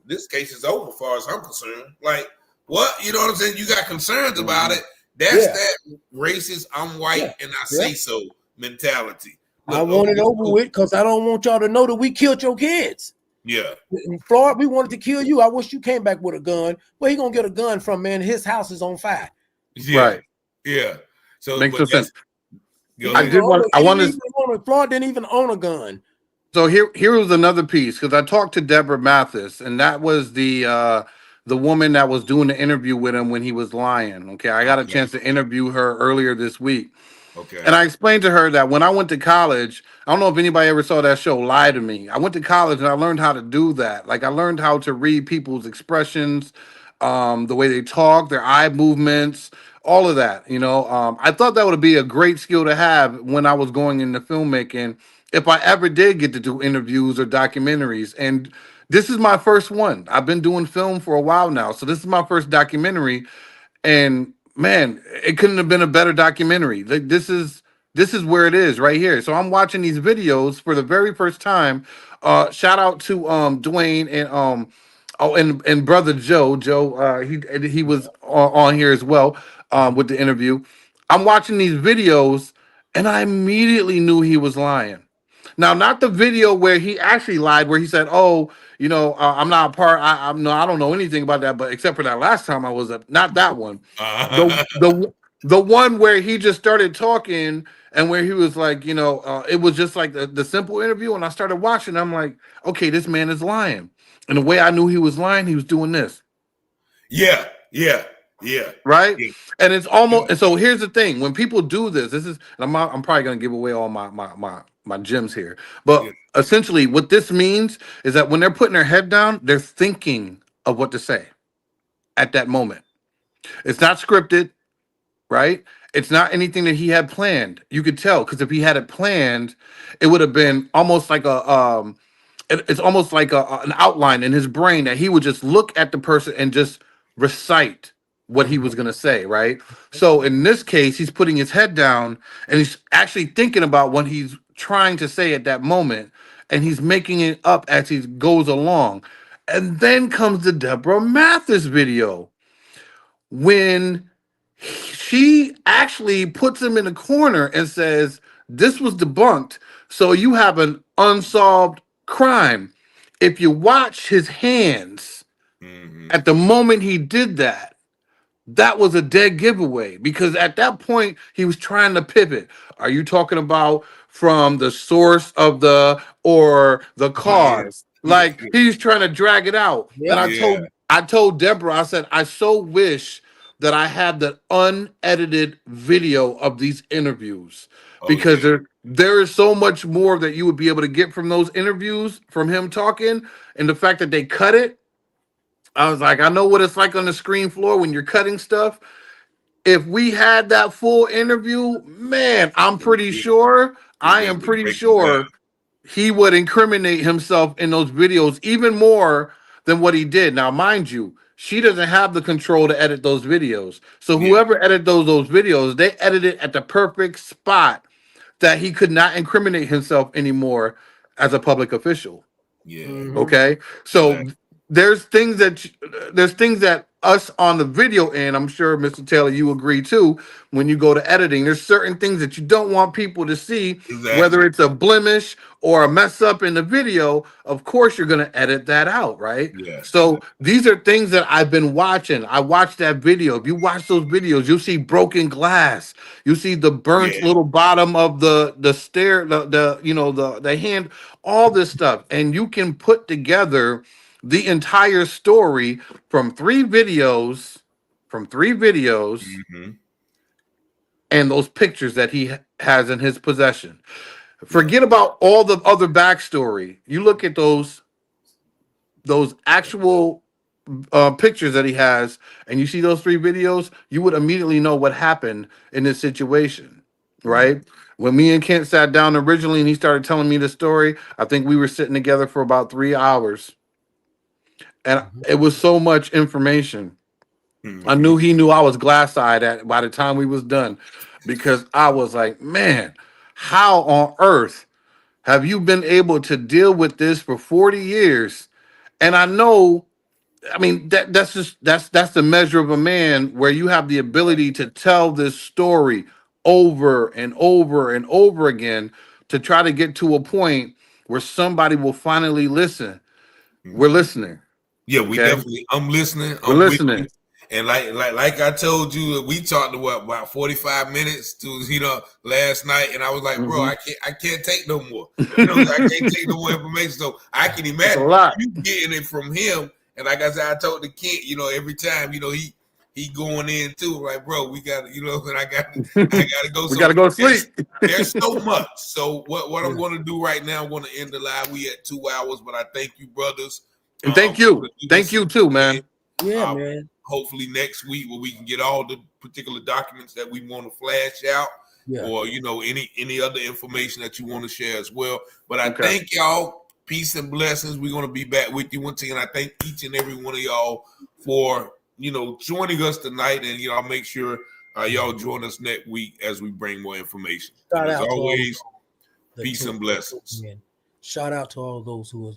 Speaker 2: this case is over, as far as I'm concerned. Like what, you know what I'm saying? You got concerns about it. That's that racist. I'm white and I say so mentality.
Speaker 1: Look, I want it over with because I don't want y'all to know that we killed your kids.
Speaker 2: Yeah.
Speaker 1: In Florida, we wanted to kill you. I wish you came back with a gun. Where he gonna get a gun from, man? His house is on fire.
Speaker 2: Yeah. Right. Yeah. So
Speaker 14: makes no sense.
Speaker 1: Florida didn't even own a gun.
Speaker 14: So here was another piece, because I talked to Deborah Mathis, and that was the woman that was doing the interview with him when he was lying. Okay, I got a chance to interview her earlier this week.
Speaker 2: Okay.
Speaker 14: And I explained to her that when I went to college, I don't know if anybody ever saw that show, Lie to Me. I went to college and I learned how to do that. Like I learned how to read people's expressions, the way they talk, their eye movements, all of that. I thought that would be a great skill to have when I was going into filmmaking, if I ever did get to do interviews or documentaries. And this is my first one. I've been doing film for a while now, so this is my first documentary. And man, it couldn't have been a better documentary. Like this is where it is right here. So I'm watching these videos for the very first time. Shout out to Dwayne and and brother Joe. He was on here as well with the interview. I'm watching these videos and I immediately knew he was lying. Now, not the video where he actually lied, where he said, "Oh, I'm not a part. I don't know anything about that, but except for that last time I was up." Not that one. The one where he just started talking and where he was like, it was just like the simple interview, and I started watching. I'm like, okay, this man is lying, and the way I knew he was lying, he was doing this.
Speaker 2: Yeah.
Speaker 14: Right. Yeah. And it's almost. And so here's the thing: when people do this, and I'm probably gonna give away all my gems here, but essentially what this means is that when they're putting their head down, they're thinking of what to say at that moment. It's not scripted, right? It's not anything that he had planned. You could tell, because if he had it planned, it would have been almost like it's almost like an outline in his brain that he would just look at the person and just recite what he was going to say, right? So in this case, he's putting his head down and he's actually thinking about what he's trying to say at that moment, and he's making it up as he goes along. And then comes the Deborah Mathis video when she actually puts him in a corner and says, "This was debunked, so you have an unsolved crime." If you watch his hands at the moment he did that, that was a dead giveaway, because at that point he was trying to pivot. Are you talking about from the source of the cause? Like he's trying to drag it out. And I told Deborah, I said, I so wish that I had the unedited video of these interviews, because there is so much more that you would be able to get from those interviews, from him talking, and the fact that they cut it. I was like, I know what it's like on the screen floor when you're cutting stuff. If we had that full interview, man, I am pretty sure he would incriminate himself in those videos even more than what he did. Now, mind you, she doesn't have the control to edit those videos. So
Speaker 2: Yeah.
Speaker 14: whoever edited those videos, they edited at the perfect spot that he could not incriminate himself anymore as a public official.
Speaker 2: Yeah.
Speaker 14: Okay, so
Speaker 2: Exactly.
Speaker 14: there's things that us on the video end, I'm sure Mr. Taylor, you agree too. When you go to editing, there's certain things that you don't want people to see,
Speaker 2: Exactly.
Speaker 14: whether it's a blemish or a mess up in the video. Of course, you're going to edit that out, right?
Speaker 2: Yes.
Speaker 14: So these are things that I've been watching. I watched that video. If you watch those videos, you'll see broken glass. You see the burnt
Speaker 2: Yeah.
Speaker 14: little bottom of the stair, the you know the hand, all this stuff, and you can put together the entire story from three videos,
Speaker 2: Mm-hmm.
Speaker 14: and those pictures that he has in his possession.
Speaker 2: Yeah.
Speaker 14: Forget about all the other backstory. You look at those actual pictures that he has, and you see those three videos, you would immediately know what happened in this situation, right? When me and Kent sat down originally and he started telling me the story, I think we were sitting together for about 3 hours, and it was so much information. I knew he knew I was glass-eyed at by the time we was done, because I was like, man, how on earth have you been able to deal with this for 40 years? And I know, I mean, that's the measure of a man, where you have the ability to tell this story over and over and over again to try to get to a point where somebody will finally listen. We're listening.
Speaker 2: Yeah, we
Speaker 14: Okay?
Speaker 2: definitely. I'm listening.
Speaker 14: We're
Speaker 2: I'm with
Speaker 14: listening.
Speaker 2: you. And like I told you, we talked about 45 minutes to last night, and I was like, bro,
Speaker 14: Mhm.
Speaker 2: I can't take no more. I can't take no more information. So I can
Speaker 14: It's a
Speaker 2: imagine
Speaker 14: lot.
Speaker 2: you getting it from him. And like I said, I told the kid, every time, he going in too. Like, bro, we got, and I got to go.
Speaker 14: We gotta go to
Speaker 2: there's,
Speaker 14: sleep.
Speaker 2: there's so much. So what I'm going to do right now, I'm going to end the live. We at 2 hours, but I thank you, brothers.
Speaker 14: And thank you. Thank you too, man.
Speaker 5: Yeah, man.
Speaker 2: Hopefully next week, where we can get all the particular documents that we want to flash out, or any other information that you want to share as well. But I thank y'all. Peace and blessings. We're going to be back with you once again. I thank each and every one of y'all for joining us tonight, and y'all make sure y'all join us next week as we bring more information.
Speaker 1: Shout
Speaker 2: As
Speaker 1: out to
Speaker 2: always,
Speaker 1: the
Speaker 2: peace
Speaker 1: two-
Speaker 2: and blessings.
Speaker 1: Shout out to all those who